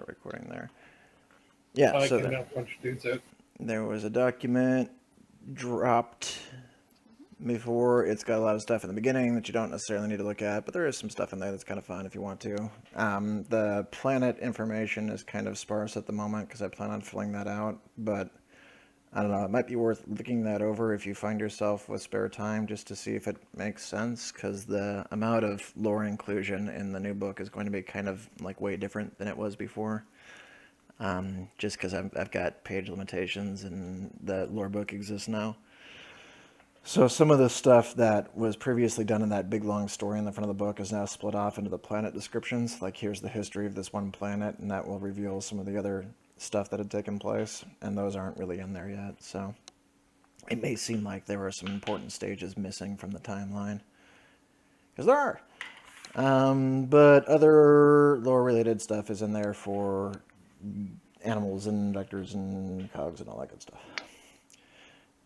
start recording there. Yeah, I so can now punch dudes out. there was a document dropped before. It's got a lot of stuff in the beginning that you don't necessarily need to look at, but there is some stuff in there that's kind of fun if you want to. The planet information is kind of sparse at the moment because I plan on filling that out, but I don't know, it might be worth looking that over if you find yourself with spare time just to see if it makes sense, because the amount of lore inclusion in the new book is going to be kind of like way different than it was before. Just because I've got page limitations and the lore book exists now. So some of the stuff that was previously done in that big long story in the front of the book is now split off into the planet descriptions. Like, here's the history of this one planet, and that will reveal some of the other stuff that had taken place, and those aren't really in there yet. So it may seem like there were some important stages missing from the timeline, because there are. But other lore-related stuff is in there for animals and vectors and cogs and all that good stuff.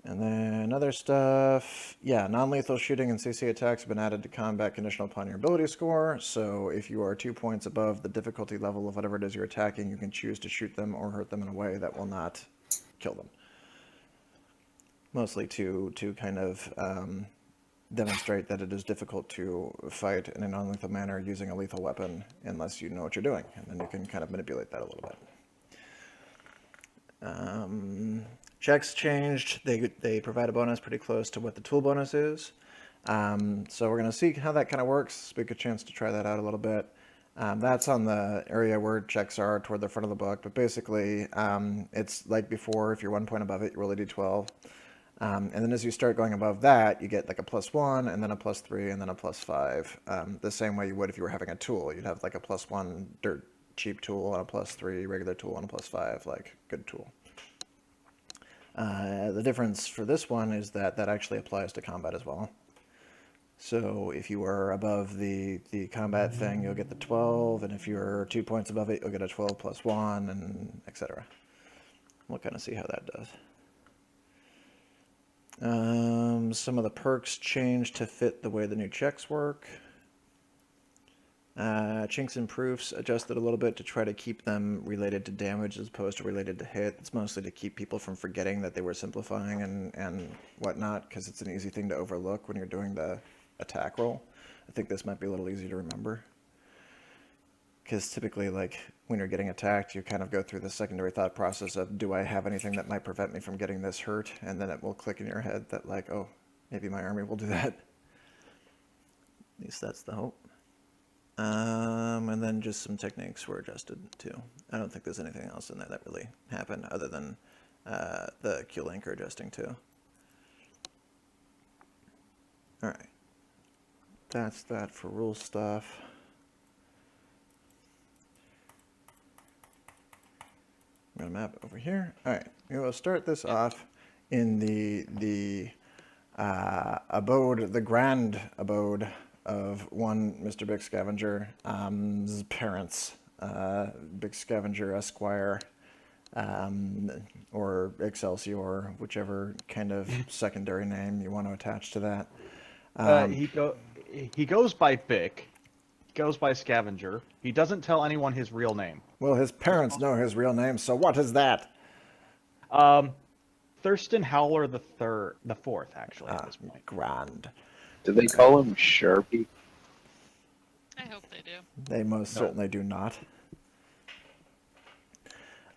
And then other stuff, yeah, non-lethal shooting and CC attacks have been added to combat conditional upon your ability score. So if you are 2 points above the difficulty level of whatever it is you're attacking, you can choose to shoot them or hurt them in a way that will not kill them. Mostly to kind of demonstrate that it is difficult to fight in a non-lethal manner using a lethal weapon unless you know what you're doing. And then you can kind of manipulate that a little bit. Checks changed. They provide a bonus pretty close to what the tool bonus is. So we're going to see how that kind of works. Be a good chance to try that out a little bit. That's on the area where checks are toward the front of the book. But basically, it's like before. If you're 1 point above it, you roll a d12. And then as you start going above that, you get like a +1, and then a +3, and then a +5. The same way you would if you were having a tool. You'd have like a +1 dirt cheap tool, and a +3 regular tool, and a +5 like good tool. The difference for this one is that that actually applies to combat as well. So if you are above the combat thing, you'll get the 12, and if you're 2 points above it, you'll get a 12 +1, and etc. We'll kind of see how that does. Some of the perks changed to fit the way the new checks work. Chinks and proofs adjusted a little bit to try to keep them related to damage as opposed to related to hit. It's mostly to keep people from forgetting that they were simplifying and whatnot, because it's an easy thing to overlook when you're doing the attack roll. I think this might be a little easy to remember, because typically, like, when you're getting attacked, you kind of go through the secondary thought process of, do I have anything that might prevent me from getting this hurt? And then it will click in your head that, like, oh, maybe my army will do that. At least that's the hope. And then just some techniques were adjusted too. I don't think there's anything else in there that really happened other than the Q anchor adjusting too. All right, that's that for rule stuff. I'm gonna map over here. All right, we will start this off in the abode, the grand abode of one Mr. Big Scavenger's parents, Big Scavenger Esquire, or Excelsior, whichever kind of secondary name you want to attach to that. He goes by Bick. He goes by Scavenger. He doesn't tell anyone his real name. Well, his parents know his real name, so what is that? Thurston Howler the fourth, actually, at this point. Grand. Do they call him Sharpie? I hope they do. They most certainly do not.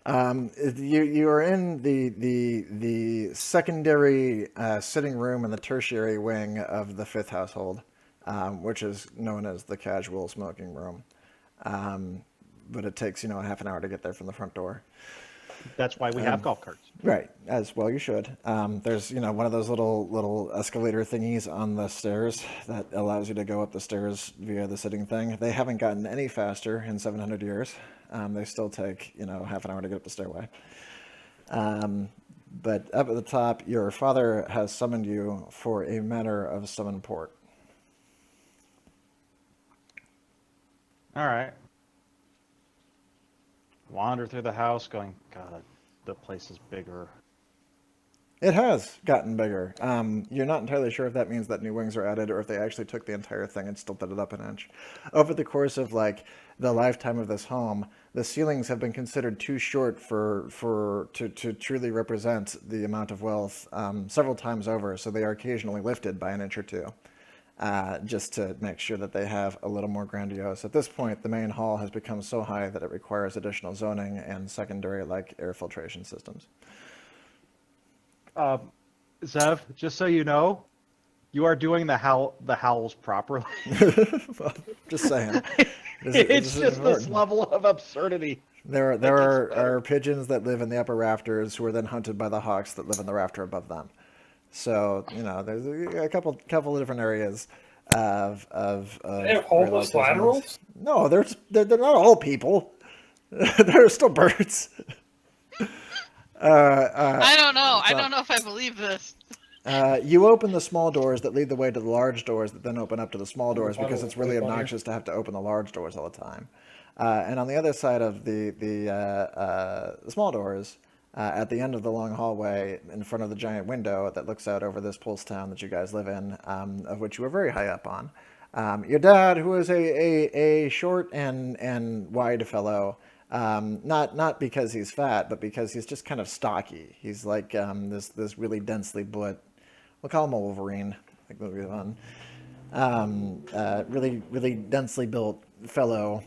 You are in the secondary sitting room in the tertiary wing of the fifth household, which is known as the casual smoking room. But it takes, a half an hour to get there from the front door. That's why we have golf carts. Right, as well you should. There's, one of those little escalator thingies on the stairs that allows you to go up the stairs via the sitting thing. They haven't gotten any faster in 700 years. They still take, half an hour to get up the stairway. But up at the top, your father has summoned you for a matter of summon port. All right. Wander through the house going, God, the place is bigger. It has gotten bigger. You're not entirely sure if that means that new wings are added or if they actually took the entire thing and stilted it up an inch. Over the course of like the lifetime of this home, the ceilings have been considered too short to truly represent the amount of wealth several times over. So they are occasionally lifted by an inch or two, just to make sure that they have a little more grandiose. At this point, the main hall has become so high that it requires additional zoning and secondary like air filtration systems. Zev, just so you know, you are doing the howls properly. Well, just saying. It's just this level of absurdity. There are pigeons that live in the upper rafters who are then hunted by the hawks that live in the rafter above them. So, there's a couple of different areas of They have homeless relocations. laterals? No, they're not all people. They're still birds. I don't know. I don't know if I believe this. You open the small doors that lead the way to the large doors that then open up to the small doors because it's really obnoxious to have to open the large doors all the time. And on the other side of the small doors, at the end of the long hallway in front of the giant window that looks out over this pulse town that you guys live in, of which you were very high up on, your dad, who is a short and wide fellow, not because he's fat, but because he's just kind of stocky. He's like this really densely built. We'll call him a Wolverine. I think that'll be fun. Really densely built fellow,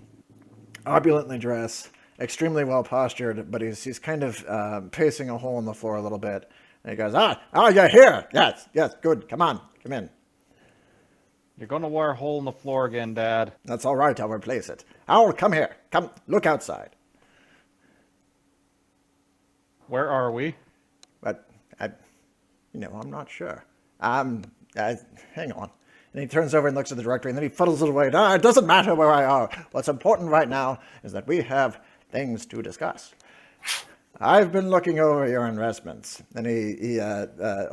opulently dressed, extremely well postured, but he's kind of pacing a hole in the floor a little bit. And he goes, you're here. Yes, good. Come on, come in. You're gonna wear a hole in the floor again, Dad. That's all right. I'll replace it. Owl, come here. Come, look outside. Where are we? But I'm not sure. Hang on. And he turns over and looks at the directory, and then he fuddles it away. It doesn't matter where I are. What's important right now is that we have things to discuss. I've been looking over your investments. And he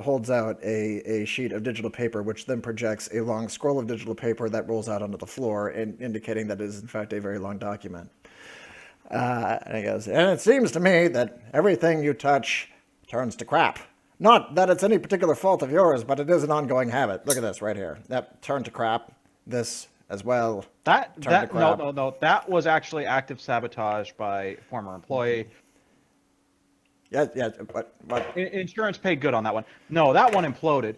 holds out a sheet of digital paper, which then projects a long scroll of digital paper that rolls out onto the floor, indicating that it is, in fact, a very long document. And he goes, and it seems to me that everything you touch turns to crap. Not that it's any particular fault of yours, but it is an ongoing habit. Look at this right here. That turn to crap. This as well. No, that was actually active sabotage by a former employee. Yeah. What? Insurance paid good on that one. No, that one imploded.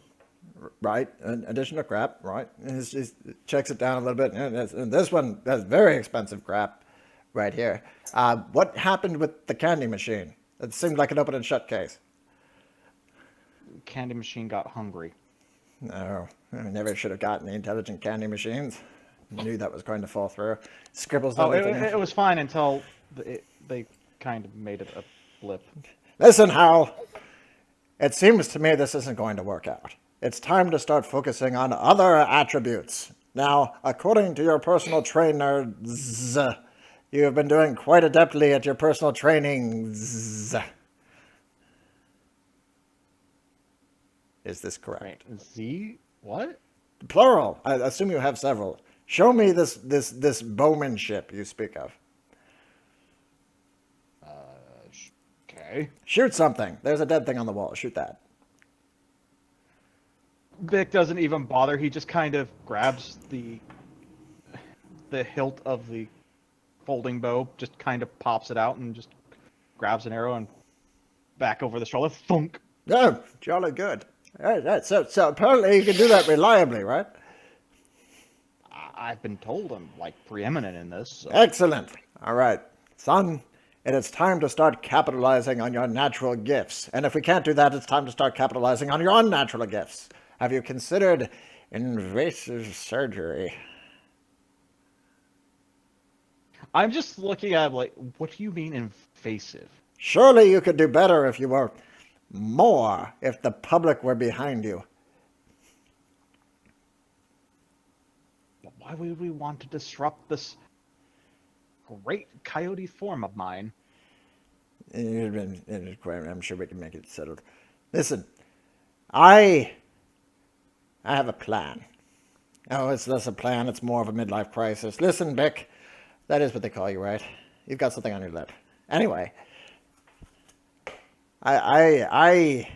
Right. Additional crap. Right. He checks it down a little bit. And this one has very expensive crap right here. What happened with the candy machine? It seemed like an open and shut case. Candy machine got hungry. No, I never should have gotten the intelligent candy machines. Knew that was going to fall through. Scribbles. It was fine until they kind of made it a blip. Listen, Hal. It seems to me this isn't going to work out. It's time to start focusing on other attributes. Now, according to your personal trainers, you have been doing quite adeptly at your personal trainings. Is this correct? Wait, Z? What? Plural. I assume you have several. Show me this bowmanship you speak of. Okay. Shoot something. There's a dead thing on the wall. Shoot that. Vic doesn't even bother. He just kind of grabs the hilt of the folding bow, just kind of pops it out, and just grabs an arrow and back over the shoulder. Thunk. Oh, jolly good. Right. So apparently you can do that reliably, right? I've been told I'm like preeminent in this. So. Excellent. All right, son. It is time to start capitalizing on your natural gifts. And if we can't do that, it's time to start capitalizing on your unnatural gifts. Have you considered invasive surgery? I'm just looking at like, what do you mean invasive? Surely you could do better if you were more, if the public were behind you. But why would we want to disrupt this great coyote form of mine? I'm sure we can make it settled. Listen, I have a plan. Oh, it's less a plan, it's more of a midlife crisis. Listen, Vic, that is what they call you, right? You've got something on your lip. Anyway, I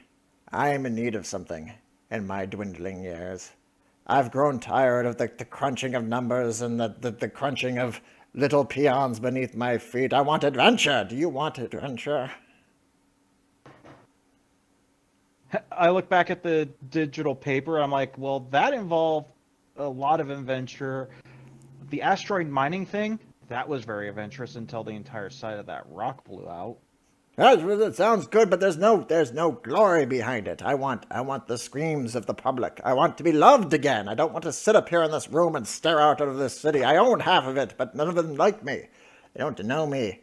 I am in need of something in my dwindling years. I've grown tired of the crunching of numbers and the crunching of little peons beneath my feet. I want adventure. Do you want adventure? I look back at the digital paper. I'm like, well, that involved a lot of adventure. The asteroid mining thing, that was very adventurous until the entire side of that rock blew out. That sounds good, but there's no glory behind it. I want the screams of the public. I want to be loved again. I don't want to sit up here in this room and stare out over this city. I own half of it, but none of them like me. They don't know me.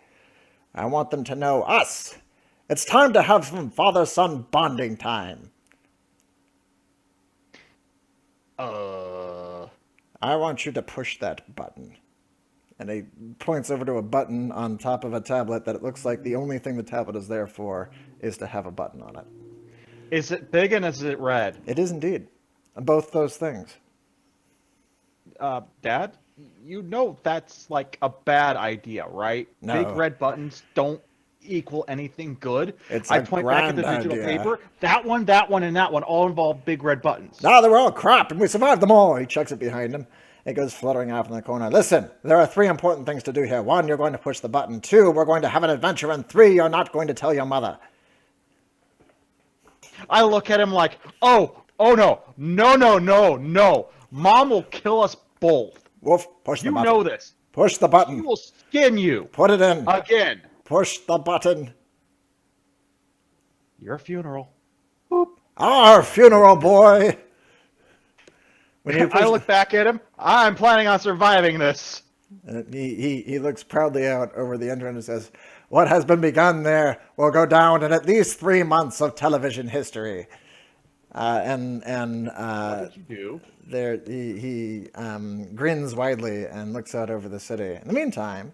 I want them to know us. It's time to have some father-son bonding time. I want you to push that button. And he points over to a button on top of a tablet that it looks like the only thing the tablet is there for is to have a button on it. Is it big and is it red? It is indeed. Both those things. Dad, you know that's like a bad idea, right? No. Big red buttons don't equal anything good. It's I a point back at the grand digital idea. paper. That one, and that one all involve big red buttons. No, they were all crap, and we survived them all. He chucks it behind him. It goes fluttering off in the corner. Listen, there are 3 important things to do here. 1, you're going to push the button. 2, we're going to have an adventure. And 3, you're not going to tell your mother. I look at him like, oh no. Mom will kill us both. Wolf, push the You button. know this. Push the She button. will skin you Put it in. again. Push the button. Your funeral. Our funeral, boy. When you push I look back at him. I'm planning on surviving this. he looks proudly out over the entrance and says, "What has been begun there will go down in at least 3 months of television history." What did you do? There he grins widely and looks out over the city. In the meantime,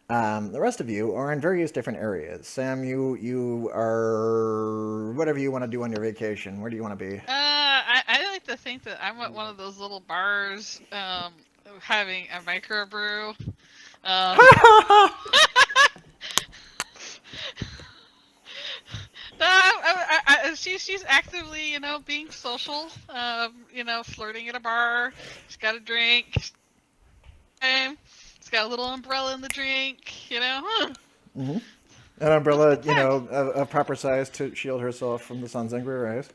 the rest of you are in various different areas. Sam, you are whatever you want to do on your vacation. Where do you want to be? I like to think that I'm at one of those little bars, having a microbrew. She's actively, being social, flirting at a bar. She's got a drink. She's got a little umbrella in the drink, Mm-hmm. An umbrella, a proper size to shield herself from the sun's angry rays.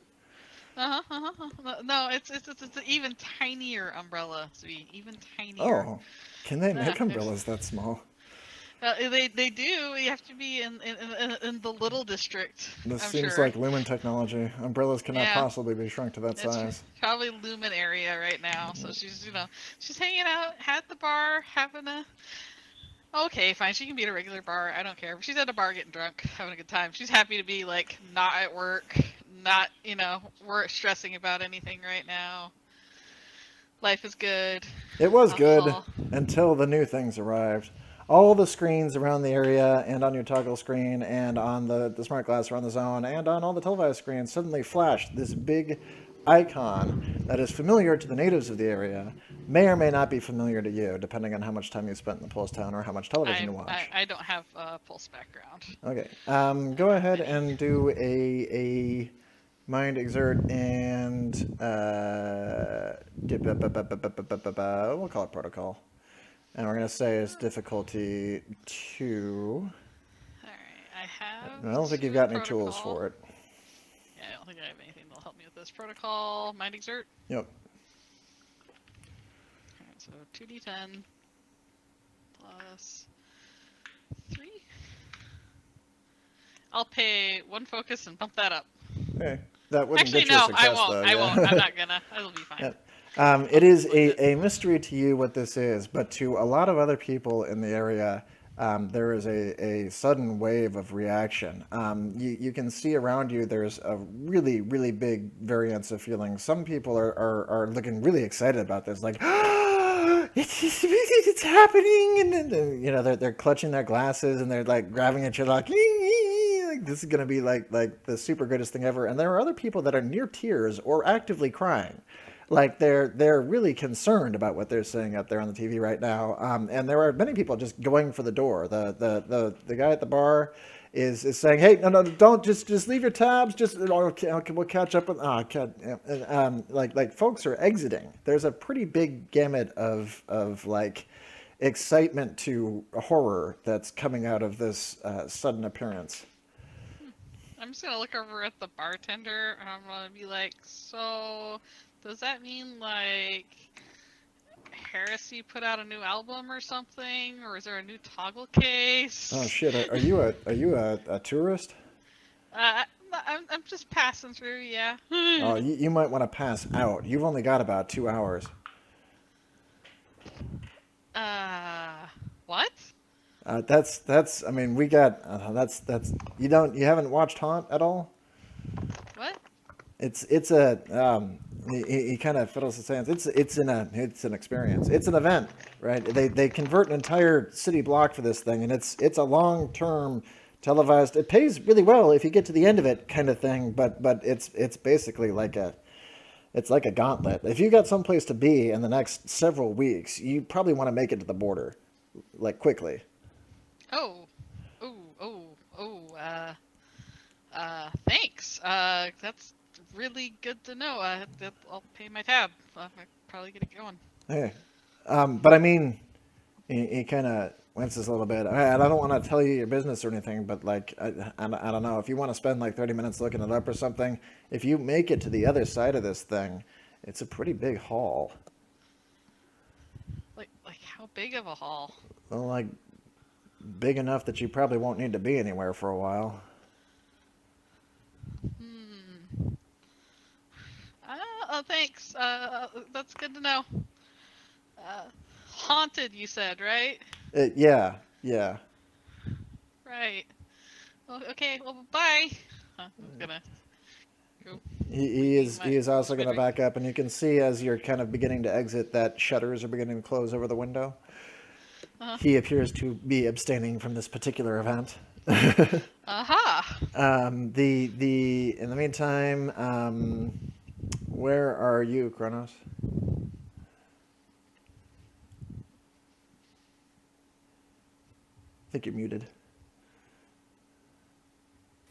No, it's an even tinier umbrella, sweet. Even tinier. Oh, can they make Yeah. umbrellas that small? They do. You have to be in the little district. This I'm seems sure. like Lumen technology. Umbrellas cannot Yeah. possibly be shrunk to that It's size. probably Lumen area right now. So she's hanging out at the bar, having a. Okay, fine. She can be at a regular bar. I don't care. She's at a bar getting drunk, having a good time. She's happy to be not at work, not we're stressing about anything right now. Life is good. It was good Oh. until the new things arrived. All the screens around the area and on your toggle screen and on the smart glass around the zone and on all the televised screens suddenly flashed this big icon that is familiar to the natives of the area, may or may not be familiar to you, depending on how much time you spent in the Pulse Town or how much television you watch. I don't have a Pulse background. Okay, go ahead and do a mind exert and we'll call it protocol. And we're going to say it's difficulty 2. Alright, I have. I don't think you've got any tools for it. Yeah, I don't think I have anything that'll help me with this protocol. Mind exert. Yep. Alright, so 2d10 plus 3. I'll pay 1 focus and bump that up. Okay. That wouldn't Actually, get you a no, success, I won't. though. I yeah. won't. I'm not gonna. It'll be fine. Yeah. It is a mystery to you what this is, but to a lot of other people in the area, there is a sudden wave of reaction. You can see around you there's a really, really big variance of feelings. Some people are looking really excited about this, like, it's happening, and then, they're clutching their glasses and they're like grabbing at you like this is gonna be like the super greatest thing ever. And there are other people that are near tears or actively crying. Like they're really concerned about what they're seeing up there on the TV right now. And there are many people just going for the door. The guy at the bar is saying, "Hey, no, don't just leave your tabs. Just okay, we'll catch up with." Like folks are exiting. There's a pretty big gamut of like excitement to horror that's coming out of this sudden appearance. I'm just gonna look over at the bartender and I'm gonna be like, so does that mean like Heresy put out a new album or something, or is there a new toggle case? Oh shit! Are you a tourist? I'm just passing through, yeah. Oh, you might want to pass out. You've only got about 2 hours. What? That's. I mean, we got. That's. You haven't watched Haunt at all? What? It's a. He kind of fiddles his hands. It's an experience. It's an event, right? They convert an entire city block for this thing, and it's a long-term televised. It pays really well if you get to the end of it, kind of thing. But it's basically like a. It's like a gauntlet. If you got someplace to be in the next several weeks, you probably want to make it to the border, like quickly. Oh, thanks. That's really good to know. I'll pay my tab. I'll probably get it going. Hey, but I mean, he kind of winces a little bit. I don't want to tell you your business or anything, but like, I don't know. If you want to spend like 30 minutes looking it up or something, if you make it to the other side of this thing, it's a pretty big haul. Like how big of a haul? Well, like, big enough that you probably won't need to be anywhere for a while. Thanks. That's good to know. Haunted, you said, right? Yeah. Right. Well, okay. Well, bye. I'm gonna go. He is also going to Maybe. back up, and you can see as you're kind of beginning to exit that shutters are beginning to close over the window. He appears to be abstaining from this particular event. Aha. In the meantime, where are you, Kronos? I think you're muted.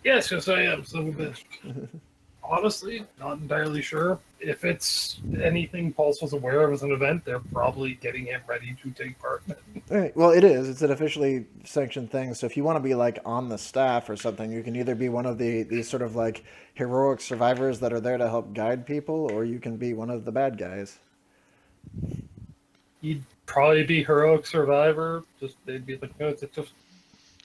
Yes, I am. Son of a bitch. Honestly, not entirely sure. If it's anything Pulse was aware of as an event, they're probably getting him ready to take part in it. All right. Well, it is. It's an officially sanctioned thing. So if you want to be like on the staff or something, you can either be one of these sort of like heroic survivors that are there to help guide people, or you can be one of the bad guys. He'd probably be heroic survivor. They'd be like, no, it's just.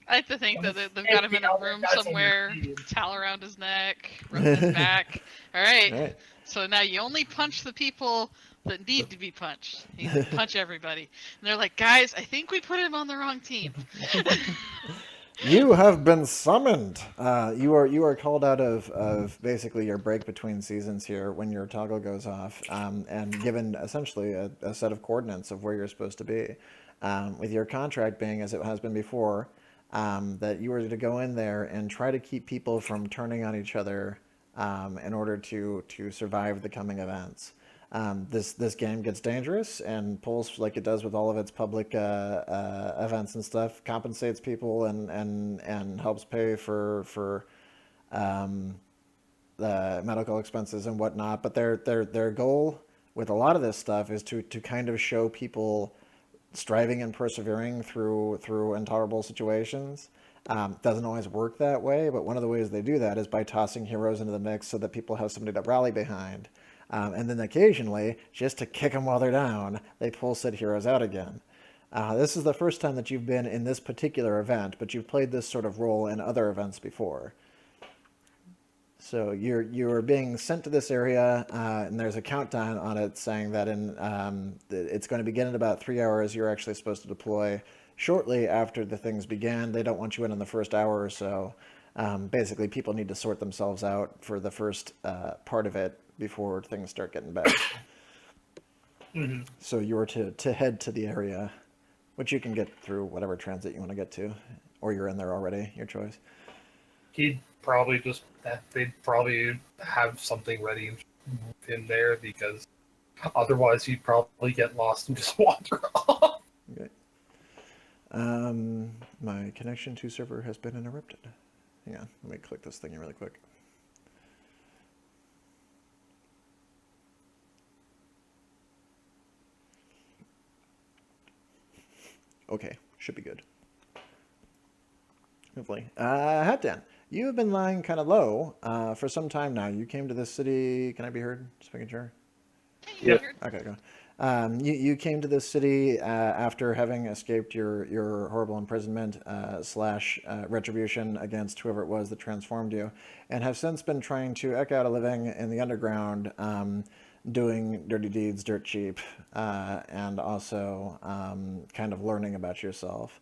I like to think that they've got him in a room somewhere, towel around his neck, rub his back. All right. So now you only punch the people that need to be punched. You punch everybody. And they're like, guys, I think we put him on the wrong team. You have been summoned. You are called out of basically your break between seasons here when your toggle goes off, and given essentially a set of coordinates of where you're supposed to be. With your contract being as it has been before, that you were to go in there and try to keep people from turning on each other in order to survive the coming events. This game gets dangerous, and Pulse, like it does with all of its public events and stuff, compensates people and helps pay for the medical expenses and whatnot. But their goal with a lot of this stuff is to kind of show people striving and persevering through intolerable situations. Doesn't always work that way, but one of the ways they do that is by tossing heroes into the mix so that people have somebody to rally behind. And then occasionally, just to kick them while they're down, they pull said heroes out again. This is the first time that you've been in this particular event, but you've played this sort of role in other events before. So you're being sent to this area, and there's a countdown on it saying that it's going to begin in about 3 hours. You're actually supposed to deploy shortly after the things began. They don't want you in the first hour or so. Basically, people need to sort themselves out for the first part of it before things start getting bad. Mm-hmm. So you're to head to the area, which you can get through whatever transit you want to get to, or you're in there already, your choice. They'd probably have something ready in there because Otherwise, he'd probably get lost and just wander off. Okay. My connection to server has been interrupted. Hang on, let me click this thing really quick. Okay, should be good. Hopefully. Hatdan, you have been lying kind of low for some time now. You came to this city. Can I be heard? Just making sure. Hey, Yep. you're- Okay, go. You came to this city after having escaped your horrible imprisonment slash retribution against whoever it was that transformed you, and have since been trying to eke out a living in the underground, doing dirty deeds dirt cheap, and also kind of learning about yourself.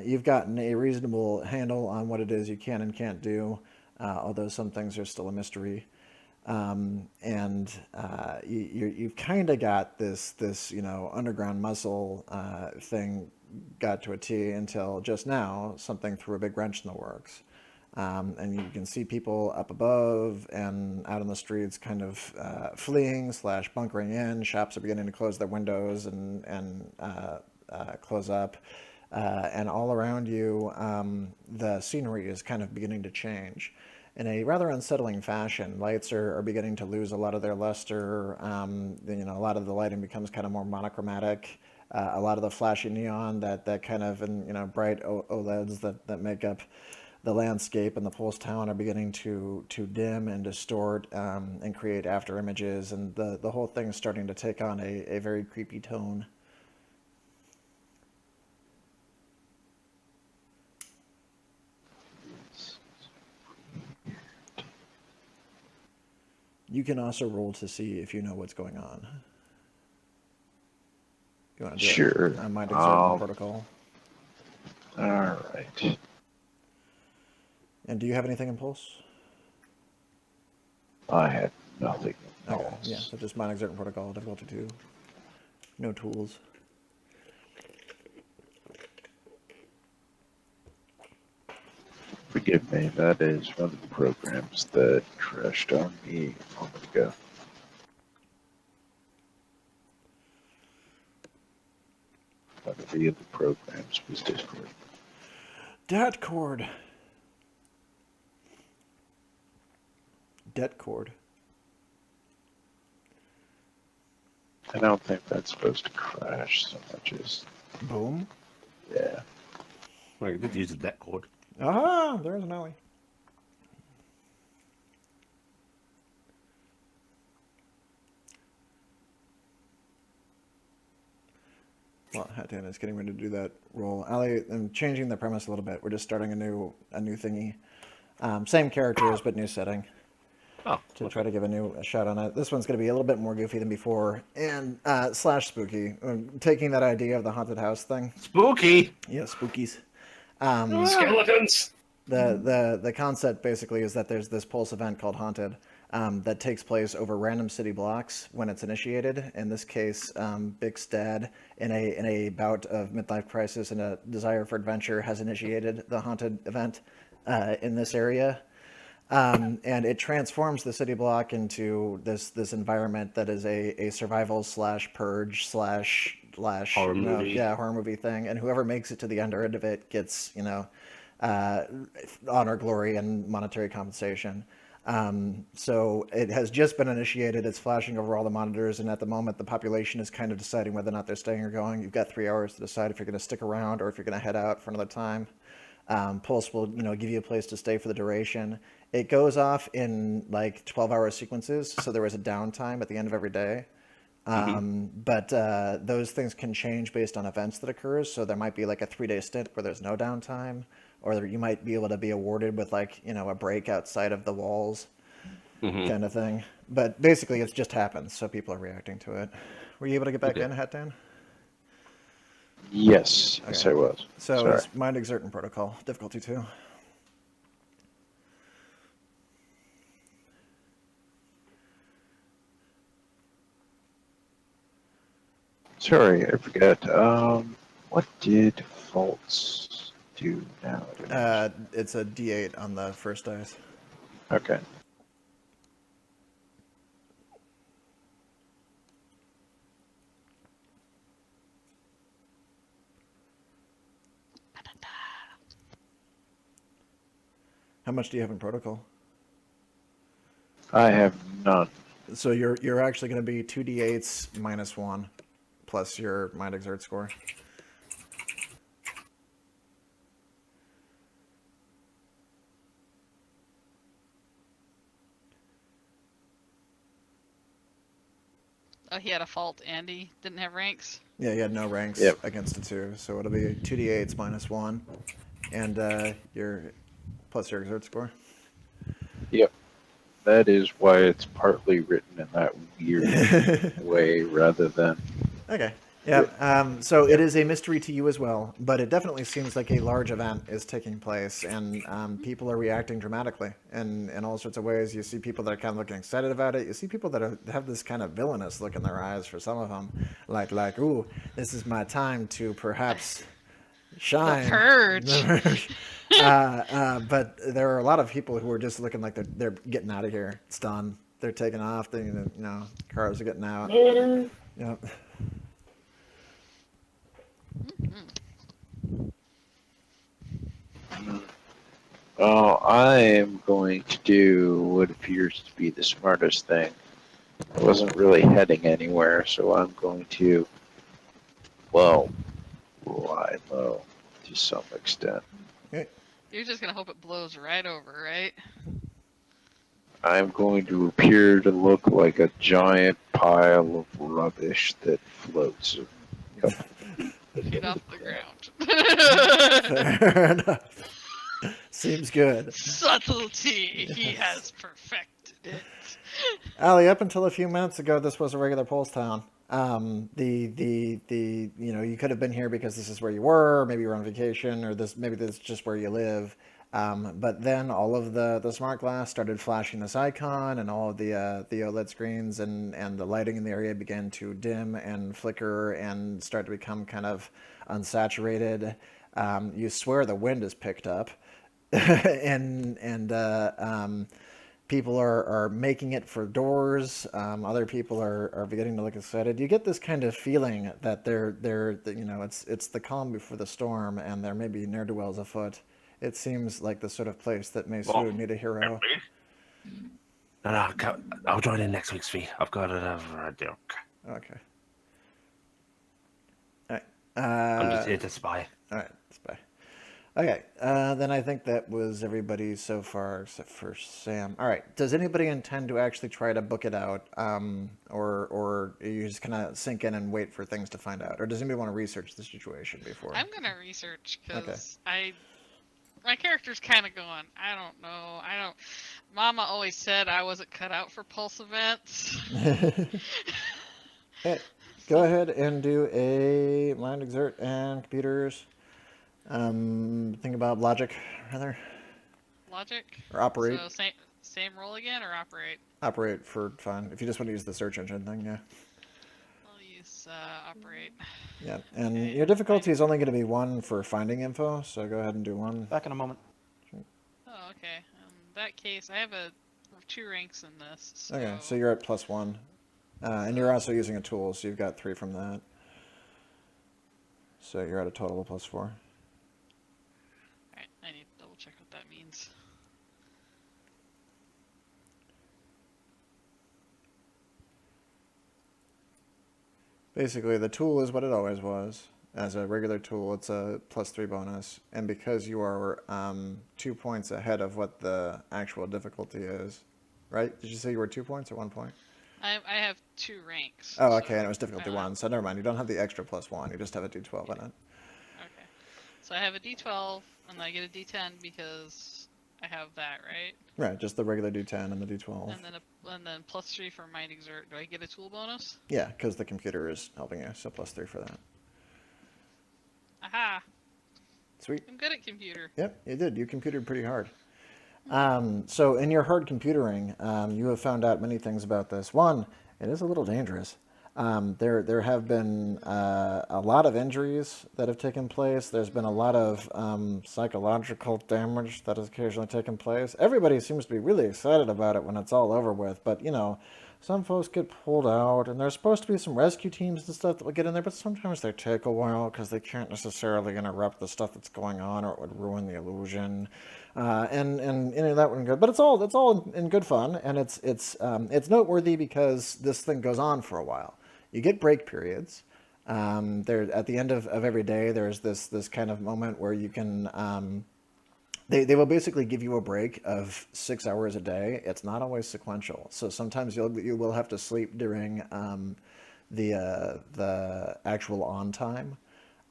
You've gotten a reasonable handle on what it is you can and can't do, although some things are still a mystery. And you've kind of got this underground muscle thing got to a T until just now something threw a big wrench in the works. And you can see people up above and out on the streets kind of fleeing slash bunkering in. Shops are beginning to close their windows and close up. And all around you, the scenery is kind of beginning to change in a rather unsettling fashion. Lights are beginning to lose a lot of their luster. A lot of the lighting becomes kind of more monochromatic. A lot of the flashy neon that kind of, and bright OLEDs that make up the landscape and the Pulse Town are beginning to dim and distort and create after images, and the whole thing is starting to take on a very creepy tone. You can also roll to see if you know what's going on. You want to do Sure. it? I might exert the protocol. All right. And do you have anything in Pulse? I have nothing Okay, else. yeah, so just mind exert protocol, difficulty 2. No tools. Forgive me, that is one of the programs that crashed on me a moment ago. One of the other programs was Discord. Debt cord. Debt cord. I don't think that's supposed to crash so much as, Boom. yeah. Well, you did use the deck cord. Aha! There's an alley. Well, Hatan is getting ready to do that roll. Ali, I'm changing the premise a little bit. We're just starting a new thingy. Same characters, but new setting. Oh, To try to give a shot on it. This one's going to be a little bit more goofy than before, and slash spooky. Taking that idea of the haunted house thing. spooky. Yeah, spookies. Skeletons! The concept basically is that there's this pulse event called Haunted that takes place over random city blocks when it's initiated. In this case, Big Stad, in a bout of midlife crisis and a desire for adventure, has initiated the Haunted event in this area. And it transforms the city block into this environment that is a survival slash purge slash Horror movie. horror movie thing. And whoever makes it to the end of it gets honor, glory, and monetary compensation. So it has just been initiated. It's flashing over all the monitors, and at the moment, the population is kind of deciding whether or not they're staying or going. You've got 3 hours to decide if you're going to stick around or if you're going to head out for another time. Pulse will, give you a place to stay for the duration. It goes off in like 12-hour sequences, so there is a downtime at the end of every day. But those things can change based on events that occurs. So there might be like a 3-day stint where there's no downtime, or you might be able to be awarded with like a break outside of the walls, kind of thing. But basically, it's just happens, so people are reacting to it. Were you able to get back in, Hattan? Yes, yes Okay. I was. So Sorry. it's mind exerting protocol, difficulty 2. Sorry, I forgot. What did faults do now? It's a D8 on the first dice. Okay. How much do you have in protocol? I have none. So you're actually going to be 2d8s minus 1 plus your mind exert score. Oh, he had a fault. Andy didn't have ranks. Yeah, you had no ranks Yep. against a 2, so it'll be 2d8s minus 1, and your plus your exert score. Yep. That is why it's partly written in that weird way rather than. Okay. Yeah. So it is a mystery to you as well, but it definitely seems like a large event is taking place, and people are reacting dramatically in all sorts of ways. You see people that are kind of looking excited about it. You see people that have this kind of villainous look in their eyes for some of them, like, ooh, this is my time to perhaps shine. The purge. But there are a lot of people who are just looking like they're getting out of here. It's done. They're taking off. They, cars are getting out. Yep. Oh, I am going to do what appears to be the smartest thing. I wasn't really heading anywhere, so I'm going to, well, lie low to some extent. You're just gonna hope it blows right over, right? I'm going to appear to look like a giant pile of rubbish that floats. Get off the ground. Fair enough. Seems good. Subtlety. He has perfected it. Ali, up until a few minutes ago, this was a regular Pulse town. You could have been here because this is where you were, or maybe you were on vacation, or maybe this is just where you live. But then all of the smart glass started flashing this icon, and all of the OLED screens and the lighting in the area began to dim and flicker and start to become kind of unsaturated. You swear the wind is picked up, and people are making it for doors. Other people are beginning to look excited. You get this kind of feeling that it's the calm before the storm, and there may be ne'er-do-wells afoot. It seems like the sort of place that may soon need a hero. No, I'll join in next week's feed. I've got another joke. Okay. All right. I'm just here to spy. All right, spy. Okay, then I think that was everybody so far except for Sam. All right, does anybody intend to actually try to book it out, or are you just gonna sink in and wait for things to find out, or does anybody want to research the situation before? I'm gonna research because my character's kind of going, I don't know. Mama always said I wasn't cut out for pulse events. Hey, go ahead and do a mind exert and computers. Think about logic, rather. Logic? Or operate. So same roll again, or operate? Operate for fun. If you just want to use the search engine thing, yeah. I'll use operate. Yeah, and your difficulty is only going to be 1 for finding info, so go ahead and do 1. Back in a moment. Oh, okay. In that case, I have 2 ranks in this. So... Okay, so you're at +1. And you're also using a tool, so you've got 3 from that. So you're at a total of +4. Alright, I need to double check what that means. Basically, the tool is what it always was. As a regular tool, it's a +3 bonus. And because you are 2 points ahead of what the actual difficulty is, right? Did you say you were 2 points or 1 point? I have 2 ranks. Oh, so okay, and it was difficulty 1, so never mind. You don't have the extra +1, you just have a d12 in it. Okay. So I have a d12, and I get a d10 because I have that, right? Right, just the regular d10 and the d12. And then +3 for mind exert. Do I get a tool bonus? Yeah, because the computer is helping you, so +3 for that. Aha! Sweet. I'm good at computer. Yep, you did. You computed pretty hard. So in your hard computering, you have found out many things about this. One, it is a little dangerous. There have been a lot of injuries that have taken place. There's been a lot of psychological damage that has occasionally taken place. Everybody seems to be really excited about it when it's all over with, but some folks get pulled out, and there's supposed to be some rescue teams and stuff that will get in there, but sometimes they take a while because they can't necessarily interrupt the stuff that's going on, or it would ruin the illusion. and that one good, but it's all in good fun, and it's noteworthy because this thing goes on for a while. You get break periods. There at the end of every day, there's this kind of moment where you can. They will basically give you a break of 6 hours a day. It's not always sequential, so sometimes you will have to sleep during the actual on time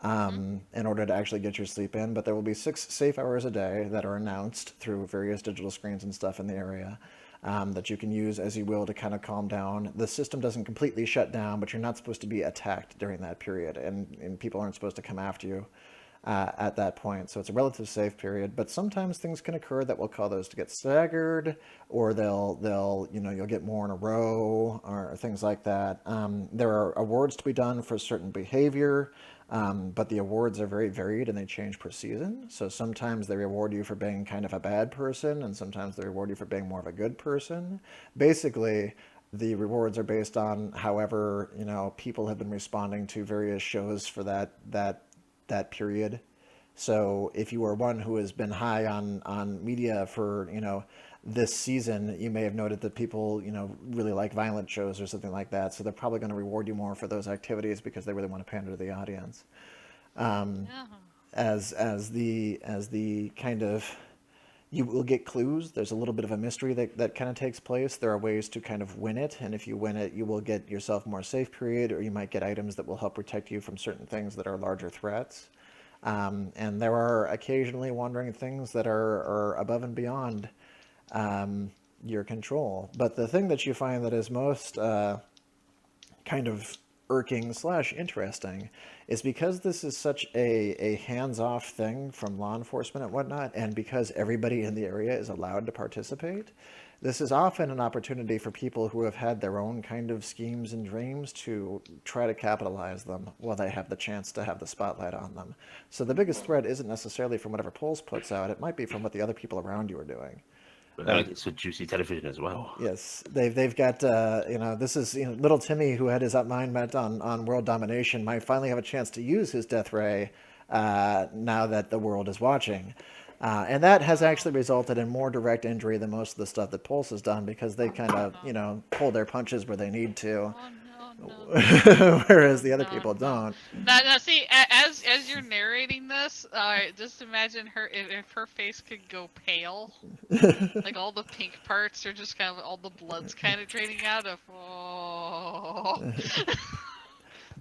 in order to actually get your sleep in. But there will be 6 safe hours a day that are announced through various digital screens and stuff in the area that you can use as you will to kind of calm down. The system doesn't completely shut down, but you're not supposed to be attacked during that period, and people aren't supposed to come after you at that point. So it's a relative safe period, but sometimes things can occur that will cause those to get staggered, or they'll you'll get more in a row or things like that. There are awards to be done for certain behavior, but the awards are very varied and they change per season. So sometimes they reward you for being kind of a bad person, and sometimes they reward you for being more of a good person. Basically, the rewards are based on however people have been responding to various shows for that period. So if you are one who has been high on media for this season, you may have noted that people really like violent shows or something like that. So they're probably going to reward you more for those activities because they really want to pander to the audience. Yeah. As the kind of you will get clues. There's a little bit of a mystery that kind of takes place. There are ways to kind of win it, and if you win it, you will get yourself more safe period, or you might get items that will help protect you from certain things that are larger threats. And there are occasionally wandering things that are above and beyond your control. But the thing that you find that is most kind of irking / interesting is because this is such a hands-off thing from law enforcement and whatnot, and because everybody in the area is allowed to participate, this is often an opportunity for people who have had their own kind of schemes and dreams to try to capitalize them while they have the chance to have the spotlight on them. So the biggest threat isn't necessarily from whatever Pulse puts out, it might be from what the other people around you are doing. But I get some juicy television as well. Yes, they've got this is little Timmy, who had his mind met on world domination, might finally have a chance to use his death ray now that the world is watching, and that has actually resulted in more direct injury than most of the stuff that Pulse has done, because they kind of pull their punches where they need to, whereas the other people don't. Now, see, as you're narrating this, just imagine her if her face could go pale, like all the pink parts are just kind of all the blood's kind of draining out of. Oh.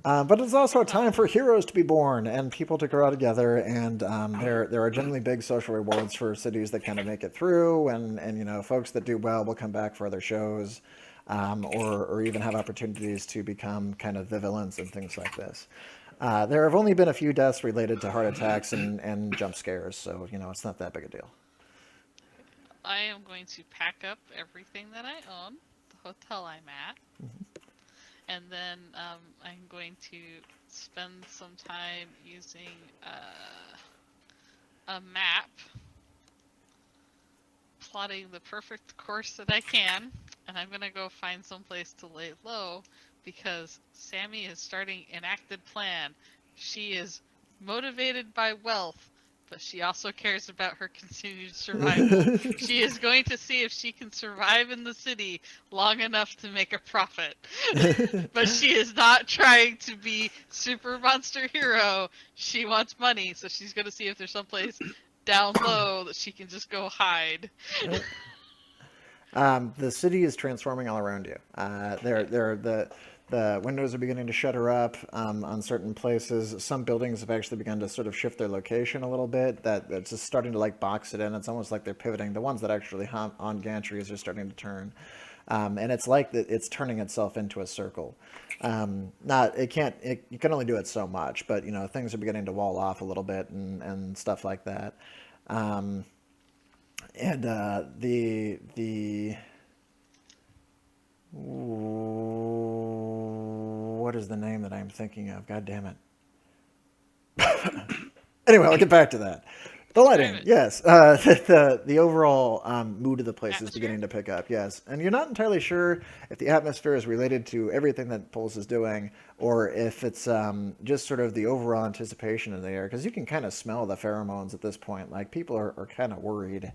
But it's also a time for heroes to be born and people to grow together, and there are generally big social rewards for cities that kind of make it through, and folks that do well will come back for other shows, or even have opportunities to become kind of the villains and things like this. There have only been a few deaths related to heart attacks and jump scares, so it's not that big a deal. I am going to pack up everything that I own, the hotel I'm at. And then I'm going to spend some time using a map, plotting the perfect course that I can, and I'm going to go find some place to lay low, because Sammy is starting an acted plan. She is motivated by wealth, but she also cares about her continued survival. She is going to see if she can survive in the city long enough to make a profit. But she is not trying to be super monster hero. She wants money, so she's going to see if there's someplace down low that she can just go hide. The city is transforming all around you. The windows are beginning to shutter up on certain places. Some buildings have actually begun to sort of shift their location a little bit. That's just starting to box it in. It's almost like they're pivoting. The ones that actually on gantries are starting to turn, and it's like that. It's turning itself into a circle. You can only do it so much, but things are beginning to wall off a little bit and stuff like that. What is the name that I'm thinking of? God damn it. Anyway, I'll get back to that. The Describe lighting, it. yes. The overall mood of the place is Atmosphere? beginning to pick up, yes. And you're not entirely sure if the atmosphere is related to everything that Pulse is doing, or if it's just sort of the overall anticipation in the air, because you can kind of smell the pheromones at this point. Like, people are kind of worried.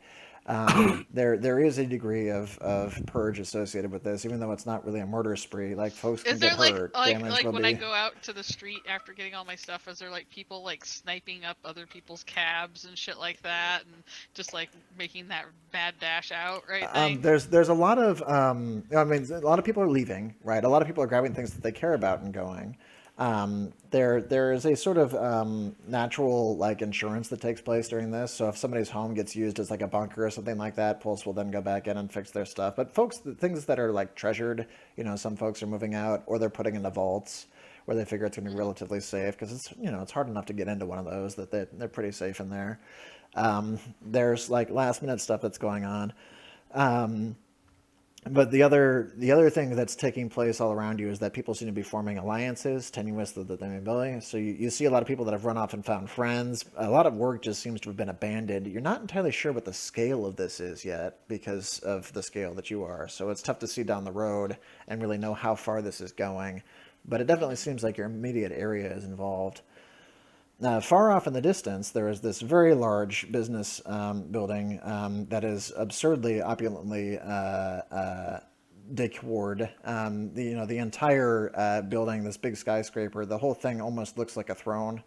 There is a degree of purge associated with this, even though it's not really a murder spree. Like, folks can Is there get hurt, damage like will when I be... go out to the street after getting all my stuff? Is there like people like sniping up other people's cabs and shit like that, and just like making that mad dash out thing? There's a lot of I mean, a lot of people are leaving, right? A lot of people are grabbing things that they care about and going. There is a sort of natural like insurance that takes place during this. So if somebody's home gets used as like a bunker or something like that, Pulse will then go back in and fix their stuff. But folks, the things that are like treasured, some folks are moving out or they're putting in the vaults where they figure it's going to be relatively safe, because it's hard enough to get into one of those that they're pretty safe in there. There's like last minute stuff that's going on. But the other thing that's taking place all around you is that people seem to be forming alliances, tenuous though they may be. So you see a lot of people that have run off and found friends. A lot of work just seems to have been abandoned. You're not entirely sure what the scale of this is yet because of the scale that you are. So it's tough to see down the road and really know how far this is going. But it definitely seems like your immediate area is involved. Now, far off in the distance, there is this very large business building that is absurdly opulently decored. The entire building, this big skyscraper, the whole thing almost looks like a throne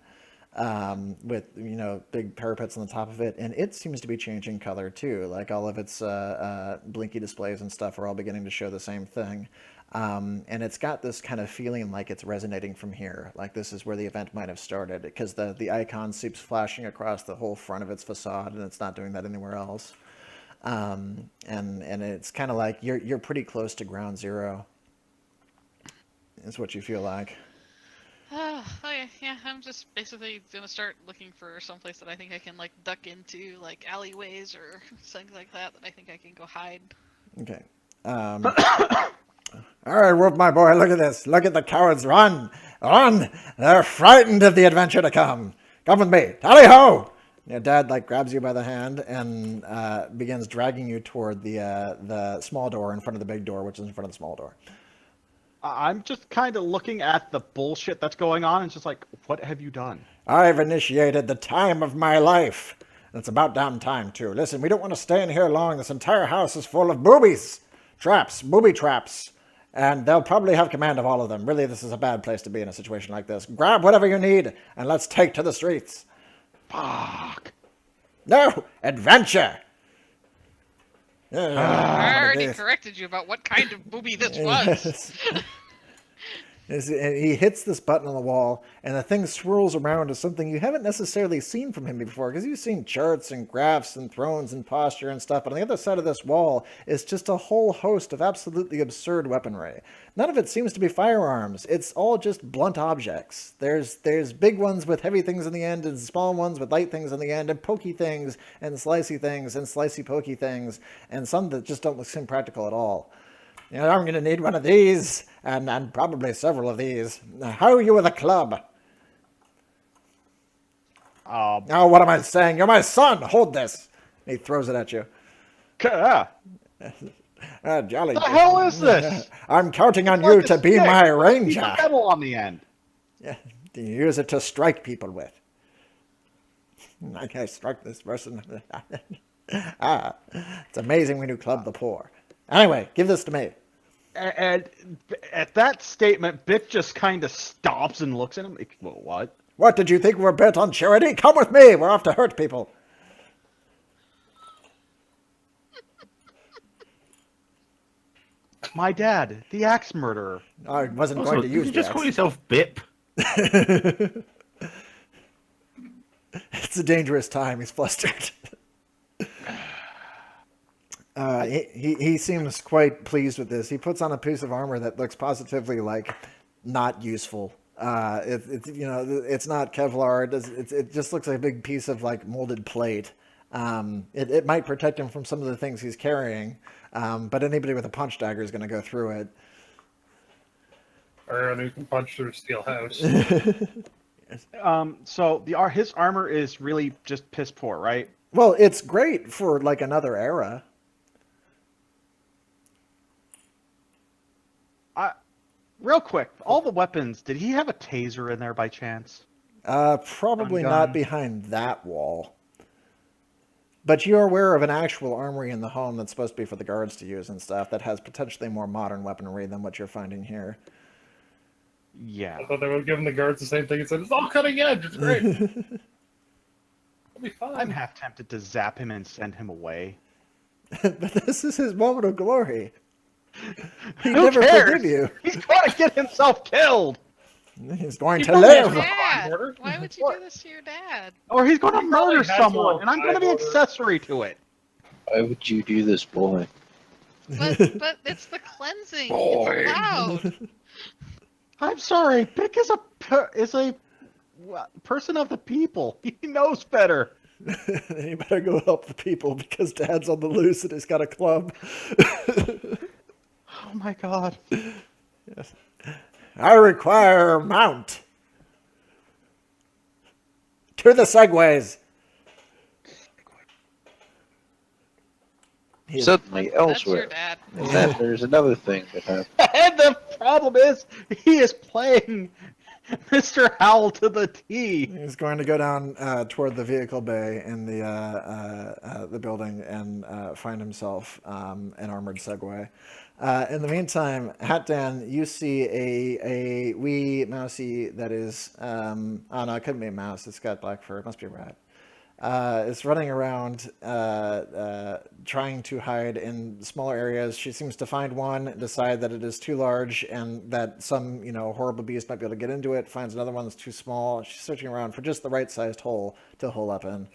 with big parapets on the top of it, and it seems to be changing color too. Like all of its blinky displays and stuff are all beginning to show the same thing. And it's got this kind of feeling like it's resonating from here, like this is where the event might have started, because the icon keeps flashing across the whole front of its facade, and it's not doing that anywhere else. And it's kind of like you're pretty close to ground zero. Is what you feel like. Okay, yeah, I'm just basically gonna start looking for someplace that I think I can like duck into, like alleyways or something like that I think I can go hide. Okay. All right, Wolf, my boy, look at this. Look at the cowards. Run! Run! They're frightened of the adventure to come. Come with me. Tally-ho! Your dad, grabs you by the hand and begins dragging you toward the small door in front of the big door, which is in front of the small door. I'm just kind of looking at the bullshit that's going on and just like, what have you done? I've initiated the time of my life. And it's about damn time, too. Listen, we don't want to stay in here long. This entire house is full of boobies. Traps. Booby traps. And they'll probably have command of all of them. Really, this is a bad place to be in a situation like this. Grab whatever you need, and let's take to the streets. Fuck. No! Adventure! I already corrected you about what kind of booby this was. He hits this button on the wall, and the thing swirls around to something you haven't necessarily seen from him before, because you've seen charts and graphs and thrones and posture and stuff, but on the other side of this wall is just a whole host of absolutely absurd weaponry. None of it seems to be firearms. It's all just blunt objects. There's big ones with heavy things in the end, and small ones with light things in the end, and pokey things, and slicey pokey things, and some that just don't seem practical at all. I'm going to need one of these, and probably several of these. How are you with a club? Oh, what am I saying? You're my son! Hold this! He throws it at you. Jolly. The hell is this? I'm counting on It's you like a to be stick my with a piece ranger. of metal on the end. Yeah, you use it to strike people with. I can't strike this person. It's amazing when you club the poor. Anyway, give this to me. And at that statement, Bick just kind of stops and looks at him. Like, well, what? What, did you think we were bent on charity? Come with me. We're off to hurt people. My dad, the axe murderer. I wasn't Also, going to did use you just the call axe. yourself Bip? It's a dangerous time. He's flustered. He seems quite pleased with this. He puts on a piece of armor that looks positively not useful. It's not Kevlar. It just looks like a big piece of molded plate. It might protect him from some of the things he's carrying, but anybody with a punch dagger is going to go through it. Or you can punch through a steel house. So his armor is really just piss poor, right? Well, it's great for like another era. Real quick, all the weapons. Did he have a taser in there by chance? Probably Gun. not behind that wall. But you're aware of an actual armory in the home that's supposed to be for the guards to use and stuff that has potentially more modern weaponry than what you're finding here. Yeah. I thought they would have given the guards the same thing and said, it's all cutting edge, it's great. It'll be fine. I'm half tempted to zap him and send him away. But this is his moment of glory. He Who never cares? forgive you. He's going to get himself killed! He's going He to probably live. has Dad, order? why would you do this to your dad? Or he's going to He probably murder has someone, a and I'm going to be order. accessory to it. Why would you do this, boy? But it's the cleansing. Boy. It's allowed. I'm sorry. Bick is a person of the people. He knows better. You better go help the people because Dad's on the loose and he's got a club. Oh my god. Yes. I require mount. To the segways. He is- Suddenly, That's your elsewhere. dad. And then there's another thing that happened. And the problem is, he is playing Mr. Howell to the T. He's going to go down toward the vehicle bay in the building and find himself an armored Segway. In the meantime, Hatdan, you see a wee mousey that is oh no, it couldn't be a mouse. It's got black fur. It must be a rat. Is running around trying to hide in smaller areas. She seems to find one, decide that it is too large and that some, horrible beast might be able to get into it, finds another one that's too small. She's searching around for just the right-sized hole to hole up in.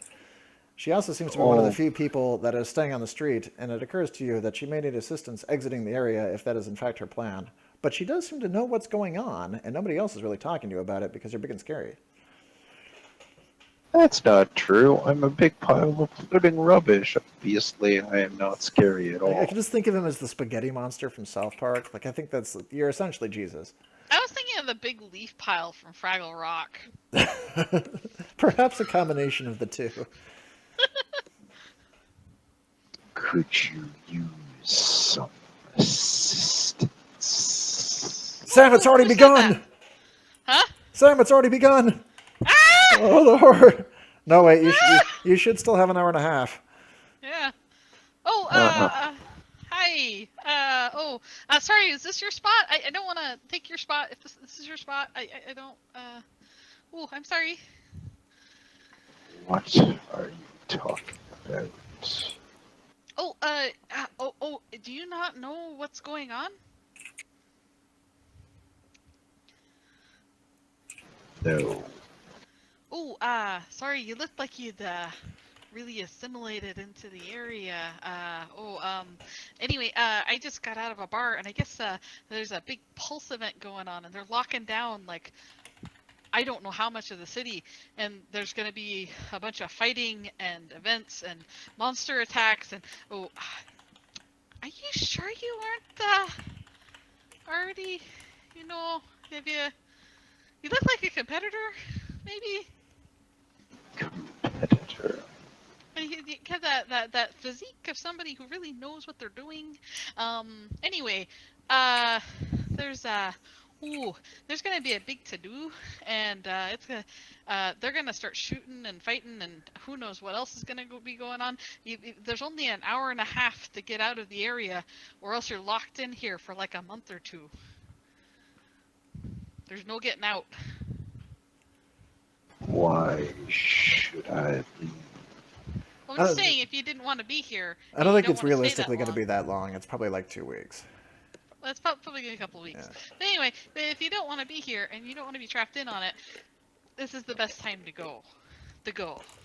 She also seems to be one of the few people that is staying on the street, and it occurs to you that she may need assistance exiting the area if that is in fact her plan. But she does seem to know what's going on, and nobody else is really talking to you about it because you're big and scary. That's not true. I'm a big pile of floating rubbish. Obviously, I am not scary at I all. can just think of him as the spaghetti monster from South Park. Like, I think you're essentially Jesus. I was thinking of the big leaf pile from Fraggle Rock. Perhaps a combination of the two. Could you use some assistance? Sam, it's already Who said begun! that? Huh? Sam, it's already begun! Ah! Oh, Lord! No, wait, you should still have an hour and a half. Yeah. Oh, Uh-huh. hi. Sorry, is this your spot? I don't want to take your spot if this is your spot. I don't, oh, I'm sorry. What are you talking about? Oh, do you not know what's going on? No. Oh, sorry, you looked like you'd, really assimilated into the area. Anyway, I just got out of a bar, and I guess, there's a big pulse event going on, and they're locking down, like, I don't know how much of the city, and there's going to be a bunch of fighting and events and monster attacks, and, are you sure you aren't, already, have you look like a competitor, maybe? Competitor. You have that physique of somebody who really knows what they're doing. Anyway, there's gonna be a big to-do, and they're gonna start shooting and fighting, and who knows what else is gonna be going on. There's only an hour and a half to get out of the area, or else you're locked in here for like a month or two. There's no getting out. Why should I leave? Well, I'm just saying, if you didn't want to be here, I don't think you it's wanna stay that realistically going to long. be that long. It's probably like 2 weeks. Well, it's probably in a couple of weeks. Yeah. But anyway, if you don't want to be here and you don't want to be trapped in on it, this is the best time to go.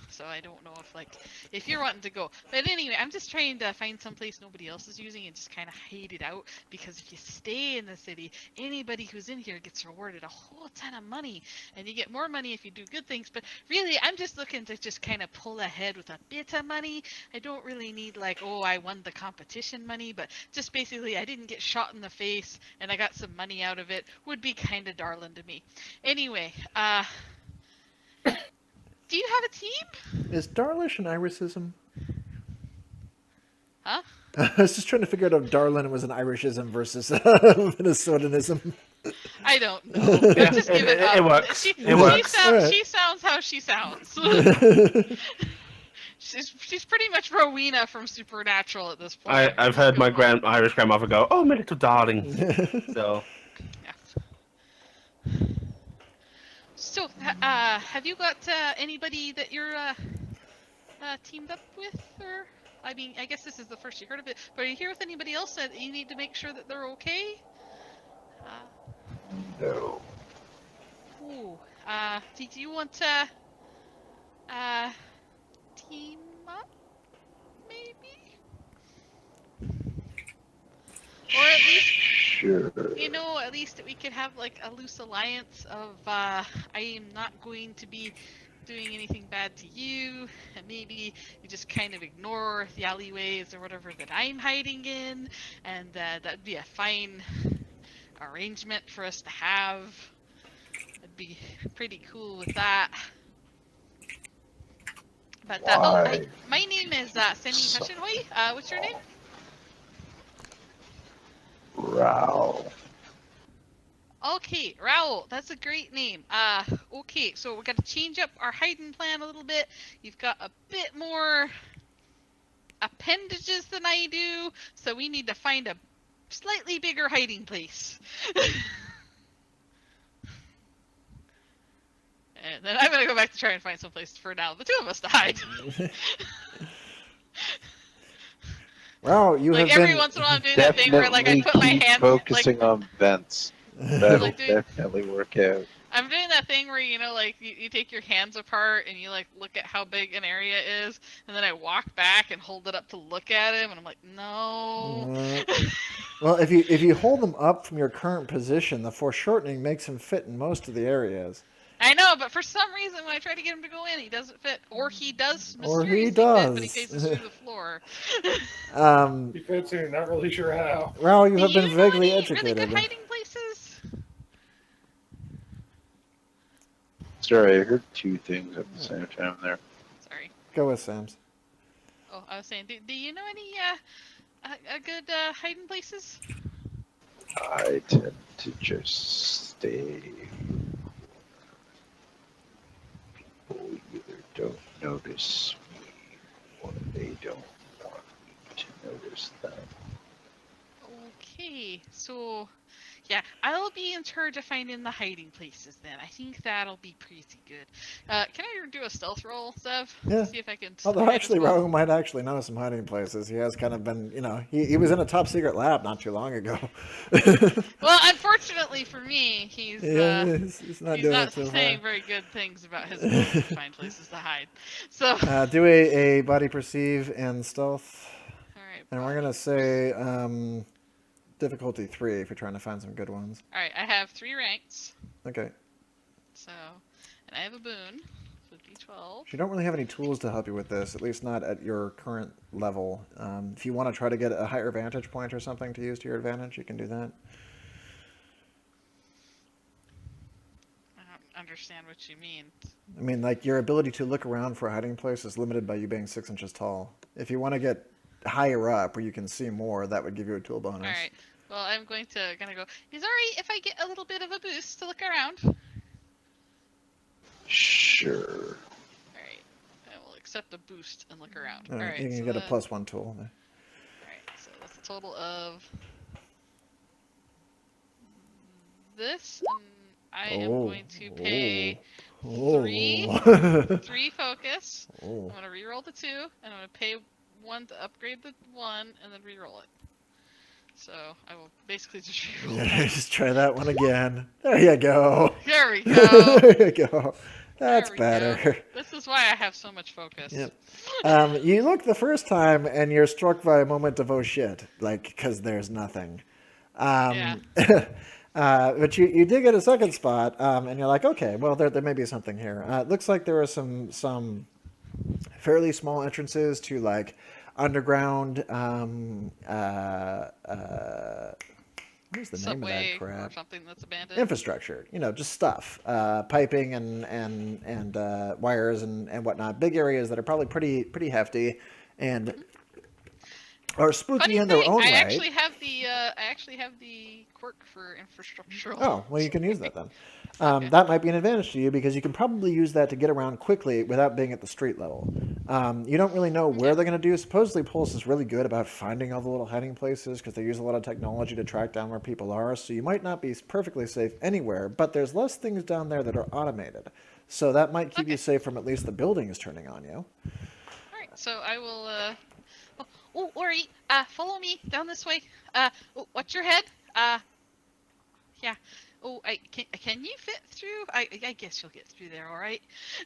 So I don't know if you're wanting to go. But anyway, I'm just trying to find some place nobody else is using and just kind of hide it out. Because if you stay in the city, anybody who's in here gets rewarded a whole ton of money. And you get more money if you do good things. But really, I'm just looking to just kind of pull ahead with a bit of money. I don't really need I won the competition money. But just basically, I didn't get shot in the face and I got some money out of it. Would be kind of darling to me. Anyway, Do you have a team? Is Darlish an Irishism? Huh? I was just trying to figure out if Darlin was an Irishism versus Minnesotanism. I don't know. Yeah, Just give it up. it works. She, It works. Alright. she sounds how she sounds. she's pretty much Rowena from Supernatural at this point. I've heard my Go on. Irish grandmother go, "Oh, my little darling." So Yeah. So, have you got anybody that you're teamed up with, or? I mean, I guess this is the first you heard of it, but are you here with anybody else that you need to make sure that they're okay? No. Ooh, do you want to team up, maybe? Or at least, Sure. you know, at least we could have like a loose alliance of I am not going to be doing anything bad to you, and maybe you just kind of ignore the alleyways or whatever that I'm hiding in, and that'd be a fine arrangement for us to have. I'd be pretty cool with that. But Why? my name is Semi Hushinhoy. What's your name? Row. Okay, Raoul, that's a great name. Okay, so we're gonna change up our hiding plan a little bit. You've got a bit more appendages than I do, so we need to find a slightly bigger hiding place. And then I'm gonna go back to try and find some place for now the two of us to hide. Wow, you Like have every been once in a while I'm doing that thing where like I Definitely put my keep hand focusing like on vents. That'll Like, dude. definitely work out. I'm doing that thing where, you know, like you take your hands apart and you like look at how big an area is, and then I walk back and hold it up to look at him, and I'm like, no. Well, if you hold them up from your current position, the foreshortening makes him fit in most of the areas. I know, but for some reason when I try to get him to go in, he doesn't fit, or he does Or he mysteriously fit, but he does. faces through the floor. He fits here, not really sure how. Well, you Do have you been know vaguely any educated. really good hiding places? Sorry, I heard two things at the same time there. Sorry. Go with Sam's. Oh, I was saying, do you know any a good hiding places? I tend to just stay. People either don't notice me or they don't want me to notice them. Okay, so yeah, I'll be in charge of finding the hiding places then. I think that'll be pretty good. Can I do a stealth roll, Zev? Yeah. See if I can. Although hide actually, as well? Raoul might actually know some hiding places. He has kind of been, you know, he was in a top secret lab not too long ago. Well, unfortunately for me, he's he's not he's doing not it so saying far. very good things about his ability to find places to hide. So, Do a body perceive and stealth, all right, and we're gonna say difficulty 3 if you're trying to find some good ones. all right. I have 3 ranks, Okay. so and I have a boon, so D12. You don't really have any tools to help you with this, at least not at your current level. If you want to try to get a higher vantage point or something to use to your advantage, you can do that. I don't understand what you mean. I mean, like, your ability to look around for a hiding place is limited by you being 6 inches tall. If you want to get higher up where you can see more, that would give you a tool bonus. All right. Well, I'm going to go. Is it alright if I get a little bit of a boost to look around? Sure. Alright. I will accept a boost and look around. Alright. You can so get a that- +1 tool. Alright, so that's a total of this, and I am going to pay Oh. 3 focus. Oh. I'm gonna reroll the 2, and I'm gonna pay 1 to upgrade the 1, and then reroll it. So I will basically just reroll Yeah, that. just try that one again. There you go. There we go. There you go. That's There we better. go. This is why I have so much focus. Yep. You look the first time and you're struck by a moment of oh shit, like, because there's nothing. Yeah. But you did get a second spot, and you're like, okay, well, there may be something here. It looks like there are some fairly small entrances to, like, underground, what What is the name of that subway or crap? something that's abandoned. Infrastructure, just stuff, piping and wires and whatnot. Big areas that are probably pretty hefty, and are spooky Funny in their thing, own I way. actually have the quirk for infrastructural. Oh, well, you can use that then. Okay. That might be an advantage to you because you can probably use that to get around quickly without being at the street level. You don't really know where they're going to do. Supposedly, Pulse is really good about finding all the little hiding places because they use a lot of technology to track down where people are. So you might not be perfectly safe anywhere, but there's less things down there that are automated. So that might keep you safe from at least the buildings turning on you. All right, so I will. Oh, Ori, follow me down this way. Oh, what's your head? Yeah. Oh, can you fit through? I guess you'll get through there, all right.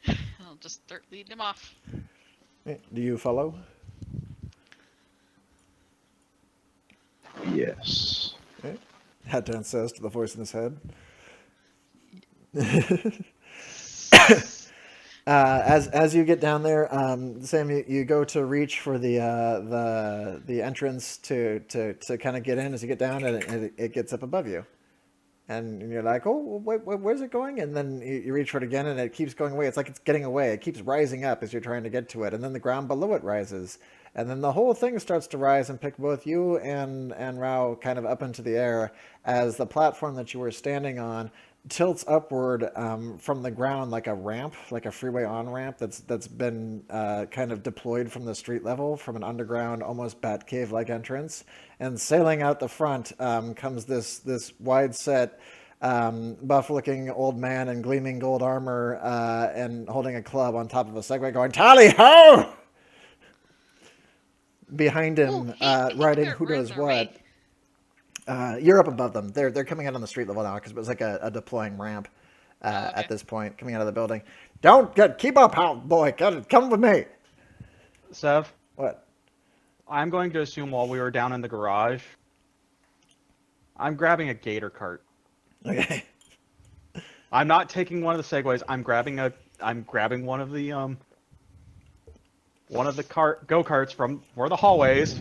I'll just start leading him off. Do you follow? Yes. Hattan says to the voice in his head. As you get down there, Sam, you go to reach for the entrance to kind of get in. As you get down, and it gets up above you, and you're like, oh, where's it going? And then you reach for it again, and it keeps going away. It's like it's getting away. It keeps rising up as you're trying to get to it, and then the ground below it rises, and then the whole thing starts to rise and pick both you and Rao kind of up into the air as the platform that you were standing on tilts upward from the ground like a ramp, like a freeway on-ramp that's been kind of deployed from the street level from an underground, almost Batcave-like entrance. And sailing out the front comes this wide-set, buff-looking old man in gleaming gold armor and holding a club on top of a Segway going, "Tally-ho!" Behind him, riding who knows what. You're up above them. They're coming out on the street level now because it was like a deploying ramp at this point, coming out of the building. Keep up, boy. Come with me. Sev, What? I'm going to assume while we were down in the garage, I'm grabbing a gator cart. Okay. I'm not taking one of the segways. I'm grabbing one of the go-karts from one of the hallways,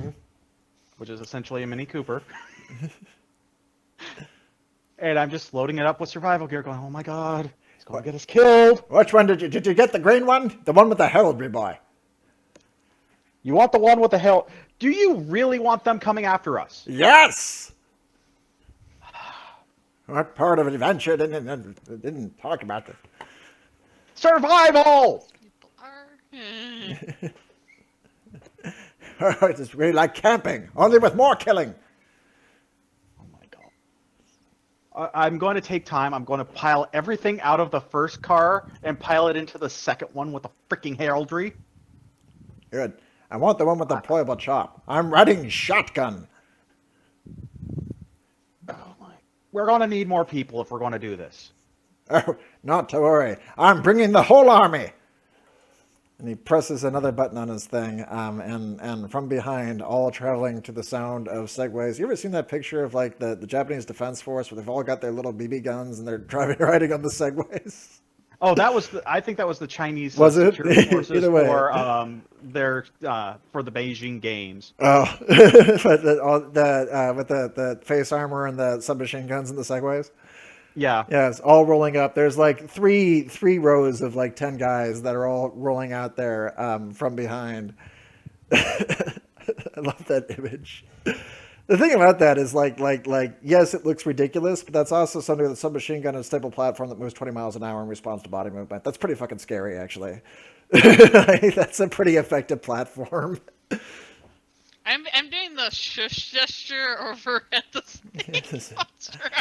which is essentially a Mini Cooper. And I'm just loading it up with survival gear, going, "Oh my god, he's going to get us killed." Which one did you get? The green one? The one with the heraldry boy? You want the one with the hell? Do you really want them coming after us? Yes. What part of adventure didn't talk about this? Survival. People are. It's really like camping, only with more killing. I'm going to take time. I'm going to pile everything out of the first car and pile it into the second one with the freaking heraldry. Good. I want the one with the deployable chop. I'm riding shotgun. Oh my. We're going to need more people if we're going to do this. Oh, not to worry. I'm bringing the whole army. And he presses another button on his thing, and from behind, all traveling to the sound of segways. You ever seen that picture of like the Japanese Defense Force where they've all got their little BB guns and they're riding on the segways? Oh, I think that was the Chinese Was it? security forces Either way. for the Beijing Games. Oh, but with the face armor and the submachine guns and the segways. Yeah. Yeah, it's all rolling up. There's like three rows of like 10 guys that are all rolling out there from behind. I love that image. The thing about that is like yes, it looks ridiculous, but that's also something with a submachine gun and a stable platform that moves 20 miles an hour in response to body movement. That's pretty fucking scary, actually. That's a pretty effective platform. I'm doing the shush gesture over at the snake monster.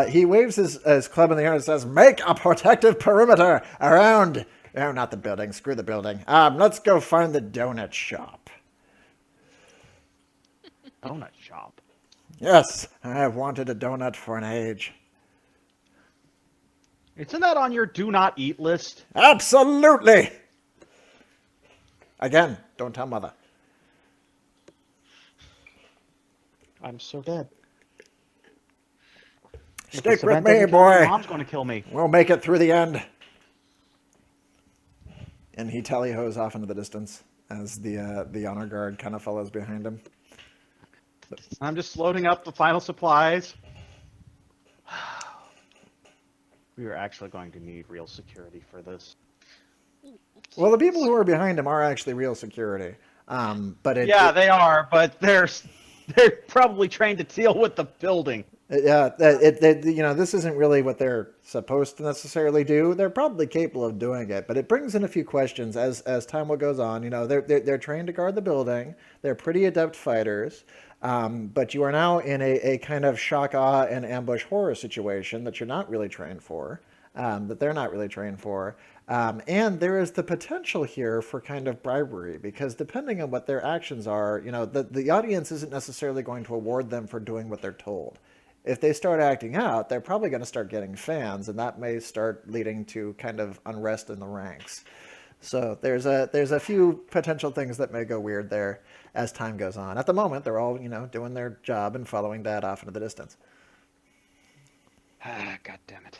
He waves his club in the air and says, "Make a protective perimeter around." Oh, not the building. Screw the building. Let's go find the donut shop. Donut shop. Yes, I have wanted a donut for an age. Isn't that on your do not eat list? Absolutely. Again, don't tell mother. I'm so dead. Stick with me, boy. Mom's going to kill me. We'll make it through the end. And he tally-hos off into the distance as the honor guard kind of follows behind him. I'm just loading up the final supplies. We are actually going to need real security for this. Well, the people who are behind him are actually real security. But Yeah, they are, but they're probably trained to deal with the building. Yeah, you know, this isn't really what they're supposed to necessarily do. They're probably capable of doing it, but it brings in a few questions as time goes on. You know, they're trained to guard the building. They're pretty adept fighters, but you are now in a kind of shock, awe, and ambush horror situation that you're not really trained for, that they're not really trained for. And there is the potential here for kind of bribery, because depending on what their actions are, you know, the audience isn't necessarily going to award them for doing what they're told. If they start acting out, they're probably going to start getting fans, and that may start leading to kind of unrest in the ranks. So there's a few potential things that may go weird there as time goes on. At the moment, they're all, you know, doing their job and following Dad off into the distance. Ah, God damn it.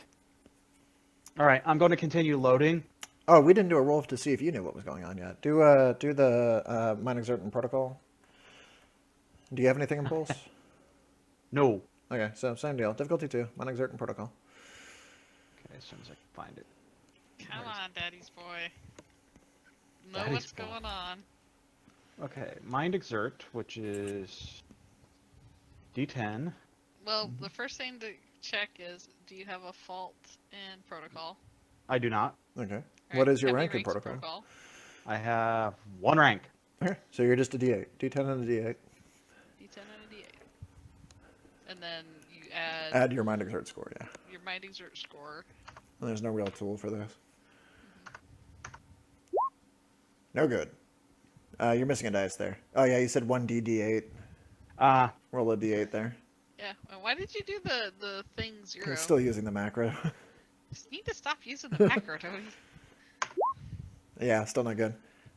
All right, I'm going to continue loading. Oh, we didn't do a roll to see if you knew what was going on yet. Do the mind exertant protocol. Do you have anything in pulse? No. Okay, so same deal. Difficulty 2, mind exertant protocol. Okay, as soon as I can find it. Come on, Daddy's boy. Know Daddy's what's boy. going on. Okay, mind exert, which is D10. Well, the first thing to check is, do you have a fault in protocol? I do not. Okay. All What right, is your how many rank in ranks protocol? I have 1 rank. Okay, so you're just a D8. D10 and a D8. D10 and a D8. And then you add Add your mind exert score, yeah. your mind exert score. And there's no real tool for this. No good. You're missing a dice there. Oh yeah, you said 1D8. Roll a D8 there. Yeah. And why did you do the thing 0? You're still using the macro. Just need to stop using the macro, Toby. Yeah, still not good.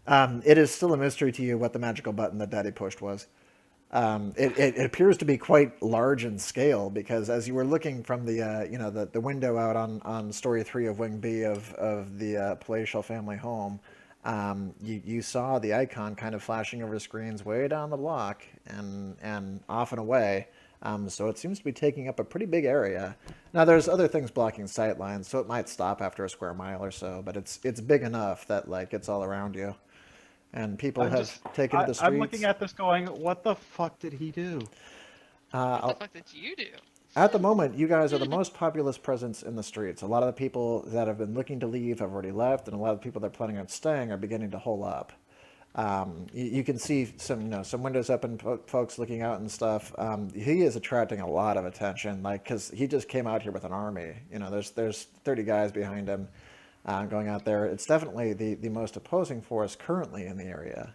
It is still a mystery to you what the magical button that Daddy pushed was. It appears to be quite large in scale, because as you were looking from the you know, the window out on story 3 of Wing B of the palatial family home, you saw the icon kind of flashing over screens way down the block and off and away. So it seems to be taking up a pretty big area. Now there's other things blocking sight lines, so it might stop after a square mile or so, but it's big enough that like it's all around you. And people have taken to the streets. I'm looking at this going, what the fuck did he do? What the fuck did you do? At the moment, you guys are the most populous presence in the streets. A lot of the people that have been looking to leave have already left, and a lot of the people that are planning on staying are beginning to hole up. You can see some windows up and folks looking out and stuff. He is attracting a lot of attention, like, because he just came out here with an army. You know, there's 30 guys behind him going out there. It's definitely the most opposing force currently in the area.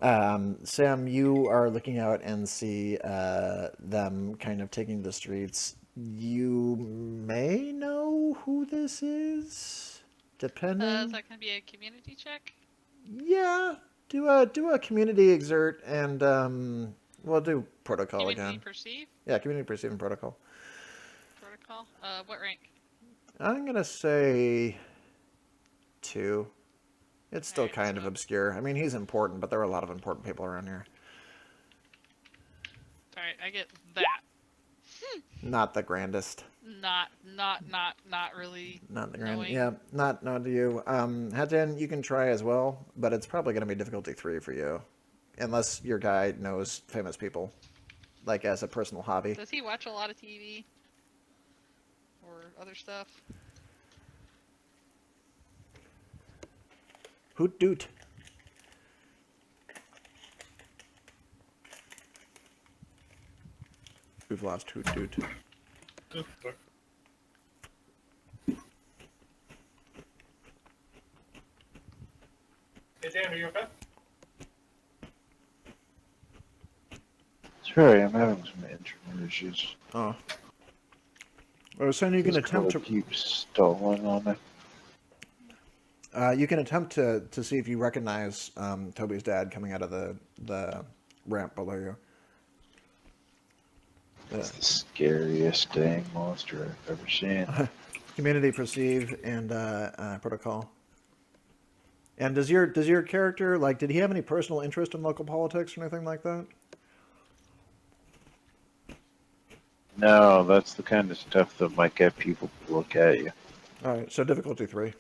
Sam, you are looking out and see them kind of taking the streets. You may know who this is, depending. Is that gonna be a community check? Yeah, do a community exert, and we'll do protocol Community again. perceive? Yeah, community perceive and protocol. Protocol? What rank? I'm gonna say 2. It's still Alright, kind of so- obscure. I mean, he's important, but there are a lot of important people around here. Alright, I get that. Not the grandest. Not really. Not the grand. knowing. Yeah, not to you. Hatin, you can try as well, but it's probably going to be difficulty 3 for you, unless your guy knows famous people, like as a personal hobby. Does he watch a lot of TV? Or other stuff? Hoot doot. We've lost Hoot doot. Hey Dan, are you okay? Sorry, I'm having some internet issues. Oh. I was saying you can This attempt call to. keeps stalling on me. You can attempt to see if you recognize Toby's dad coming out of the ramp below you. That's the scariest dang monster I've ever seen. Community perceive and protocol. And does your character, like, did he have any personal interest in local politics or anything like that? No, that's the kind of stuff that might get people to look at you. All right, so difficulty 3.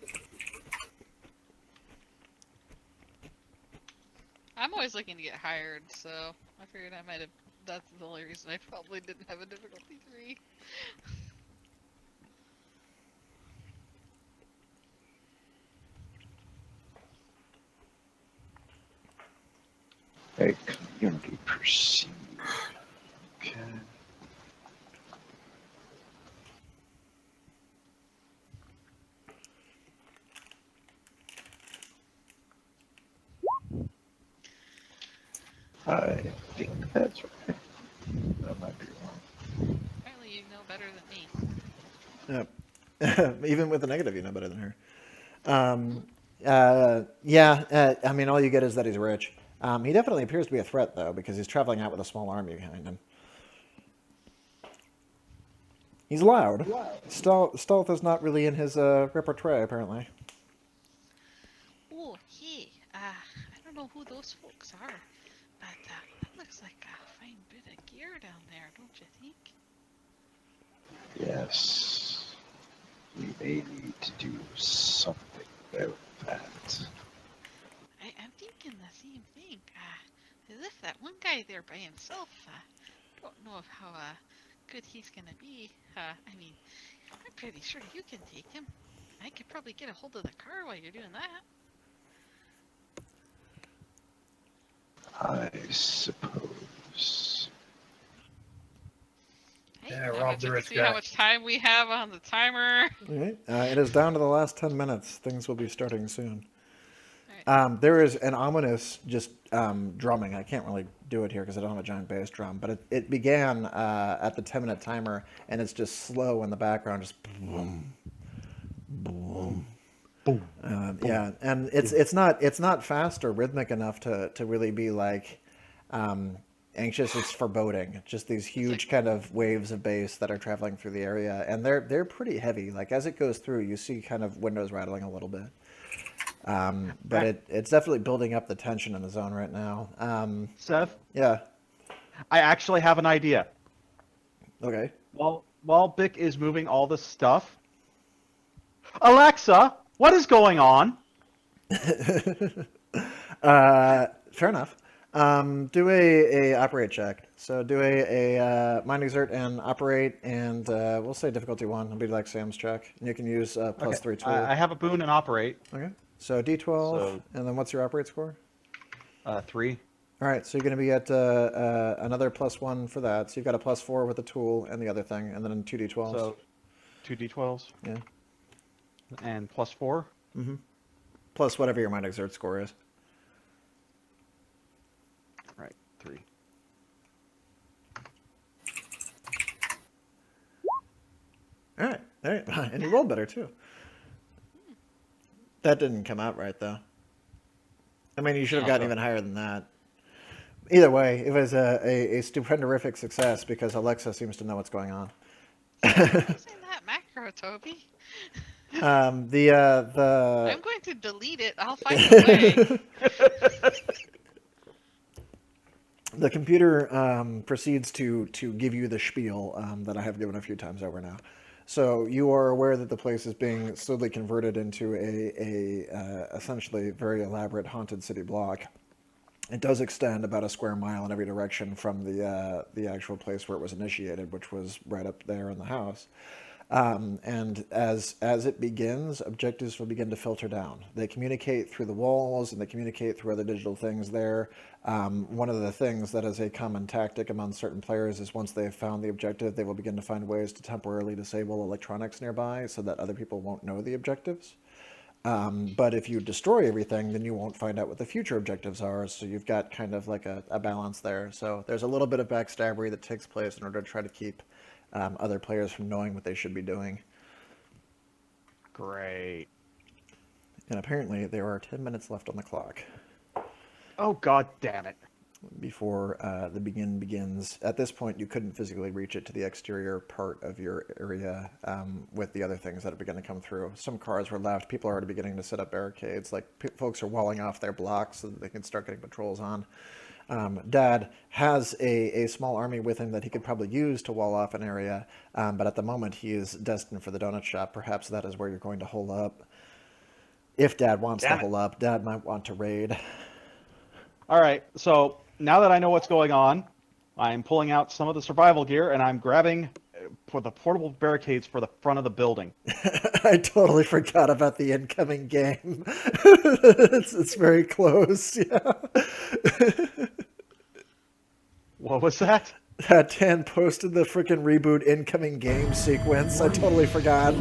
I'm always looking to get hired, so I figured I might have. That's the only reason I probably didn't have a difficulty 3. A community perceived. Okay. I think that's right. That might be wrong. Apparently, you know better than me. Yep. Even with the negative, you know better than her. I mean, all you get is that he's rich. He definitely appears to be a threat, though, because he's traveling out with a small army behind him. He's loud. Stealth is not really in his repertoire, apparently. Oh, hey, I don't know who those folks are, but that looks like a fine bit of gear down there, don't you think? Yes. We may need to do something about that. I'm thinking the same thing. As if that one guy there by himself, don't know of how good he's gonna be. I mean, I'm pretty sure you can take him. I could probably get a hold of the car while you're doing that. I suppose. Hey, Yeah, I'm rob gonna the check to rich see guy. how much time we have on the timer. All right. It is down to the last 10 minutes. Things will be starting soon. Alright. There is an ominous just drumming. I can't really do it here because I don't have a giant bass drum, but it began at the 10-minute timer, and it's just slow in the background, just boom, boom, Boom. yeah, and it's not fast or rhythmic enough to really be like anxious. It's foreboding. Just these huge kind of waves of bass that are traveling through the area, and they're pretty heavy. Like as it goes through, you see kind of windows rattling a little bit. But it's definitely building up the tension in the zone right now. Seth, Yeah. I actually have an idea. Okay. While Bick is moving all this stuff, Alexa, what is going on? Fair enough. Do a operate check. So do a mind exert and operate, and we'll say difficulty 1. It'll be like Sam's check, and you can use plus 3 tool. I have a boon and operate. Okay. So D12, So- and then what's your operate score? 3. All right, so you're going to be at another plus 1 for that. So you've got a plus 4 with the tool and the other thing, and then 2 D12s. So 2 D12s. Yeah. And plus 4. Plus whatever your mind exert score is. Right, 3. All right. And you rolled better, too. That didn't come out right, though. I mean, you should have gotten even higher than that. Either way, it was a stupendorific success because Alexa seems to know what's going on. Using that macro, Toby. The I'm going to delete it. I'll find a way. the computer proceeds to give you the spiel that I have given a few times over now. So you are aware that the place is being slowly converted into a essentially very elaborate haunted city block. It does extend about a square mile in every direction from the actual place where it was initiated, which was right up there in the house. And as it begins, objectives will begin to filter down. They communicate through the walls and they communicate through other digital things there. One of the things that is a common tactic among certain players is once they have found the objective, they will begin to find ways to temporarily disable electronics nearby so that other people won't know the objectives. But if you destroy everything, then you won't find out what the future objectives are. So you've got kind of like a balance there. So there's a little bit of backstabbery that takes place in order to try to keep other players from knowing what they should be doing. Great. And apparently there are 10 minutes left on the clock. Oh, god damn it. before the begins. At this point, you couldn't physically reach it to the exterior part of your area with the other things that have begun to come through. Some cars were left. People are already beginning to set up barricades. Like folks are walling off their blocks so that they can start getting patrols on. Dad has a small army with him that he could probably use to wall off an area, but at the moment he is destined for the donut shop. Perhaps that is where you're going to hole up. If Dad wants to hole up, Dad might want to raid. All right, so now that I know what's going on, I'm pulling out some of the survival gear and I'm grabbing for the portable barricades for the front of the building. I totally forgot about the incoming game. It's very close. Yeah. What was that? That Dan posted the freaking reboot incoming game sequence. I totally forgot.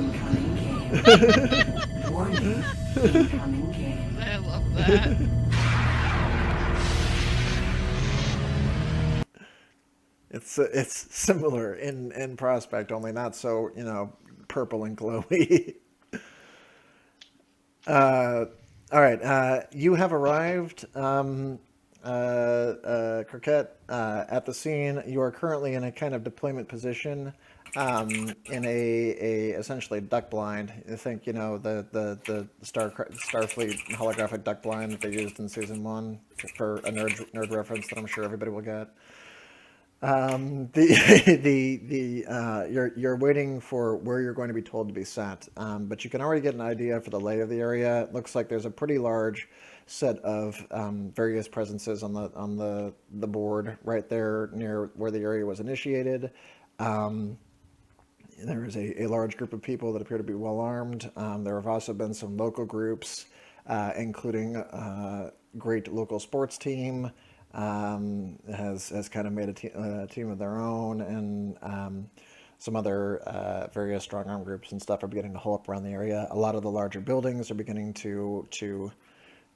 Warning. Incoming game. I love that. It's similar in prospect, only not so, purple and glowy. All right, you have arrived, Croquette, at the scene. You are currently in a kind of deployment position, in a essentially duck blind. I think the Starfleet holographic duck blind that they used in season 1 for a nerd reference that I'm sure everybody will get. You're waiting for where you're going to be told to be sent, but you can already get an idea for the lay of the area. It looks like there's a pretty large set of various presences on the board right there near where the area was initiated. There is a large group of people that appear to be well armed. There have also been some local groups, including great local sports team. Has kind of made a team of their own, and some other various strong arm groups and stuff are beginning to hole up around the area. A lot of the larger buildings are beginning to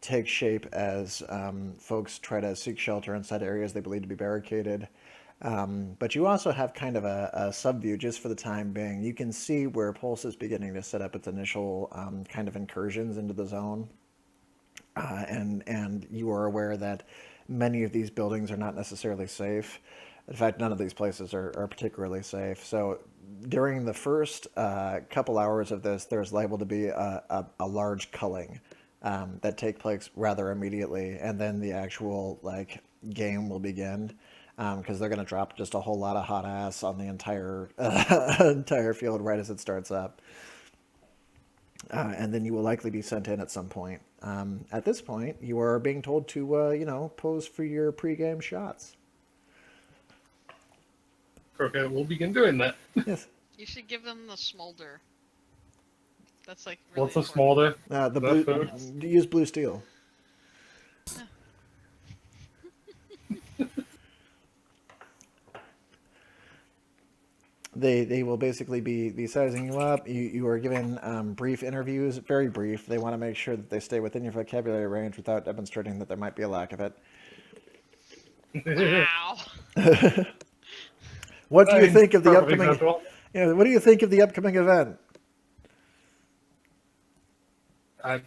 take shape as folks try to seek shelter inside areas they believe to be barricaded. But you also have kind of a sub-view just for the time being. You can see where Pulse is beginning to set up its initial kind of incursions into the zone, and you are aware that many of these buildings are not necessarily safe. In fact, none of these places are particularly safe. So during the first couple hours of this, there's liable to be a large culling that take place rather immediately, and then the actual game will begin, because they're going to drop just a whole lot of hot ass on the entire field right as it starts up. And then you will likely be sent in at some point. At this point, you are being told to, pose for your pregame shots. Okay, we'll begin doing that. Yes. You should give them the smolder. That's really What's a important. smolder? The blue, use blue steel. They will basically be sizing you up. You are given brief interviews, very brief. They want to make sure that they stay within your vocabulary range without demonstrating that there might be a lack of it. Wow. What do you think of the Perfectly upcoming? acceptable. What do you think of the upcoming event? I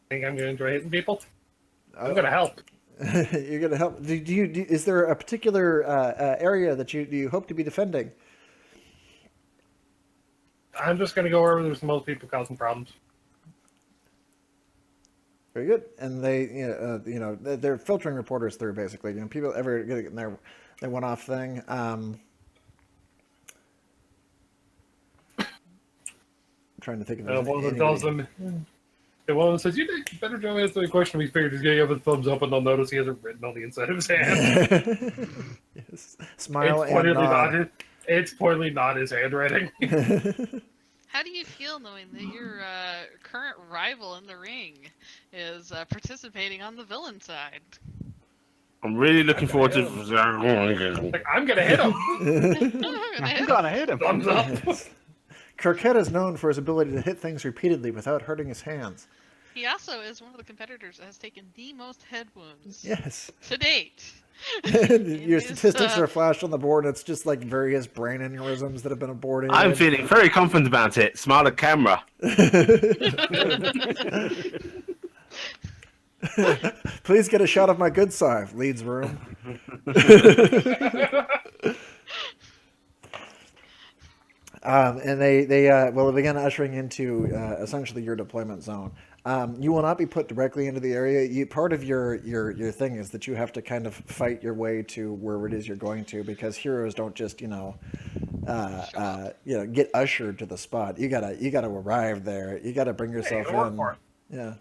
think I'm going to enjoy hitting people. I'm Oh. going to help. You're gonna help. Is there a particular area that you hope to be defending? I'm just going to go wherever there's the most people causing problems. Very good. And they're filtering reporters through basically. People ever getting their one-off thing. I'm trying to think of One of them tells them, one of them says, "You did a better job answering the question. We figured he's going to give a thumbs up, and they'll notice he has it written on the inside of his hand." Yes. Smile It's and pointedly nod. it's pointedly not his handwriting. How do you feel knowing that your current rival in the ring is participating on the villain side? I'm really looking forward to. Like, I'm going to hit him. I'm gonna hit him. Thumbs up. Croquette is known for his ability to hit things repeatedly without hurting his hands. He also is one of the competitors that has taken the most head wounds Yes. to date. Your statistics are flashed on the board. It's just like various brain aneurysms that have been aborted. I'm feeling very confident about it. Smile at camera. Please get a shot of my good side, Leeds room. And they will begin ushering into essentially your deployment zone. You will not be put directly into the area. Part of your thing is that you have to kind of fight your way to where it is you're going to, because heroes don't just get ushered to the spot. You gotta arrive there. You gotta bring yourself gotta work in. for it. Yeah.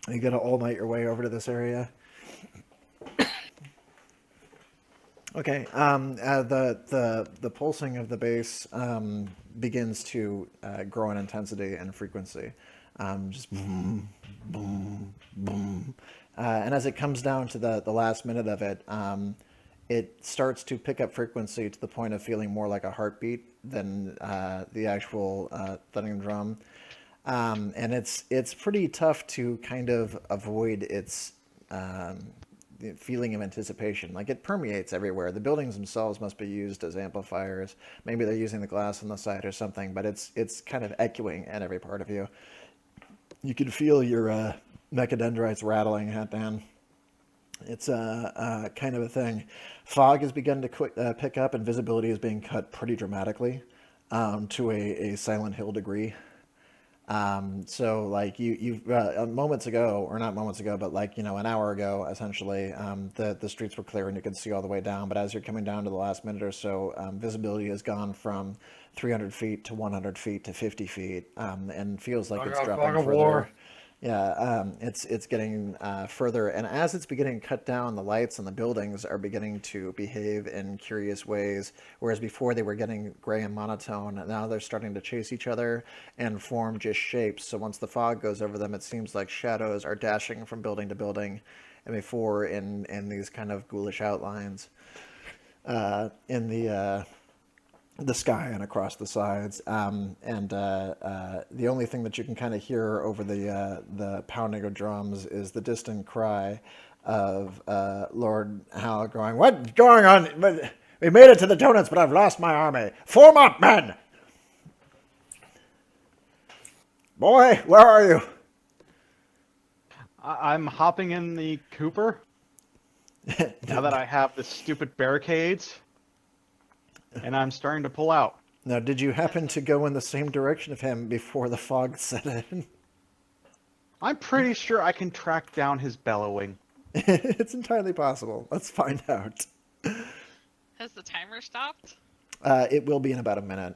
You gotta all night your way over to this area. Okay. The pulsing of the base begins to grow in intensity and frequency. Just boom, boom, boom, and as it comes down to the last minute of it, it starts to pick up frequency to the point of feeling more like a heartbeat than the actual thudding drum. And it's pretty tough to kind of avoid its the feeling of anticipation. Like, it permeates everywhere. The buildings themselves must be used as amplifiers. Maybe they're using the glass on the side or something, but it's kind of echoing at every part of you. You can feel your mechadendrites rattling hat down. It's kind of a thing. Fog has begun to pick up, and visibility is being cut pretty dramatically to a Silent Hill degree. So like you've moments ago, or not moments ago, but like, an hour ago, essentially, the streets were clear and you could see all the way down. But as you're coming down to the last minute or so, visibility has gone from 300 feet to 100 feet to 50 feet, and feels like it's dropping further. War. Yeah, it's getting further, and as it's beginning to cut down, the lights and the buildings are beginning to behave in curious ways. Whereas before they were getting gray and monotone, and now they're starting to chase each other and form just shapes. So once the fog goes over them, it seems like shadows are dashing from building to building, and before in these kind of ghoulish outlines in the sky and across the sides, and the only thing that you can kind of hear over the pounding of drums is the distant cry of Lord Hal going, "What's going on? We made it to the donuts, but I've lost my army. Form up, men! Boy, where are you?" I'm hopping in the Cooper now that I have the stupid barricades, and I'm starting to pull out. Now, did you happen to go in the same direction of him before the fog set in? I'm pretty sure I can track down his bellowing. It's entirely possible. Let's find out. Has the timer stopped? It will be in about a minute.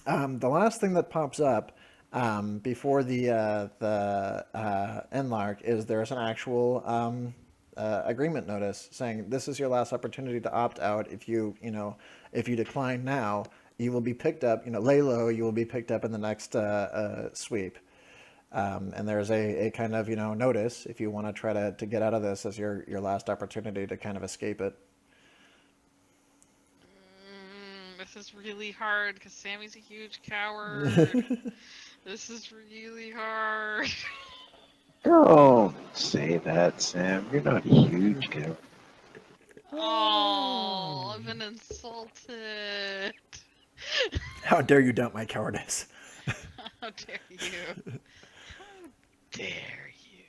Damn it. The last thing that pops up before the Enlark is there's an actual agreement notice saying this is your last opportunity to opt out. If you decline now, you will be picked up. Lay low. You will be picked up in the next sweep. And there's a kind of notice if you want to try to get out of this as your last opportunity to kind of escape it. This is really hard because Sammy's a huge coward. This is really hard. Don't say that, Sam. You're not a huge guy. Oh, I've been insulted. How dare you doubt my cowardice? How dare you? How dare you?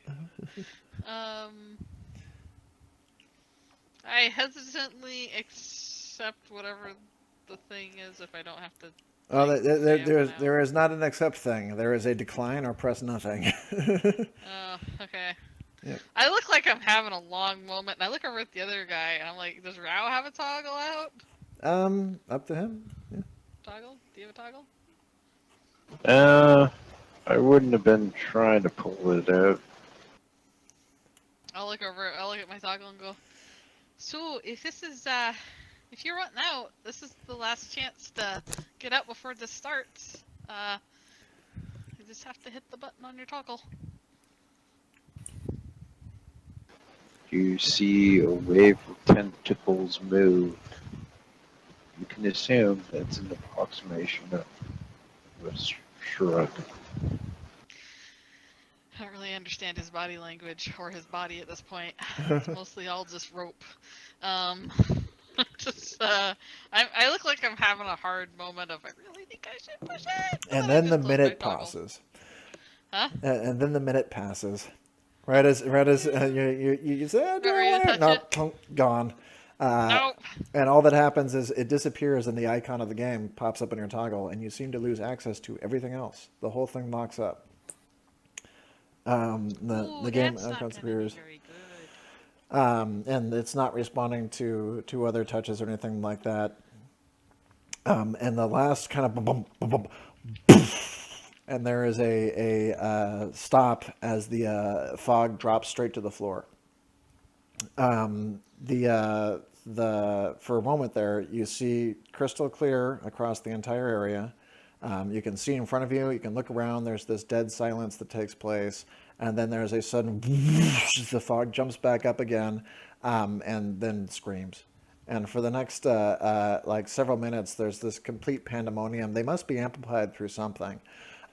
I hesitantly accept whatever the thing is if I don't have to. Oh, like, there is not an accept thing. There is a decline or press nothing. Oh, okay. Yep. I look like I'm having a long moment, and I look over at the other guy, and I'm like, does Rao have a toggle out? Up to him. Yeah. Toggle? Do you have a toggle? I wouldn't have been trying to pull it out. I'll look at my toggle and go, so if this is, if you're wanting out, this is the last chance to get out before this starts. You just have to hit the button on your toggle. You see a wave of tentacles move. You can assume that's an approximation of a shrug. I don't really understand his body language or his body at this point. It's mostly all just rope. I look like I'm having a hard moment of I really think I should push it. And I then the just close minute my toggle. passes. Huh? And then the minute passes. Right as you say, Not ready to touch no, it? plunk, gone. Nope. And all that happens is it disappears and the icon of the game pops up on your toggle, and you seem to lose access to everything else. The whole thing locks up. Ooh, The game that's not icon gonna be disappears. very good. And it's not responding to other touches or anything like that. And the last kind of bum, bum, bum, bum, and there is a stop as the fog drops straight to the floor. The for a moment there, you see crystal clear across the entire area. You can see in front of you. You can look around. There's this dead silence that takes place, and then there's a sudden whoosh, the fog jumps back up again, and then screams. And for the next like several minutes, there's this complete pandemonium. They must be amplified through something.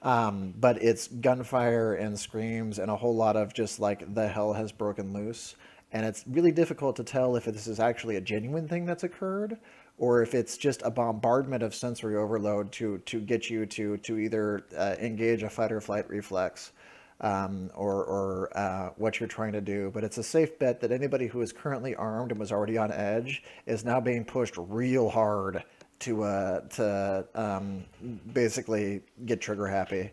But it's gunfire and screams and a whole lot of just like the hell has broken loose. And it's really difficult to tell if this is actually a genuine thing that's occurred or if it's just a bombardment of sensory overload to get you to either engage a fight or flight reflex or what you're trying to do. But it's a safe bet that anybody who is currently armed and was already on edge is now being pushed real hard to basically get trigger happy.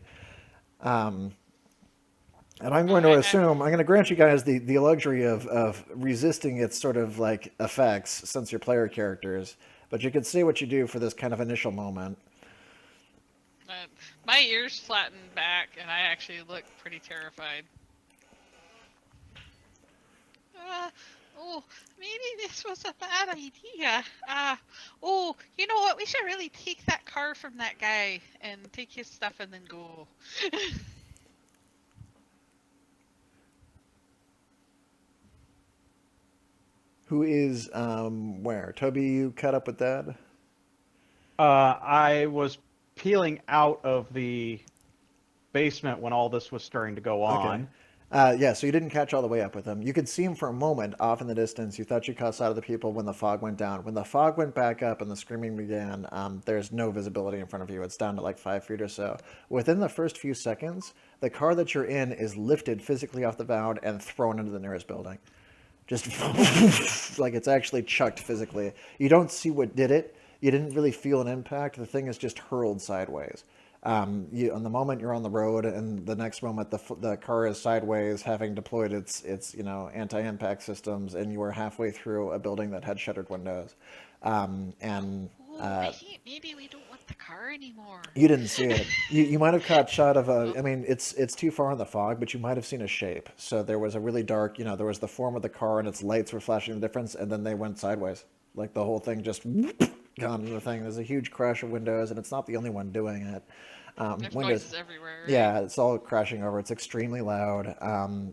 And I'm going to assume, I'm going to grant you guys the luxury of resisting its sort of like effects since you're player characters, but you can see what you do for this kind of initial moment. My ears flattened back, and I actually look pretty terrified. Oh, maybe this was a bad idea. Oh, you know what? We should really take that car from that guy and take his stuff and then go. Who is where? Toby, you caught up with that? I was peeling out of the basement when all this was starting to go on. Yeah, so you didn't catch all the way up with him. You could see him for a moment off in the distance. You thought you caught sight of the people when the fog went down. When the fog went back up and the screaming began, there's no visibility in front of you. It's down to like 5 feet or so. Within the first few seconds, the car that you're in is lifted physically off the ground and thrown into the nearest building. Just like it's actually chucked physically. You don't see what did it. You didn't really feel an impact. The thing is just hurled sideways. On the moment you're on the road, and the next moment the car is sideways, having deployed its anti-impact systems, and you are halfway through a building that had shuttered windows. I think maybe we don't want the car anymore. You didn't see it. You might have caught shot of a. I mean, it's too far in the fog, but you might have seen a shape. So there was a really dark. There was the form of the car, and its lights were flashing the difference, and then they went sideways. Like the whole thing just gone into the thing. There's a huge crash of windows, and it's not the only one doing it. There's noises everywhere. Right? Yeah, it's all crashing over. It's extremely loud.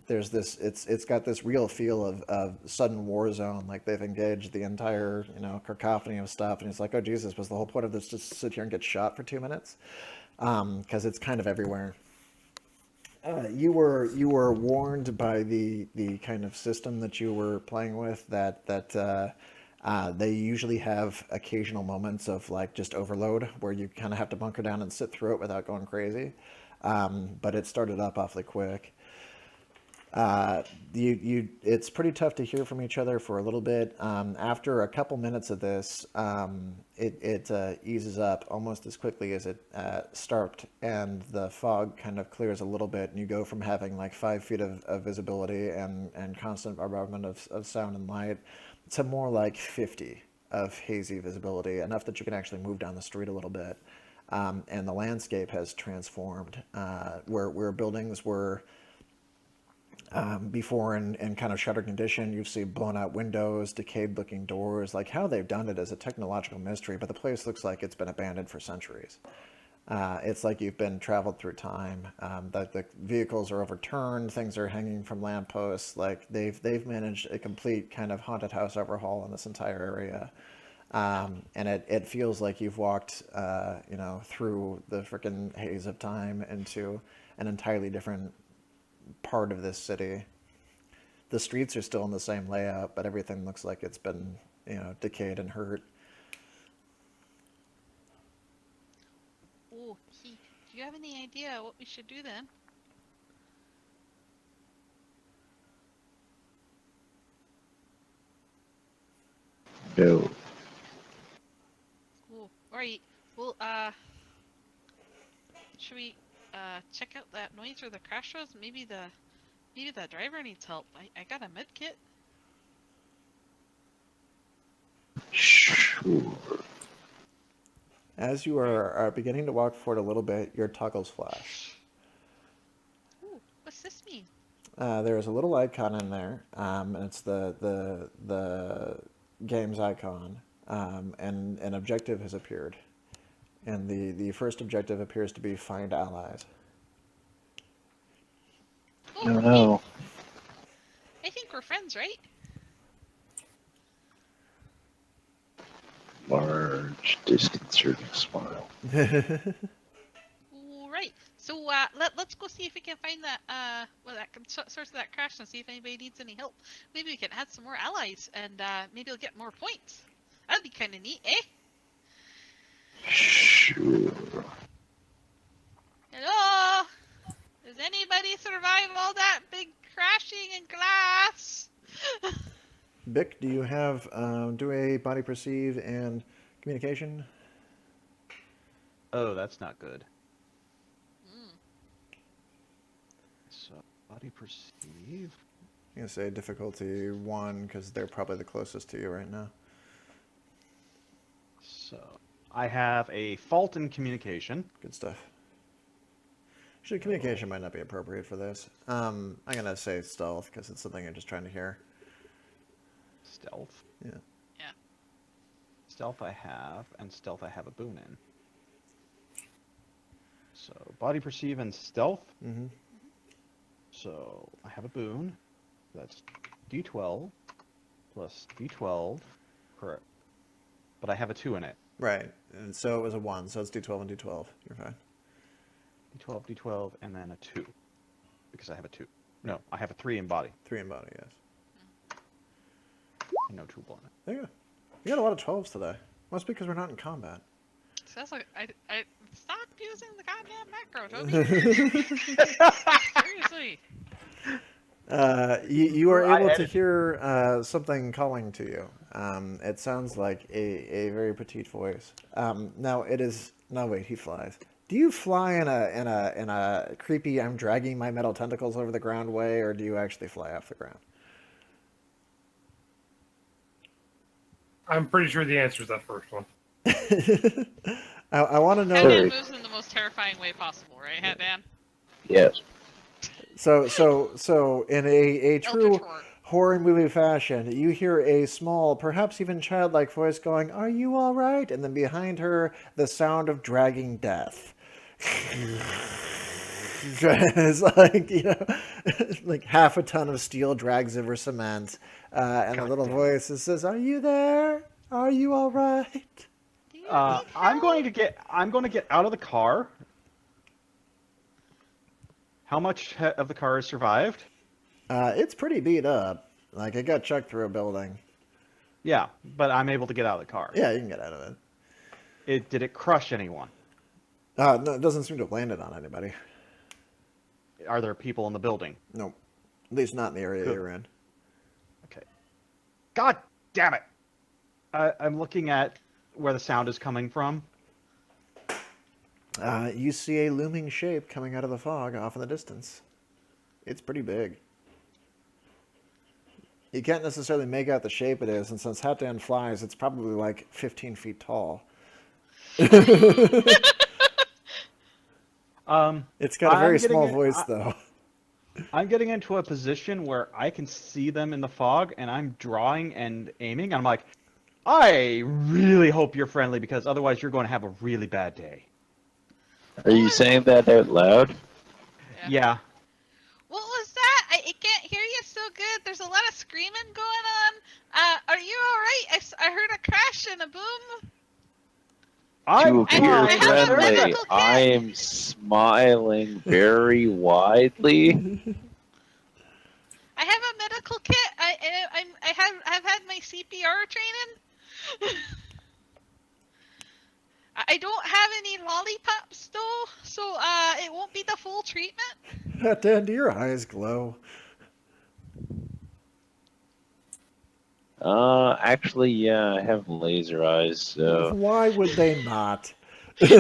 There's this. It's got this real feel of sudden war zone. Like they've engaged the entire cacophony of stuff, and it's like, oh Jesus, was the whole point of this just sit here and get shot for 2 minutes? Because it's kind of everywhere. You were warned by the kind of system that you were playing with that they usually have occasional moments of like just overload where you kind of have to bunker down and sit through it without going crazy. But it started up awfully quick. It's pretty tough to hear from each other for a little bit. After a couple minutes of this, it eases up almost as quickly as it started, and the fog kind of clears a little bit, and you go from having like 5 feet of visibility and constant bombardment of sound and light to more like 50 of hazy visibility, enough that you can actually move down the street a little bit. And the landscape has transformed, where buildings were before in kind of shuttered condition. You see blown out windows, decayed looking doors. Like how they've done it is a technological mystery, but the place looks like it's been abandoned for centuries. It's like you've been traveled through time. The vehicles are overturned, things are hanging from lampposts. Like they've managed a complete kind of haunted house overhaul in this entire area. And it feels like you've walked through the frickin' haze of time into an entirely different part of this city. The streets are still in the same layout, but everything looks like it's been decayed and hurt. Oh, do you have any idea what we should do then? No. Cool. All right. Well, should we check out that noise or the crash was? Maybe the driver needs help. I got a med kit. Sure. As you are beginning to walk forward a little bit, your toggles flash. Ooh, what's this mean? There is a little icon in there, and it's the game's icon, and an objective has appeared. And the first objective appears to be find allies. Oh, No, no. I think we're friends, right? Large, disconcerting smile. All right. So let's go see if we can find that source of that crash and see if anybody needs any help. Maybe we can add some more allies and maybe we'll get more points. That'd be kind of neat, eh? Sure. Hello? Does anybody survive all that big crashing and glass? Bick, do you have do a body perceive and communication? Oh, that's not good. Mm. So, body perceive. I'm gonna say difficulty 1 because they're probably the closest to you right now. So, I have a fault in communication. Good stuff. Actually, communication might not be appropriate for this. I'm gonna say stealth because it's something I'm just trying to hear. Stealth. Yeah. Yeah. Stealth I have, and stealth I have a boon in. So, body perceive and stealth. Mm-hmm. So, I have a boon. That's D12 plus D12. Correct. But I have a 2 in it. Right. And so it was a 1, so it's D12 and D12. You're fine. D12, D12, and then a 2. Because I have a 2. No, I have a 3 in body. 3 in body, yes. And no 2 blown it. There you go. You got a lot of 12s today. Must be because we're not in combat. Sounds like I stop using the goddamn macro, Toby. Seriously. You are I able to edit- hear something calling to you. It sounds like a very petite voice. Now it is. No, wait, he flies. Do you fly in a creepy "I'm dragging my metal tentacles over the ground" way, or do you actually fly off the ground? I'm pretty sure the answer is that first one. I want to know. Hatman moves in the most terrifying way possible, right, Hatman? Yes. So in a true Eldritch horror. horror movie fashion, you hear a small, perhaps even childlike voice going, "Are you all right?" And then behind her, the sound of dragging death. It's like, like half a ton of steel drags over cement, and a little voice that says, "Are you there? Are you all right?" Do you I'm need going help? to get out of the car. How much of the car has survived? It's pretty beat up. Like it got chucked through a building. Yeah, but I'm able to get out of the car. Yeah, you can get out of it. Did it crush anyone? No, it doesn't seem to have landed on anybody. Are there people in the building? Nope. At least not in the area Good. you're in. Okay. God damn it! I'm looking at where the sound is coming from. You see a looming shape coming out of the fog off in the distance. It's pretty big. You can't necessarily make out the shape it is, and since Hatdan flies, it's probably like 15 feet tall. It's got a very I'm getting small it- voice, though. I'm getting into a position where I can see them in the fog, and I'm drawing and aiming. And I'm like, I really hope you're friendly, because otherwise you're going to have a really bad day. Are you saying that out loud? Yeah. What was that? I can't hear you so good. There's a lot of screaming going on. Are you all right? I heard a crash and a boom. To appear I have a friendly, medical kit. I am smiling very widely. I have a medical kit. I've had my CPR training. I don't have any lollipops though, so it won't be the full treatment. Hatdan, do your eyes glow? Actually, yeah, I have laser eyes, so Why would they not? Tell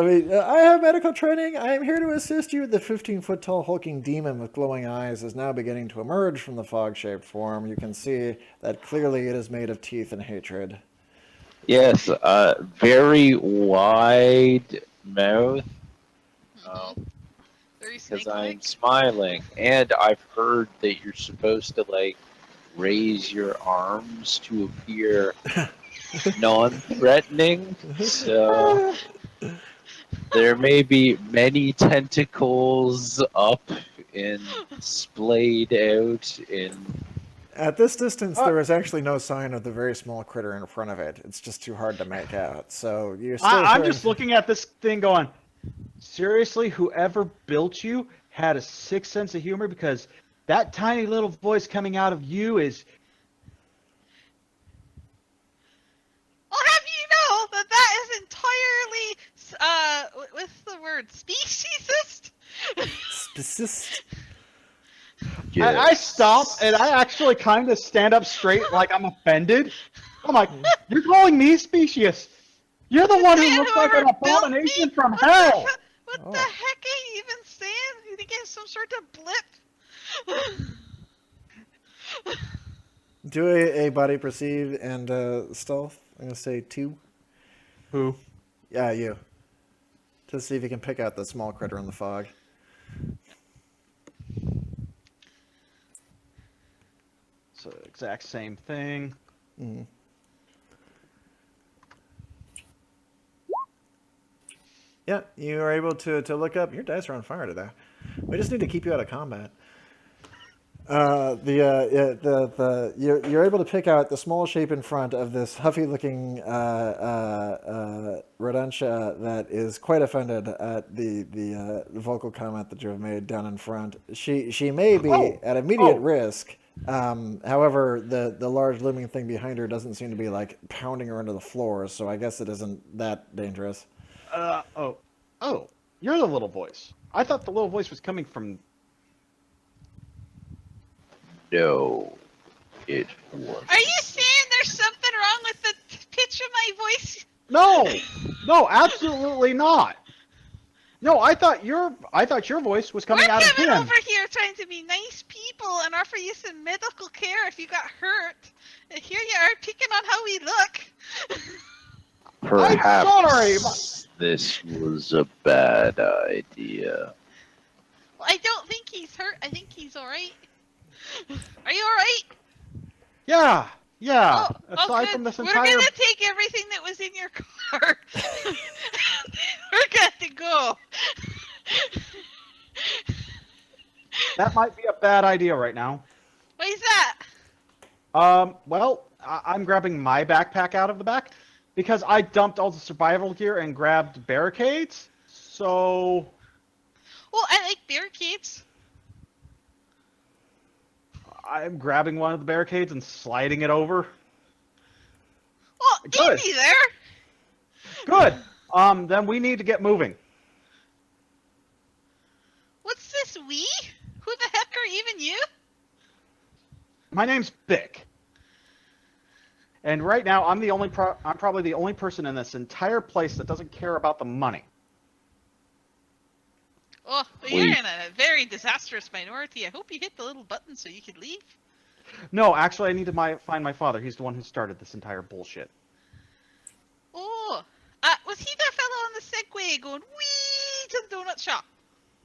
me, I have medical training. I am here to assist you. The 15-foot tall hulking demon with glowing eyes is now beginning to emerge from the fog-shaped form. You can see that clearly it is made of teeth and hatred. yes, very wide mouth, Very because I'm snake-like. smiling, and I've heard that you're supposed to like raise your arms to appear non-threatening. So there may be many tentacles up and splayed out in. At this distance, Uh, there is actually no sign of the very small critter in front of it. It's just too hard to make out. So you're still I'm hearing... just looking at this thing going, seriously, whoever built you had a sick sense of humor, because that tiny little voice coming out of you is... I'll have you know that that is entirely, what's the word? Speciesist? Specist. I stop and I actually kind of stand up straight like I'm offended. I'm like, you're calling me specious? You're the one who Man, looks like an whoever built abomination me? from What hell! What Oh. the heck are you even saying? You think I'm some sort of blip? Do a body perceive and stealth. I'm gonna say 2. Who? Yeah, you. To see if you can pick out the small critter in the fog. So exact same thing. Mm. Yeah, you are able to look up. Your dice are on fire today. We just need to keep you out of combat. You're able to pick out the small shape in front of this huffy-looking rodentia that is quite offended at the vocal comment that you have made down in front. She may be at immediate risk. However, the large looming thing behind her doesn't seem to be like pounding her into the floor, so I guess it isn't that dangerous. Oh, you're the little voice. I thought the little voice was coming from... No, it was. Are you saying there's something wrong with the pitch of my voice? No, absolutely not. No, I thought your voice was coming We're out of coming him. over here trying to be nice people and offer you some medical care if you got hurt. And here you are picking on how we look. Perhaps sorry, this was a bad idea. Well, I don't think he's hurt. I think he's alright. Are you alright? Yeah. Oh, Aside good. from this We're entire... gonna take everything that was in your car. We're gonna go. That might be a bad idea right now. What is that? Well, I'm grabbing my backpack out of the back because I dumped all the survival gear and grabbed barricades. So Well, I like barricades. I'm grabbing one of the barricades and sliding it over. Well, Good. easy there. Good. Then we need to get moving. What's this we? Who the heck are even you? My name's Bick. And right now, I'm probably the only person in this entire place that doesn't care about the money. Oh, well, you're in a very disastrous minority. I hope you hit the little button so you could leave. No, actually, I need to find my father. He's the one who started this entire bullshit. Oh, was he the fellow on the Segway going wee to the donut shop?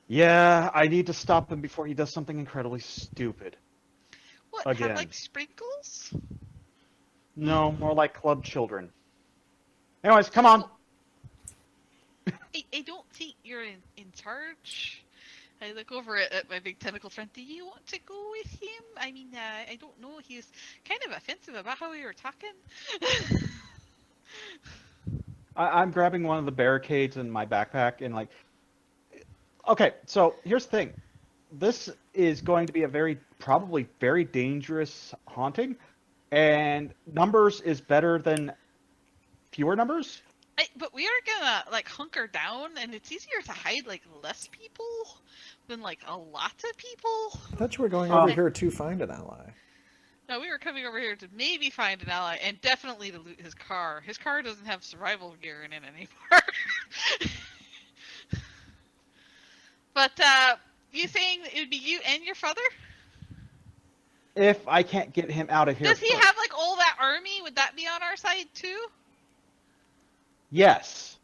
Yeah, I need to stop him before he does something incredibly stupid. What, Again. have like sprinkles? No, more like club children. Anyways, come on. I don't think you're in charge. I look over at my big tentacle friend. Do you want to go with him? I mean, I don't know. He was kind of offensive about how we were talking. I'm grabbing one of the barricades in my backpack and like... Okay, so here's the thing. This is going to be a probably very dangerous haunting, and numbers is better than fewer numbers. But we are gonna like hunker down, and it's easier to hide like less people than like a lot of people. I thought you were going over Um, here to find an ally. No, we were coming over here to maybe find an ally, and definitely to loot his car. His car doesn't have survival gear in it anymore. But you saying it would be you and your father? If I can't get him out of here Does he first. have like all that army? Would that be on our side too? Yes.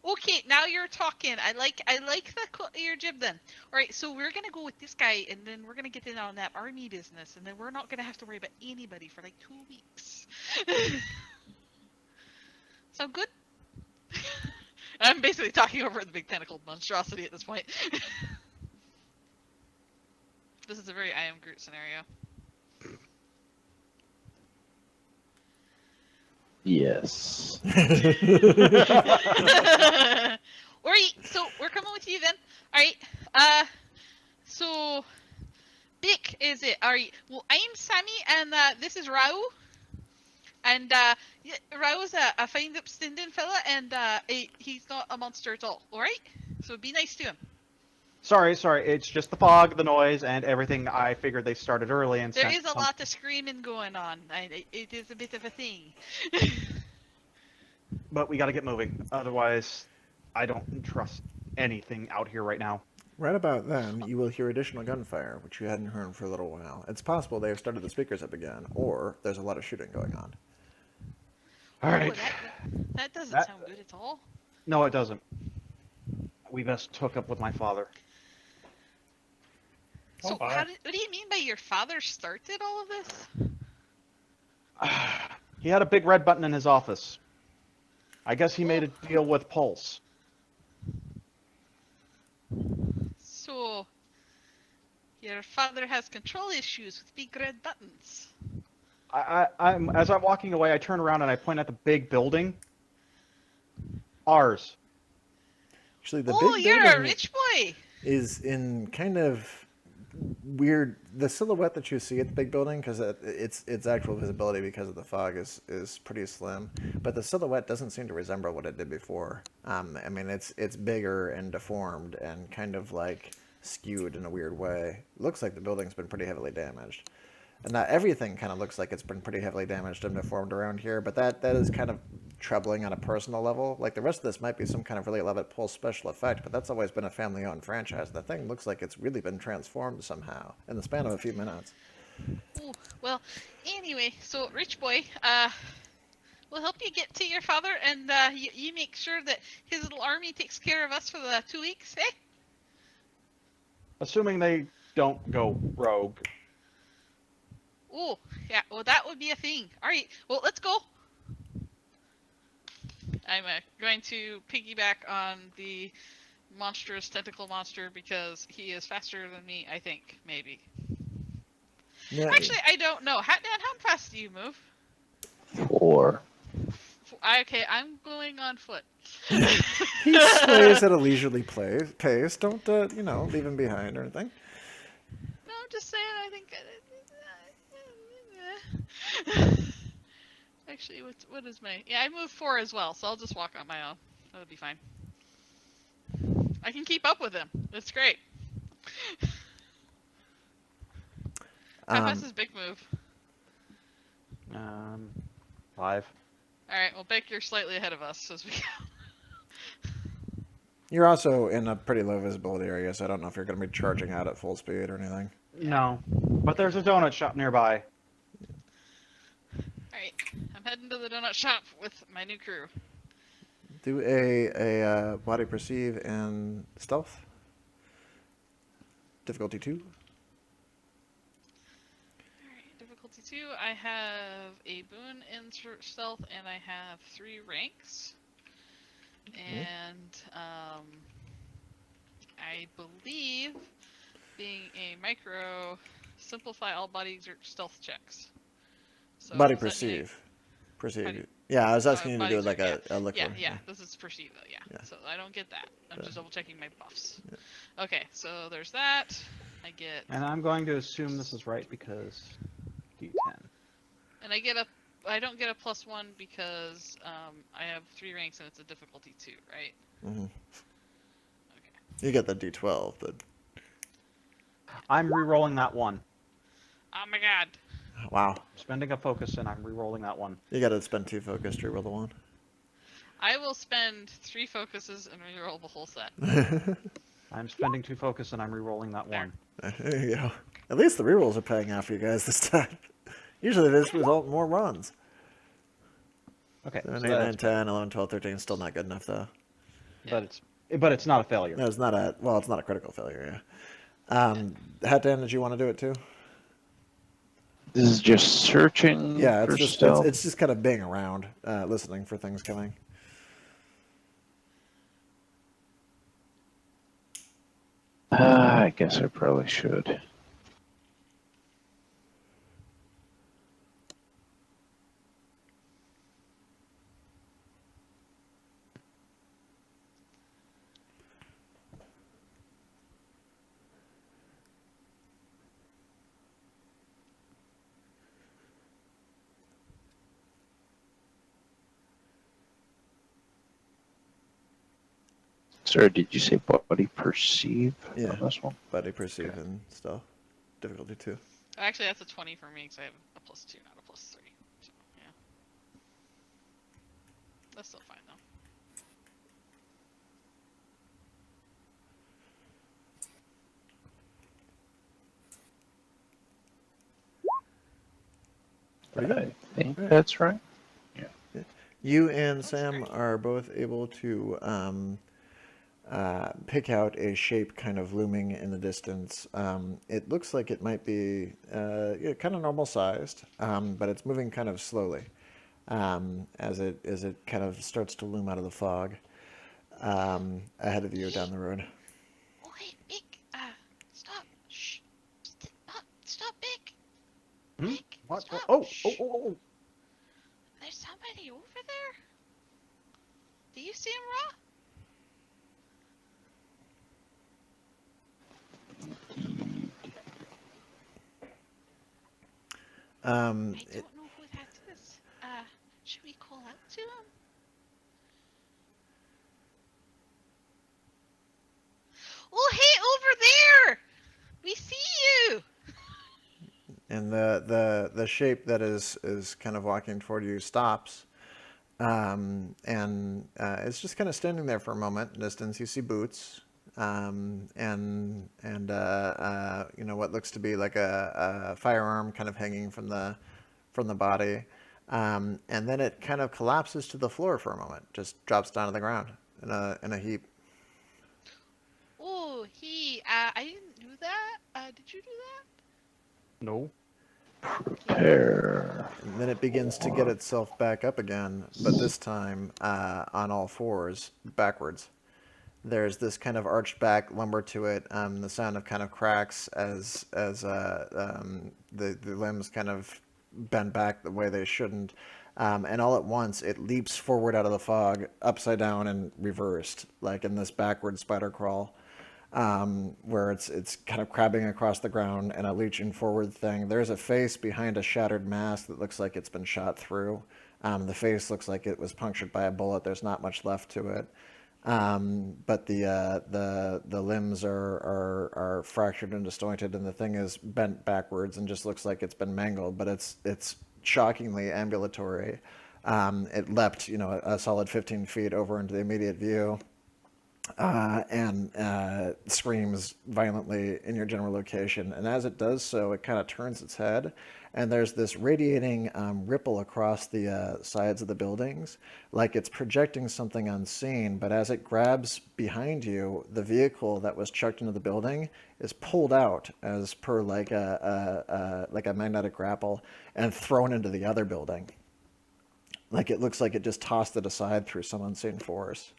Okay, now you're talking. I like your jib then. All right, so we're gonna go with this guy, and then we're gonna get in on that army business, and then we're not gonna have to worry about anybody for like 2 weeks. Sound good? I'm basically talking over the big tentacled monstrosity at this point. This is a very I am Groot scenario. Yes. Alright, so we're coming with you then. Alright, so Dick is it? Alright, well I'm Sammy and this is Rao. And yeah, Rao's a fine upstanding fella and he's not a monster at all, alright? So be nice to him. Sorry. It's just the fog, the noise, and everything. I figured they started early and There sent is a lot of screaming going on. It is a bit of a thing. But we got to get moving. Otherwise, I don't trust anything out here right now. Right about then, you will hear additional gunfire, which you hadn't heard for a little while. It's possible they have started the speakers up again, or there's a lot of shooting going on. All right. That doesn't That- sound good at all. No, it doesn't. We best hook up with my father. So Oh, what do you mean by your father started all of this? He had a big red button in his office. I guess he made a deal with Pulse. So your father has control issues with big red buttons. As I'm walking away, I turn around and I point at the big building. Ours. Actually, the Oh, big you're a building rich boy. is in kind of weird. The silhouette that you see at the big building, because its actual visibility because of the fog is pretty slim, but the silhouette doesn't seem to resemble what it did before. I mean, it's bigger and deformed and kind of like skewed in a weird way. Looks like the building's been pretty heavily damaged. And not everything kind of looks like it's been pretty heavily damaged and deformed around here, but that is kind of troubling on a personal level. Like, the rest of this might be some kind of really elaborate Pulse special effect, but that's always been a family-owned franchise. That thing looks like it's really been transformed somehow in the span of a few minutes. Ooh, well, anyway, so rich boy, we'll help you get to your father, and you make sure that his little army takes care of us for the 2 weeks, eh? Assuming they don't go rogue. Oh, yeah, well, that would be a thing. All right, well, let's go. I'm going to piggyback on the monstrous tentacle monster because he is faster than me, I think, maybe. Yeah, Actually, I don't know. Dan, how fast do you move? 4. Okay, I'm going on foot. he sways at a leisurely pace. Don't, leave him behind or anything. No, I'm just saying, I think... Actually, what is my... Yeah, I move 4 as well, so I'll just walk on my own. That'll be fine. I can keep up with him. That's great. How fast is Big move? 5. Alright, well, Beck, you're slightly ahead of us as we go. You're also in a pretty low visibility area, so I don't know if you're going to be charging out at full speed or anything. No. But there's a donut shop nearby. Alright, I'm heading to the donut shop with my new crew. Do a body perceive and stealth. Difficulty 2. Alright, difficulty 2, I have a boon in stealth, and I have 3 ranks. And, I believe, being a micro, simplify all body exert stealth checks. So Body does that mean- perceive. Body- Yeah, I was asking you to body do like exert, a liquid. Yeah, this is perceive, yeah. Yeah. So I don't get that. I'm just double checking my buffs. Yeah. Okay, so there's that. I get, And I'm going to assume this is right because D10. and I get a I don't get a +1 because I have 3 ranks and it's a difficulty 2, right? Hmm. Okay. You get the D12, but I'm re-rolling that one. Oh my god. wow, Spending a focus and I'm re-rolling that one. you got to spend 2 focus to reroll the one. I will spend 3 focuses and reroll the whole set. I'm spending 2 focus and I'm re-rolling that one. There you go. At least the rerolls are paying off for you guys this time. Usually they just result in more runs. Okay. 7, So 8, 9, that's, 10, 11, 12, 13. Still not good enough though. but it's not a failure. No, it's not a it's not a critical failure. Yeah. Hatan, did you want to do it too? This is just searching Yeah, for it's just stealth. it's just kind of being around, listening for things coming. I guess I probably should. Sorry, did you say body perceive Yeah. on this one? Buddy perceive Okay. and stuff. Difficulty 2. Actually, that's a 20 for me because I have a +2, not a +3. So, yeah. That's still fine, though. Pretty I good. think Right. that's right. You and Sam are both able to pick out a shape kind of looming in the distance. It looks like it might be kind of normal sized, but it's moving kind of slowly as it kind of starts to loom out of the fog ahead of you down the road. Oh, hey, Mick. Stop. Shh. Stop, Mick. Hmm? Mick, What? stop. Oh, Shh. oh. There's somebody over there. Do you see him, Ra? I don't know who that is. Should we call out to him? Oh, hey, over there! We see you! And the shape that is kind of walking toward you stops, and it's just kind of standing there for a moment. In the distance, you see boots, and you know what looks to be like a firearm kind of hanging from the body, and then it kind of collapses to the floor for a moment, just drops down to the ground in a heap. Oh, I didn't do that. Did you do that? No. Prepare. And then it begins to get itself back up again, but this time on all fours, backwards. There's this kind of arched back lumber to it. The sound of kind of cracks as the limbs kind of bend back the way they shouldn't. And all at once, it leaps forward out of the fog, upside down and reversed, like in this backward spider crawl. Where it's kind of crabbing across the ground and a leeching forward thing. There's a face behind a shattered mask that looks like it's been shot through. The face looks like it was punctured by a bullet. There's not much left to it. But the limbs are fractured and disjointed, and the thing is bent backwards and just looks like it's been mangled. But it's shockingly ambulatory. It leapt, a solid 15 feet over into the immediate view. And screams violently in your general location. And as it does so, it kind of turns its head, and there's this radiating ripple across the sides of the buildings, like it's projecting something unseen. But as it grabs behind you, the vehicle that was chucked into the building is pulled out as per like a magnetic grapple and thrown into the other building. Like it looks like it just tossed it aside through some unseen force.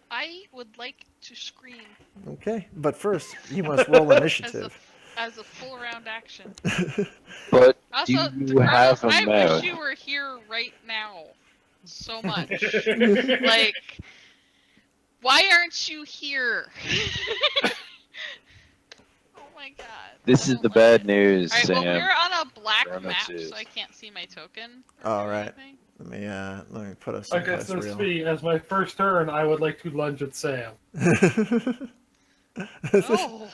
I would like to scream Okay, but first you must roll initiative. as a full round action. But Also, do you have a I mouth? wish you were here right now so much. Like, why aren't you here? Oh my god. This I is don't the like bad it. news, Alright, well, Sam. we're on a black map, Premises. so I can't see my token. or All do right. anything. Let me put us Okay, someplace so real. Spee, as my first turn, I would like to lunge at Sam. No.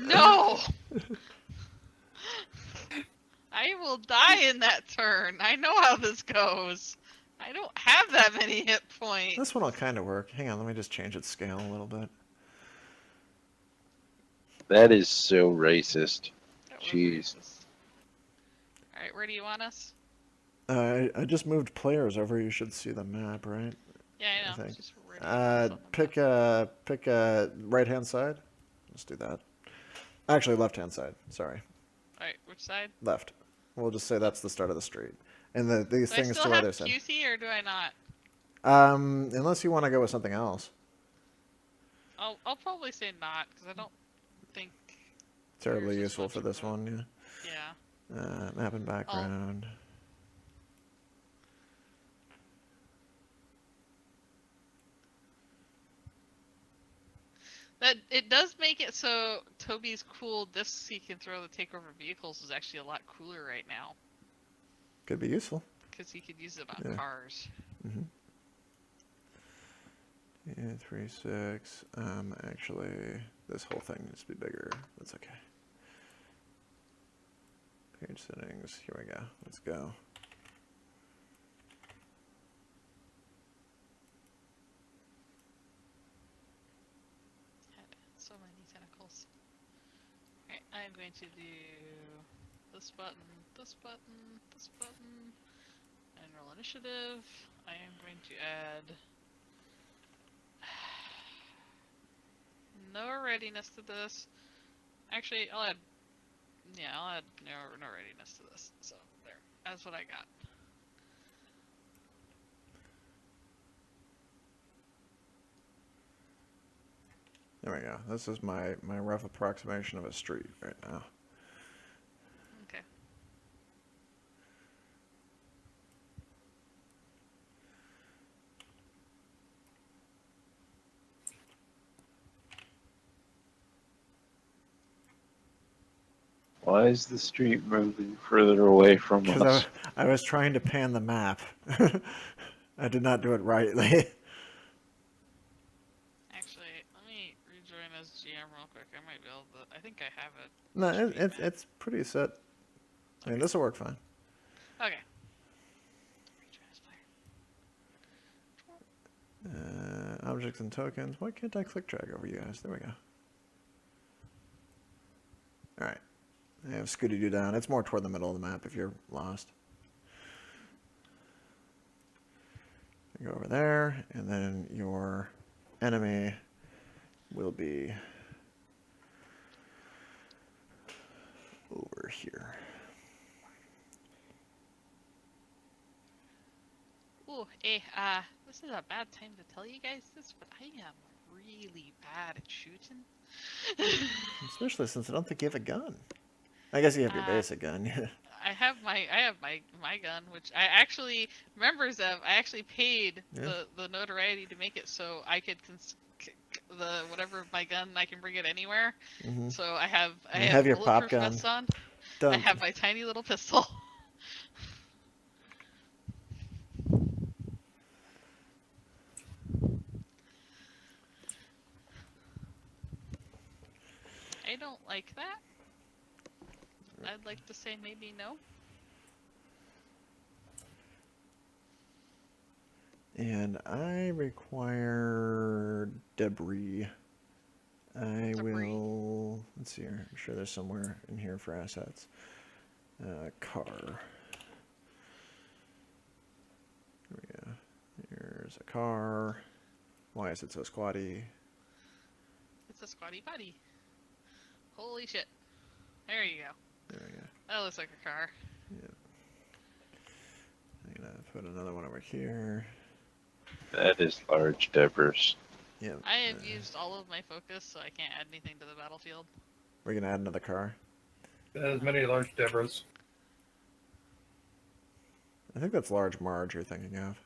No. I will die in that turn. I know how this goes. I don't have that many hit points. This one will kind of work. Hang on, let me just change its scale a little bit. That is so racist. That was Jeez. racist. All right, where do you want us? I just moved players over. You should see the map, right? Yeah, I know. I think. Just where do you want us on the map? Pick a right hand side. Let's do that. Actually, left hand side. Sorry, All right, which side? left. We'll just say that's the start of the street, and these Do I things still to have either side. QC or do I not? Unless you want to go with something else. I'll probably say not because I don't think. Terribly Yours is useful much for of this a- one, yeah. Yeah. Map and background. That it does make it so Toby's cool discs he can throw to take over vehicles is actually a lot cooler right now Could be useful. because he could use it on Yeah. cars. Mm-hmm. Yeah, 3, 6. Actually, this whole thing needs to be bigger. That's okay. Page settings. Here we go. Let's go. Had so many tentacles. Alright, I'm going to do this button, this button, this button, and roll initiative. I am going to add no readiness to this. Actually, I'll add no readiness to this. So there, that's what I got. There we go. This is my rough approximation of a street right now. Okay. Why is the street moving further away from Because us? I was trying to pan the map. I did not do it rightly. Actually, let me rejoin as GM real quick. I might be able to. I think I have it. No, Street map. it's pretty set. I mean, this will work fine. Okay. Rejoin as player. Objects and tokens. Why can't I click drag over you guys? There we go. All right. I have Scooty Doo down. It's more toward the middle of the map if you're lost. Go over there, and then your enemy will be over here. Ooh, this is a bad time to tell you guys this, but I am really bad at shooting. Especially since I don't think you have a gun. I guess you have your basic gun. I have my gun, which I actually members of. I actually paid Yeah. the notoriety to make it so I could the whatever my gun I can bring it anywhere. Mhm. So I have You have your pop bulletproof gun. vests on. I Done. have my tiny little pistol. I don't like that. I'd like to say maybe no. And I require debris. I Debris. will. Let's see here. I'm sure there's somewhere in here for assets. Car. Here we go. Here's a car. Why is it so squatty? It's a squatty potty. Holy shit. There you go. There we go. That looks like a car. I'm gonna put another one over here. That is large Devers. Yep. I have used all of my focus, so I can't add anything to the battlefield. We're gonna add another car. As many large Debras. I think that's large Marge you're thinking of.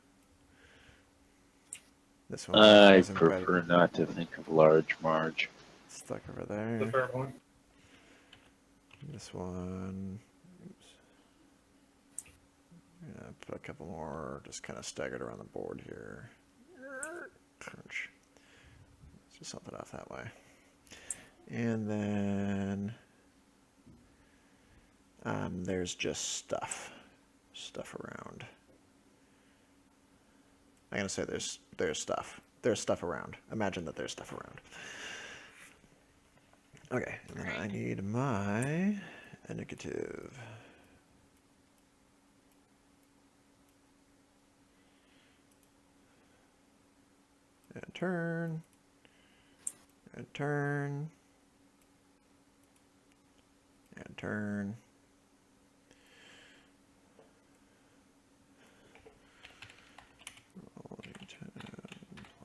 This one I isn't quite prefer not to think of large Marge. stuck over The there. fair one. This one. Oops. Yeah, put a couple more just kind of staggered around the board here. Crunch. Let's do something off that way. And then there's just stuff around. I'm gonna say there's stuff. There's stuff around. Imagine that there's stuff around. Okay, and then I need my indicative. And turn. And turn. And turn. Rolling 10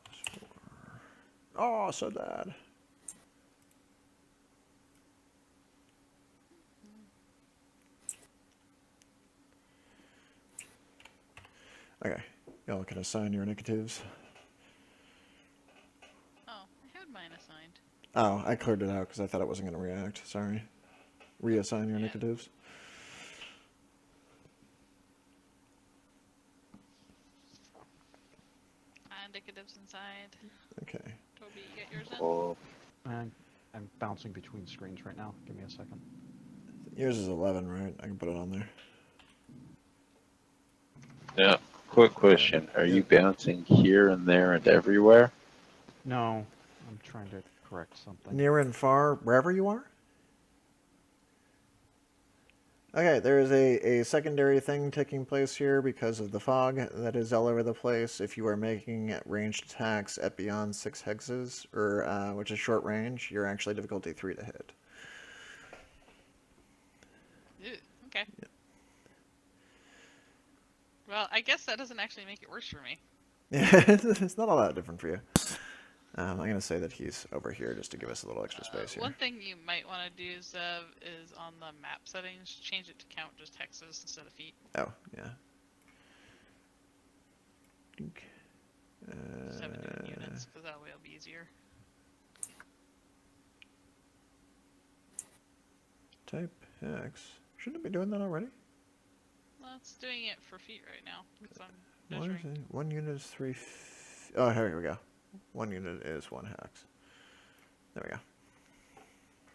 plus 4. Oh, so bad. Okay, y'all can assign your indicatives. Oh, I had mine assigned. Oh, I cleared it out because I thought it wasn't going to react. Sorry. Reassign your Yeah. indicatives. Indicatives inside. Okay. Toby, you get yours in? Oh, I'm bouncing between screens right now. Give me a second. Yours is 11, right? I can put it on there. yeah. Quick question. Are you bouncing here and there and everywhere? No, I'm trying to correct something. Near and far, wherever you are? Okay, there is a secondary thing taking place here because of the fog that is all over the place. If you are making ranged attacks at beyond 6 hexes, or which is short range, you're actually difficulty 3 to hit. Ew, okay. Yep. Well, I guess that doesn't actually make it worse for me. Yeah, it's not all that different for you. I'm going to say that he's over here just to give us a little extra space here. One thing you might want to do is on the map settings, change it to count just hexes instead of feet. Oh, yeah. Just have it do it in units, because that way it'll be easier. Type hex. Shouldn't it be doing that already? Well, it's doing it for feet right now, because I'm Why is measuring. it? 1 unit is 3. Oh, here we go. 1 unit is 1 hex. There we go.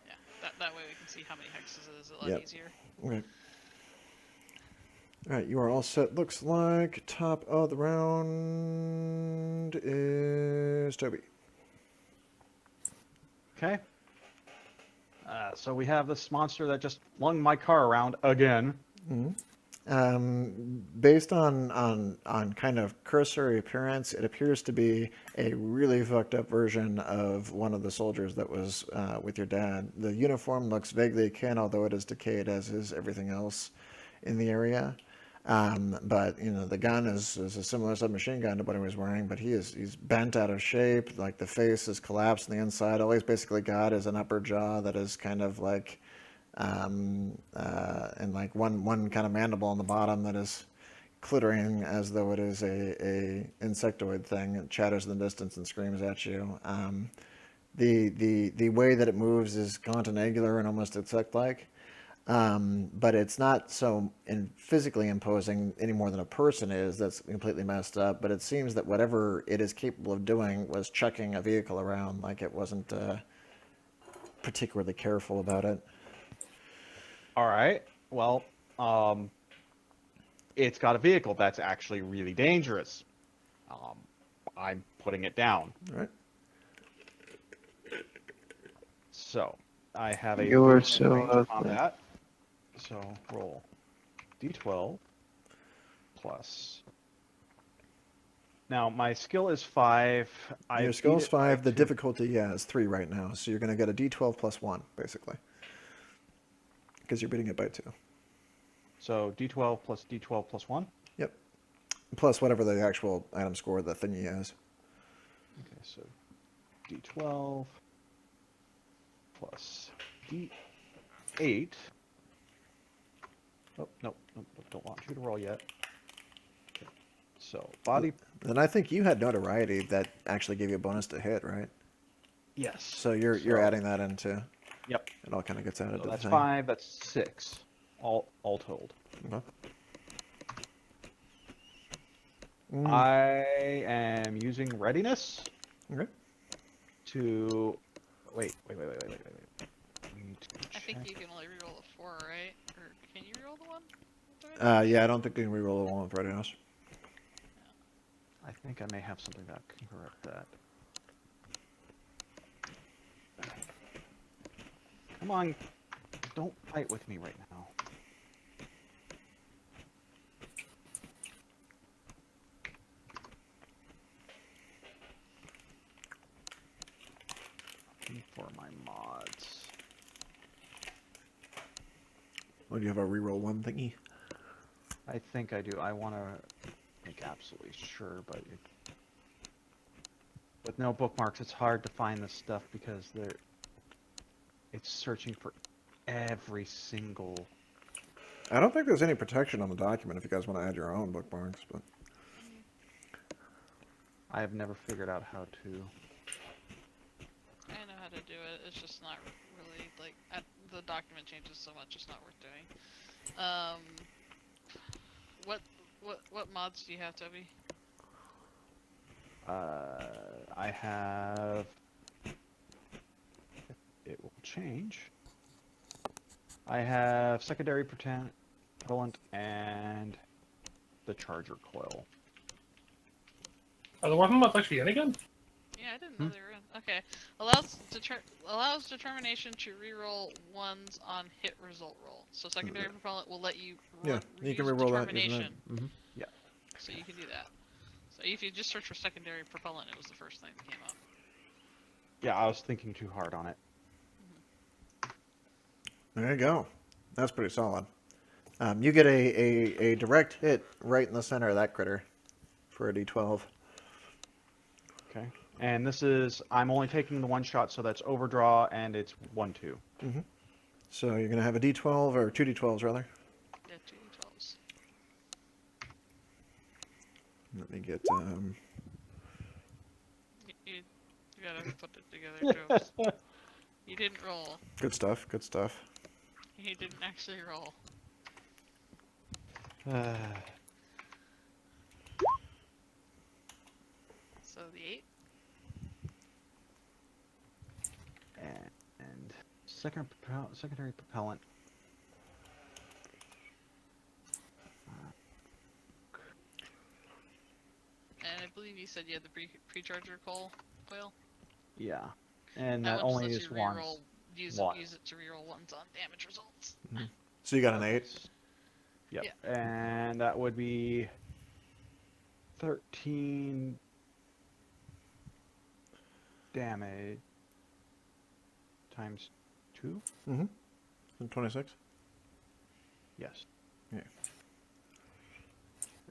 Yeah, that way we can see how many hexes it is a lot Yep. easier. Okay. All right, you are all set. Looks like top of the round is Toby. Okay. So we have this monster that just flung my car around again. Based on kind of cursory appearance, it appears to be a really fucked up version of one of the soldiers that was with your dad. The uniform looks vaguely akin, although it is decayed, as is everything else in the area. But you know, the gun is a similar submachine gun to what he was wearing, but he's bent out of shape. Like the face is collapsed on the inside. All he's basically got is an upper jaw that is kind of like, and like one kind of mandible on the bottom that is clittering as though it is a insectoid thing. It chatters in the distance and screams at you. The way that it moves is contangular and almost insect-like. But it's not so physically imposing any more than a person is. That's completely messed up. But it seems that whatever it is capable of doing was chucking a vehicle around, like it wasn't particularly careful about it. All right. Well, it's got a vehicle that's actually really dangerous. I'm putting it down. All right. So I have a You are range so ugly. combat. So roll d12 plus. Now my skill is 5. Your skill is 5. The difficulty, is 3 right now. So you're going to get a d12 plus 1, basically. Because you're beating it by 2. So d12 plus d12 plus 1. Yep. Plus whatever the actual item score the thingy has. Okay, so d12 plus d8. Oh, no, don't want you to roll yet. Okay. So body. Then I think you had notoriety that actually gave you a bonus to hit, right? Yes. So you're adding that into. Yep. It all kind of gets added So to that's the thing. 5. That's 6. All told. Okay. Mm, I am using readiness okay. to wait. We need to I think check. you can only reroll a 4, right? Or can you reroll the 1? Yeah, I don't think you can reroll the one with readiness. I think I may have something that can correct that. Come on, don't fight with me right now. Looking for my mods. Well, do you have a reroll one thingy? I think I do. I want to make absolutely sure, but with no bookmarks, it's hard to find this stuff because it's searching for every single. I don't think there's any protection on the document if you guys want to add your own bookmarks, but I have never figured out how to. I know how to do it. It's just not really like the document changes so much. It's not worth doing. What mods do you have, Toby? I have. It will change. I have secondary propellant and the charger coil. Are the weapon mods actually in again? Yeah, I didn't know they were in. Okay, allows determination to reroll ones on hit result roll. So secondary propellant will let you yeah, you can reuse reroll that. determination. Mm-hmm. So you can do that. So if you just search for secondary propellant, it was the first thing that came up. Yeah, I was thinking too hard on it. There you go. That's pretty solid. You get a direct hit right in the center of that critter for a d12. Okay. And this is, I'm only taking the one shot, so that's overdraw, and it's 1-2. Mm-hmm. So you're going to have a d12, or two d12s rather. Yeah, 2d12s. Let me get, You gotta put it together, Joe. You didn't roll. good stuff, good stuff. He didn't actually roll. So the 8? And secondary propellant. And I believe you said you had the pre-charger coil. Yeah. And That that one only just lets is you one. reroll. Use One. it to reroll ones on damage results. So you got an 8. Yep. Yeah. And that would be 13 damage times 2? Mm-hmm. 26. Yes.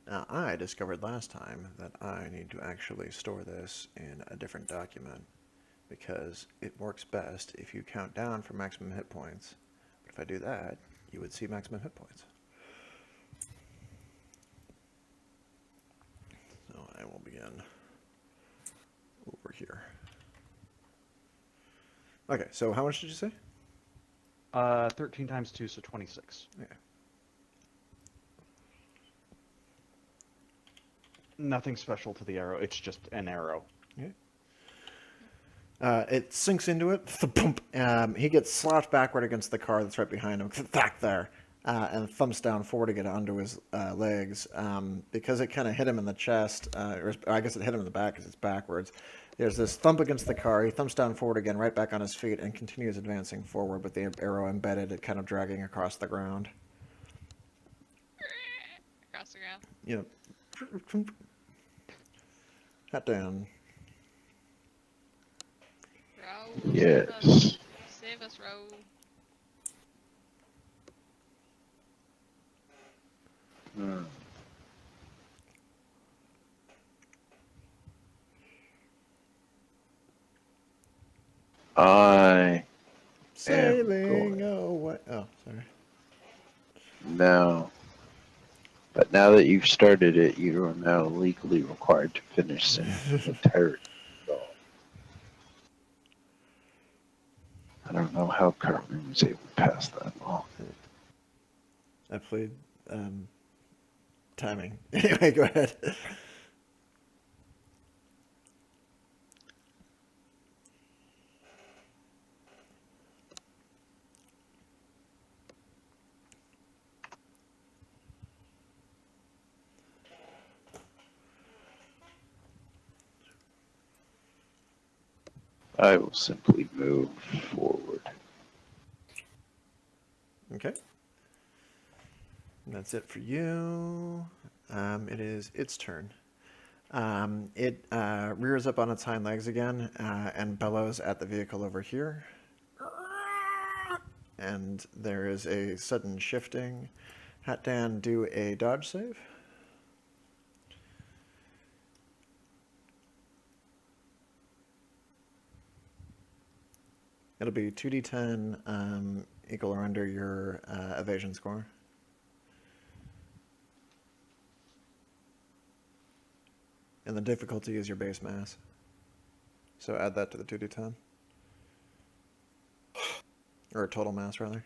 Now, I discovered last time that I need to actually store this in a different document because it works best if you count down from maximum hit points. But if I do that, you would see maximum hit points. So I will begin over here. Okay, so how much did you say? 13 times 2, so 26. Yeah. Nothing special to the arrow, it's just an arrow. It sinks into it. He gets slouched backward against the car that's right behind him. Back there. And thumps down forward to get onto his legs. Because it kind of hit him in the chest, or I guess it hit him in the back because it's backwards. There's this thump against the car. He thumps down forward again, right back on his feet, and continues advancing forward with the arrow embedded, kind of dragging across the ground. Across the ground. You know, hat down. Row. Yes. Save us, Row. Hmm. I Sailing away. Oh, sorry. No. But now that you've started it, you are now legally required to finish the entire goal. I don't know how Cartman was able to pass that ball. I played timing. Anyway, go ahead. I will simply move forward. Okay. And that's it for you. It is its turn. It rears up on its hind legs again and bellows at the vehicle over here. And there is a sudden shifting. Hatdan, do a dodge save. It'll be 2d10 equal or under your evasion score. And the difficulty is your base mass. So add that to the 2d10. Or total mass, rather.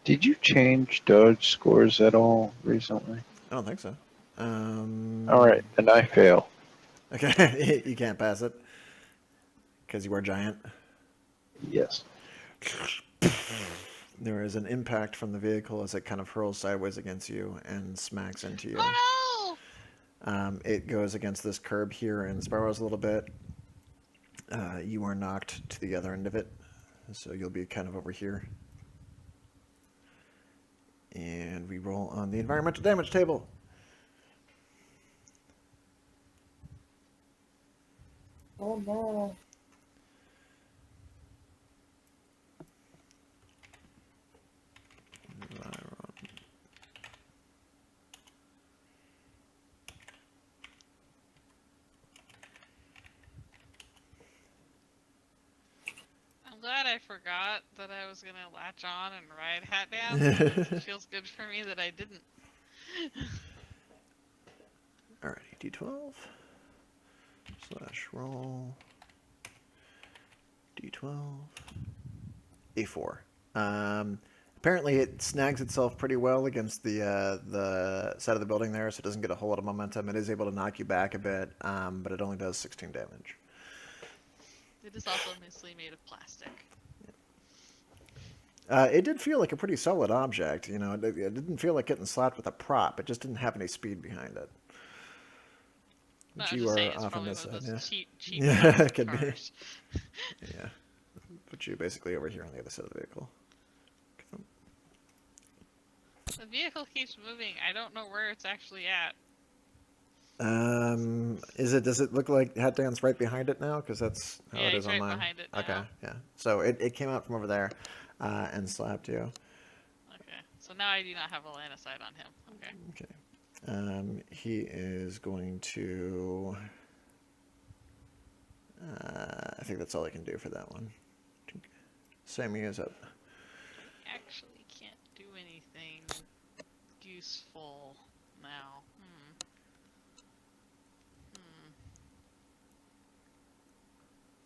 Did you change dodge scores at all recently? I don't think so. All right, then I fail. Okay, you can't pass it. Because you are giant. Yes. There is an impact from the vehicle as it kind of hurls sideways against you and smacks into you. Oh It goes against this curb here and spirals a little bit. You are knocked to the other end of it, so you'll be kind of over here. And we roll on the environmental damage table. Oh no. I'm glad I forgot that I was gonna latch on and ride Hat Down. It feels good for me that I didn't. Alrighty, d12 slash roll d12 a4. Apparently it snags itself pretty well against the side of the building there, so it doesn't get a whole lot of momentum. It is able to knock you back a bit, but it only does 16 damage. It is also mostly made of plastic. It did feel like a pretty solid object, you know. It didn't feel like getting slapped with a prop. It just didn't have any speed behind it. No, But I'm you just are saying it's off on probably this one of side, those yeah. cheap Yeah, plastic it could be. cars. Yeah. Put you basically over here on the other side of the vehicle. The vehicle keeps moving. I don't know where it's actually at. Does it look like Hatdan's right behind it now? Because that's how Yeah, it he's is on right mine. behind it Okay, now. yeah. So it came out from over there and slapped you. Okay, so now I do not have a line of sight on him. Okay. Okay. He is going to... I think that's all I can do for that one. Sammy is up. Actually can't do anything useful now.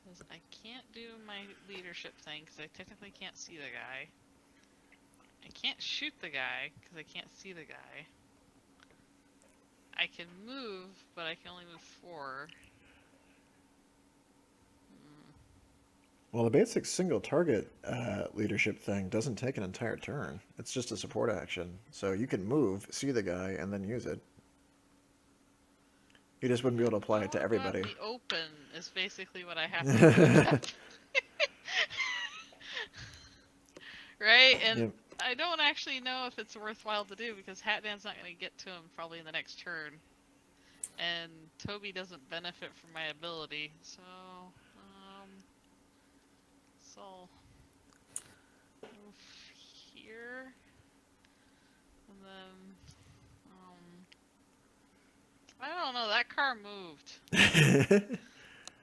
Because I can't do my leadership thing because I technically can't see the guy. I can't shoot the guy because I can't see the guy. I can move, but I can only move 4. Well, the basic single target leadership thing doesn't take an entire turn. It's just a support action. So you can move, see the guy, and then use it. You just wouldn't be able to apply it to everybody. The open is basically what I have to do. Right? And Yep. I don't actually know if it's worthwhile to do because Hatman's not going to get to him probably in the next turn. And Toby doesn't benefit from my ability, so move here. And then I don't know, that car moved.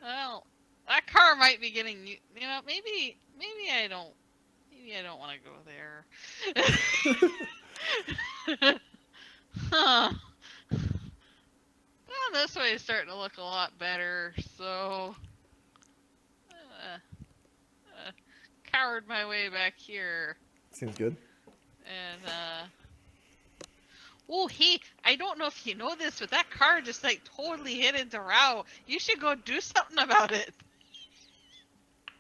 Well, that car might be getting you know, maybe I don't want to go there. Huh. Well, this way is starting to look a lot better, so cowered my way back here, Seems good. and oh, I don't know if you know this, but that car just like totally hit into Rao. You should go do something about it.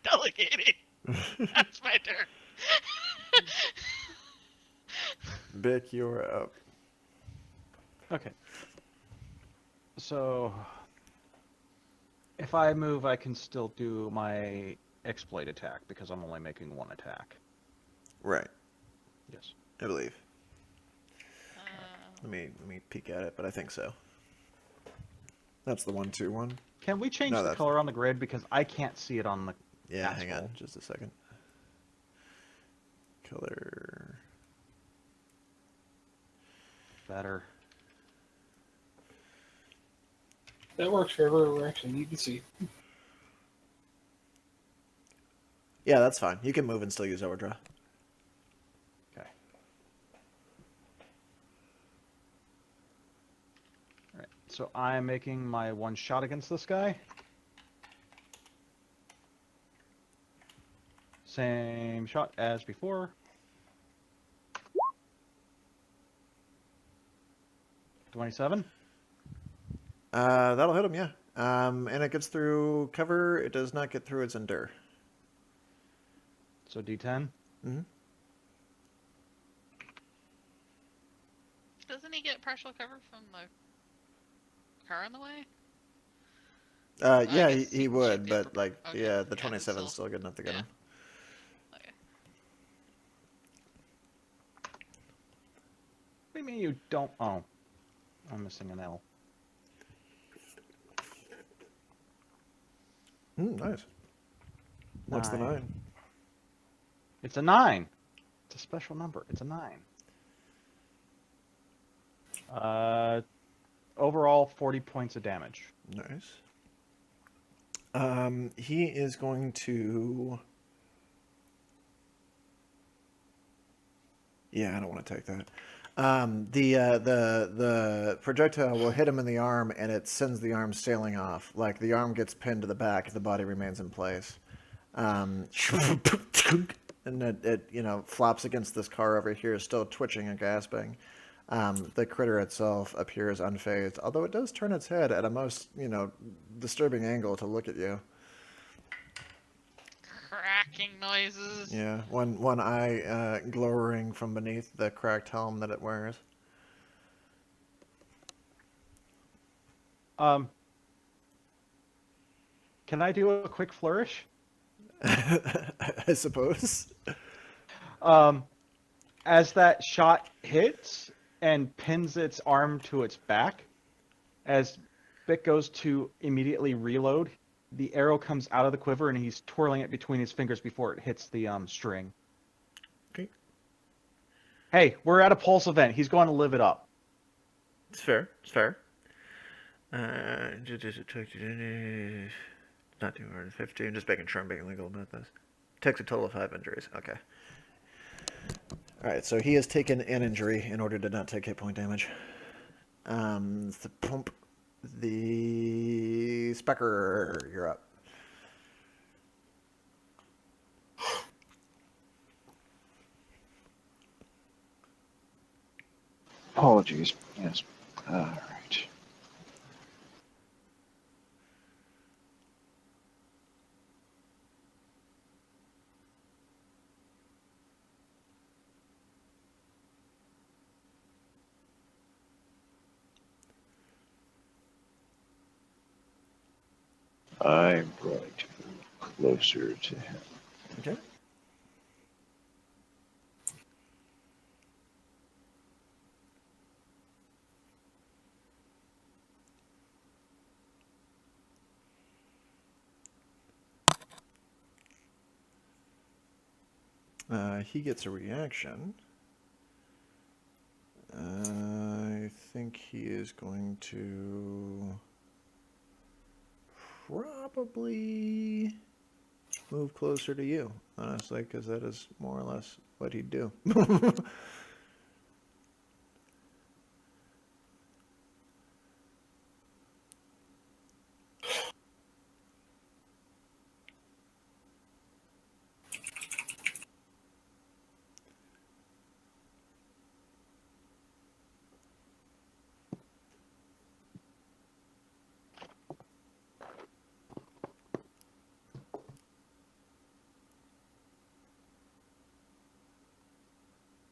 Delegating. That's my turn. Bick, you're up. Okay. So, if I move, I can still do my exploit attack because I'm only making one attack. Right, Yes. I believe. Uh, Let me peek at it, but I think so. That's the 1-2-1. Can we change No, the that's- color on the grid because I can't see it on the Yeah, hang on, Asshole. just a second. Color. better. That works for everywhere actually you can see. Yeah, that's fine. You can move and still use overdraw. Okay. Alright, so I'm making my one shot against this guy. Same shot as before. $27. That'll hit him, yeah. And it gets through cover. It does not get through its endure. So D10. Mm-hmm. doesn't he get partial cover from the car in the way? Yeah, guess he he would, should but be- like, okay, yeah, the yeah, 27 is still- still good enough to get yeah. him. Okay. What do you mean you don't? Oh, I'm missing an L. Nice. What's the 9? It's a 9. It's a special number. It's a 9. Overall, 40 points of damage. Nice. He is going to. Yeah, I don't want to take that. The projectile will hit him in the arm, and it sends the arm sailing off. Like the arm gets pinned to the back, the body remains in place. And it flops against this car over here, still twitching and gasping. The critter itself appears unfazed, although it does turn its head at a most, disturbing angle to look at you. Cracking noises. Yeah, one eye glowering from beneath the cracked helm that it wears. Can I do a quick flourish? I suppose. As that shot hits and pins its arm to its back, as Bick goes to immediately reload, the arrow comes out of the quiver and he's twirling it between his fingers before it hits the string. Okay. Hey, we're at a pulse event. He's going to live it up. It's fair. It's fair. Not 250. I'm just making sure I'm being legal about this. Takes a total of 5 injuries. Okay. Alright, so he has taken an injury in order to not take hit point damage. The pump. The Specker, you're up. Apologies. Yes. All right. I'm going to move closer to him. Okay. He gets a reaction. I think he is going to probably move closer to you, honestly, because that is more or less what he'd do.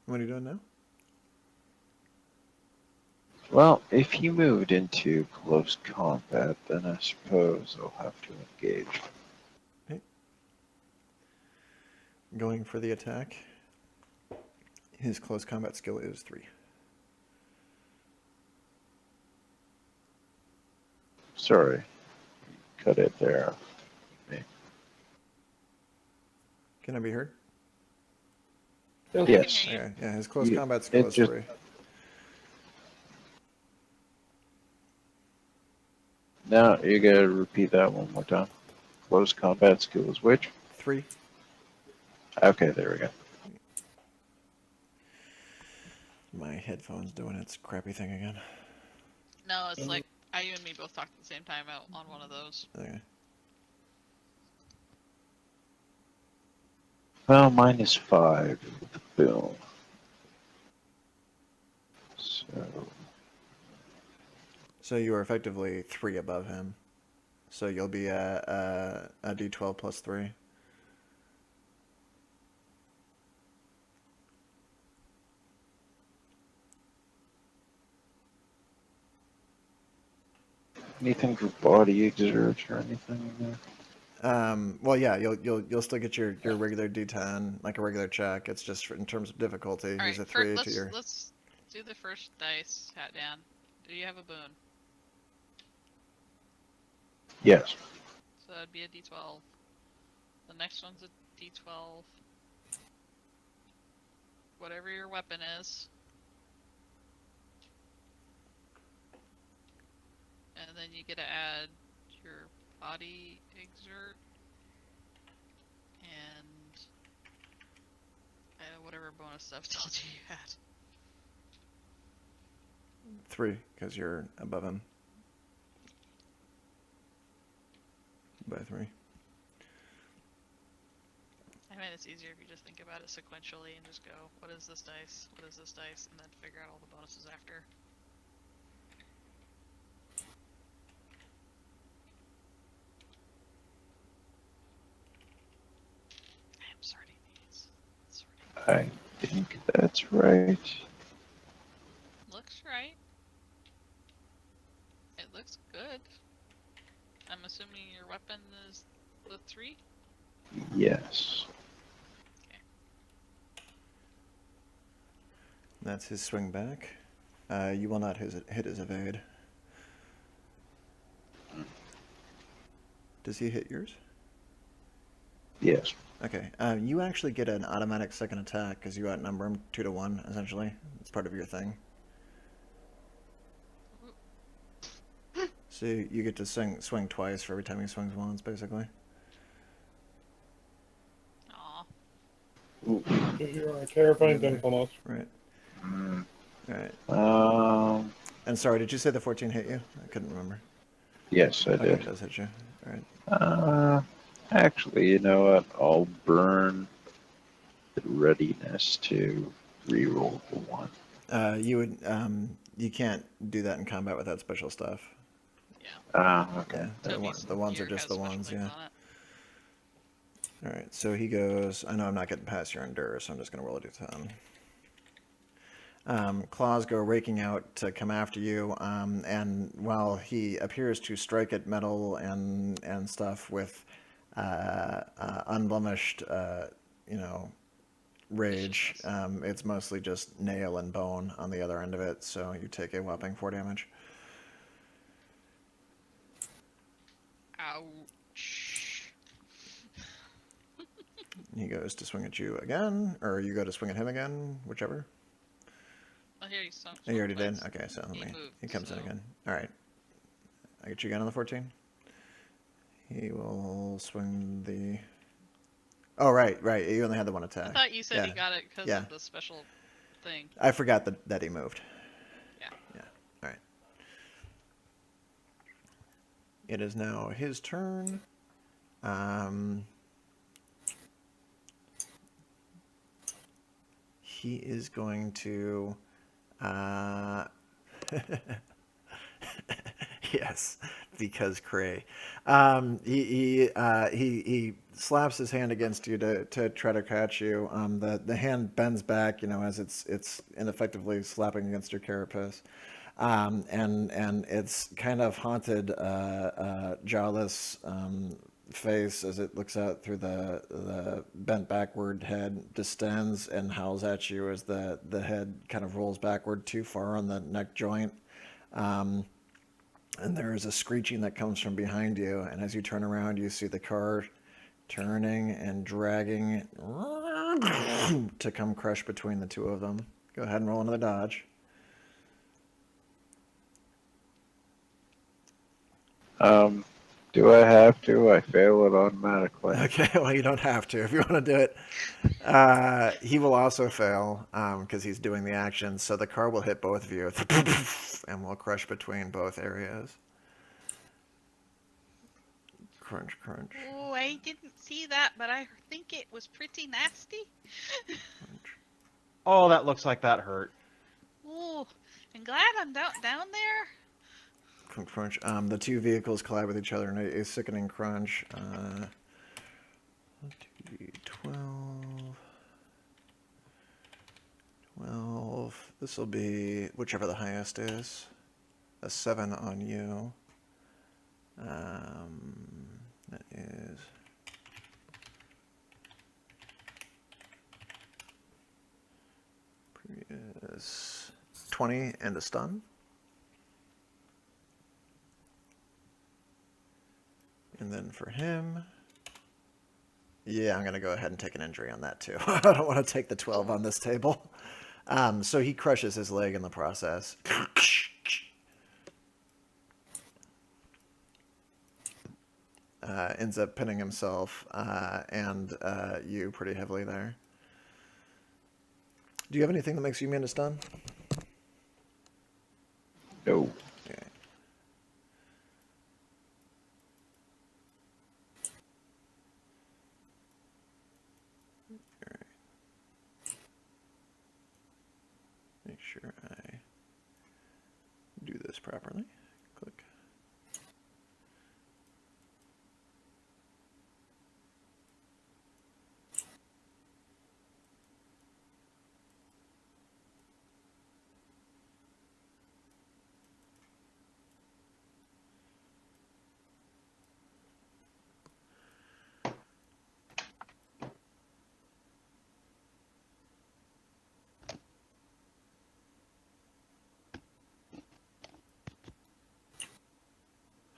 What are you doing now? Well, if he moved into close combat, then I suppose I'll have to engage. Going for the attack. His close combat skill is 3. Sorry, cut it there. Can I be heard? Yes. Okay. Yeah, his close You- combat skill it is just- 3. Now you gotta repeat that one more time. Close combat skill is which? 3. Okay, there we go. My headphones doing its crappy thing again. No, it's like you and me both talked at the same time out on one of those. Okay. Well, -5 with the boom. So you are effectively 3 above him. So you'll be a D12 plus 3. Anything for body exert or anything in there? Well, yeah, you'll still get your regular D10, like a regular check. It's just in terms of difficulty. All He's right, a 3 to let's your. let's do the first dice. Hat down. Do you have a boon? Yes. So that'd be a D12. The next one's a D12. Whatever your weapon is. And then you get to add your body exert and whatever bonus stuff told you you had. 3, because you're above him. By 3. I mean, it's easier if you just think about it sequentially and just go, what is this dice? What is this dice? And then figure out all the bonuses after. I am sorting these. Sorting. I think that's right. Looks right. It looks good. I'm assuming your weapon is the 3? Yes. That's his swing back. You will not hit his evade. Does he hit yours? Yes. Okay. You actually get an automatic second attack because you outnumber him 2 to 1. Essentially, it's part of your thing. So you get to swing twice for every time he swings once, basically. Aw. You are a terrifying thing, almost. Right. Mm, All right. Um. And sorry, did you say the 14 hit you? I couldn't remember. Yes, I Okay, it did. does hit you. All right. Actually, you know what? I'll burn the readiness to reroll the 1. You can't do that in combat without special stuff. Okay. Yeah, Toby's the ones are gear just has the special ones. things Yeah. on it. All right. So he goes. I know I'm not getting past your endure, so I'm just gonna roll a d10. Claws go raking out to come after you, and while he appears to strike at metal and stuff with unblemished, rage, it's mostly just nail and bone on the other end of it. So you take a whopping 4 damage. Ouch. He goes to swing at you again, or you go to swing at him again, whichever. Well, here he's Oh, you already did? twice. Okay, so He he moved, comes in so- again. All right. I get you again on the 14. He will swing the... Oh, right. You only had the one I attack. thought you said he Yeah. got it because Yeah. of the special thing. I forgot that he moved. Yeah. Yeah. All right. It is now his turn. He is going to... Yes, because Cray. He slaps his hand against you to try to catch you. The hand bends back, as it's ineffectively slapping against your carapace. And it's kind of haunted, jawless face as it looks out through the bent backward head, distends and howls at you as the head kind of rolls backward too far on the neck joint. And there is a screeching that comes from behind you, and as you turn around, you see the car turning and dragging to come crush between the two of them. Go ahead and roll another dodge. Do I have to? I fail it automatically. Okay, well, you don't have to if you want to do it. He will also fail because he's doing the action, so the car will hit both of you and will crush between both areas. Crunch, crunch. Oh, I didn't see that, but I think it was pretty nasty. Oh, that looks like that hurt. Oh, I'm glad I'm down there. Crunch, crunch. The two vehicles collide with each other in a sickening crunch. 12. 12. This will be whichever the highest is. A 7 on you. That is 20 and a stun. And then for him, yeah, I'm going to go ahead and take an injury on that too. I don't want to take the 12 on this table. So he crushes his leg in the process. Ends up pinning himself and you pretty heavily there. Do you have anything that makes you immune to stun? No. Okay. All right. Make sure I do this properly. Click.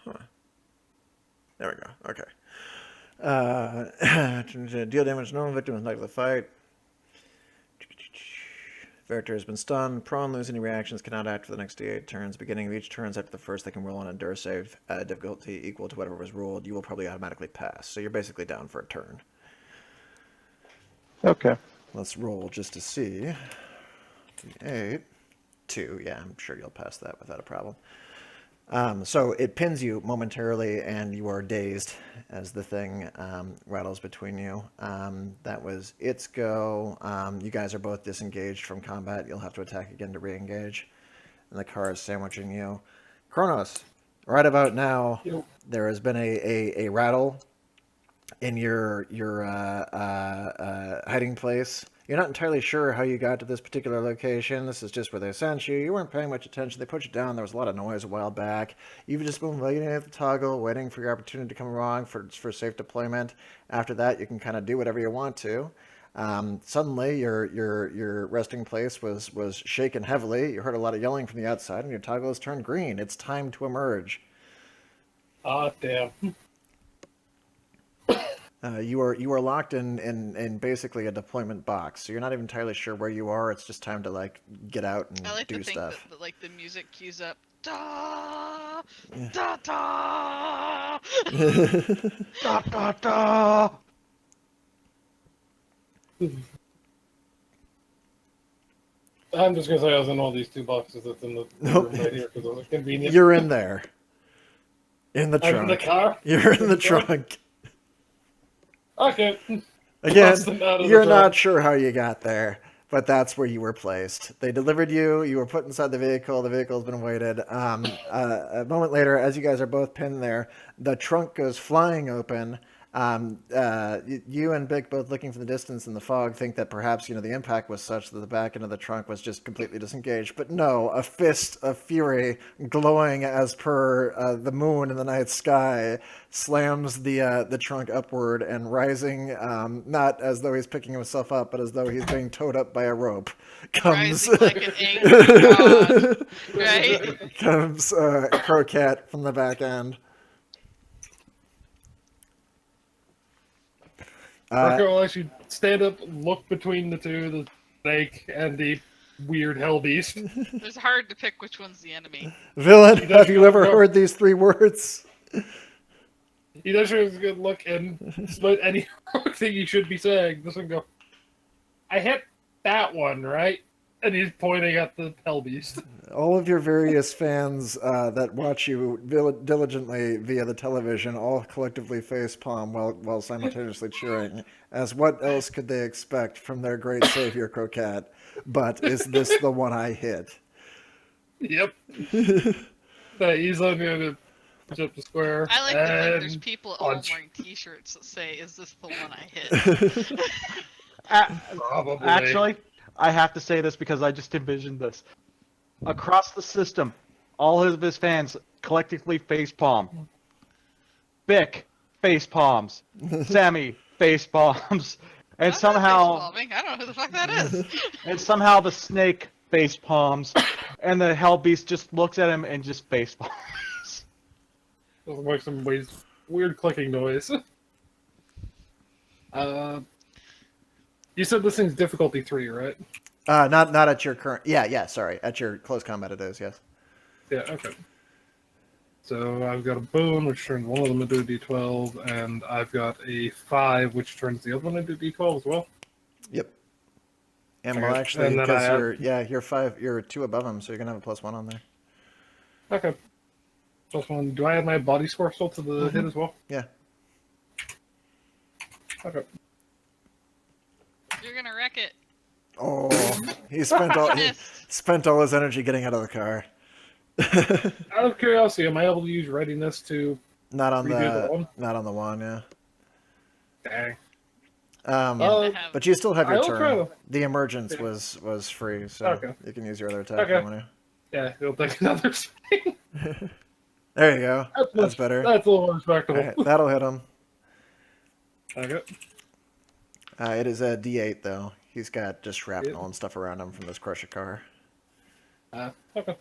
Huh. There we go. Okay. Deal damage to normal victim is not of the fight. Character has been stunned. Prone, lose any reactions, cannot act for the next D8 turns. Beginning of each turn after the first, they can roll an endure save difficulty equal to whatever was rolled. You will probably automatically pass. So you're basically down for a turn. Okay. Let's roll just to see. D8. 2. Yeah, I'm sure you'll pass that without a problem. So it pins you momentarily, and you are dazed as the thing rattles between you. That was its go. You guys are both disengaged from combat. You'll have to attack again to re-engage. And the car is sandwiching you. Kronos, right about now, Yep. there has been a rattle in your hiding place. You're not entirely sure how you got to this particular location. This is just where they sent you. You weren't paying much attention. They put you down. There was a lot of noise a while back. You've just been waiting at the toggle, waiting for your opportunity to come along for safe deployment. After that, you can kind of do whatever you want to. Suddenly, your resting place was shaken heavily. You heard a lot of yelling from the outside, and your toggle has turned green. It's time to emerge. Ah, damn. You are locked in basically a deployment box, so you're not even entirely sure where you are. It's just time to like get out and I like do to think stuff. that like the music cues up. Da Yeah. da da. Da da da. I'm just gonna say I was in all these two boxes that's in the Nope. room right here because it was convenient. You're in there, in the I'm trunk. in the car. You're in the trunk. Okay. Again, Bust them out of the you're trunk. not sure how you got there, but that's where you were placed. They delivered you. You were put inside the vehicle. The vehicle's been weighted. A moment later, as you guys are both pinned there, the trunk goes flying open. You and Bick, both looking from the distance in the fog, think that perhaps the impact was such that the back end of the trunk was just completely disengaged. But no, a fist of fury, glowing as per the moon in the night sky, slams the trunk upward and rising, not as though he's picking himself up, but as though he's being towed up by a rope. Comes Rising like an angry god, right? comes Crocat from the back end. Parker will actually stand up, look between the two, the snake and the weird hell beast. It's hard to pick which one's the enemy. Villain, He does have you go- ever go- heard these 3 words? He does show a good look, and despite any thing he should be saying, this one go, I hit that one, right? And he's pointing at the hell beast. All of your various fans that watch you diligently via the television all collectively facepalm while simultaneously cheering, as what else could they expect from their great savior Crocat? But is this the one I hit? Yep. So he's on going to jump the square. I like to think there's and people at home punch. wearing T-shirts that say, "Is this the one I hit?" Probably. Actually, I have to say this because I just envisioned this. Across the system, all of his fans collectively facepalm. Bick, facepalms. Sammy, facepalms. And I'm not somehow, face-palming. I don't know who the fuck that is. the snake facepalms. And the hell beast just looks at him and just facepalms. Doesn't make some weird clicking noise. You said this thing's difficulty 3, right? Not at your current. Yeah. Sorry, at your close combat it is. Yes. Yeah, okay. So I've got a boon, which turns one of them into a d12, and I've got a 5, which turns the other one into a d12 as well. Yep. And Okay, well, actually, and then because I you're 2 above him, so you're gonna have a +1 on there. Okay. Plus 1. Do I add my body score still to the hit as well? Yeah. Okay. You're gonna wreck it. Oh, he spent all his energy getting out of the car. Out of curiosity, am I able to use readiness to Not on redo the one? Not on the one. Yeah. Dang. I have- But you still have your I'll try turn. to- The emergence Yeah. was free, so Okay. you can use your other attack Okay. if you want Yeah, it'll take another swing. to. There you go. That's better. That's a little more respectable. All right, that'll hit him. Okay. It is a D8 though. He's got just shrapnel and stuff around him from this crusher car. Okay.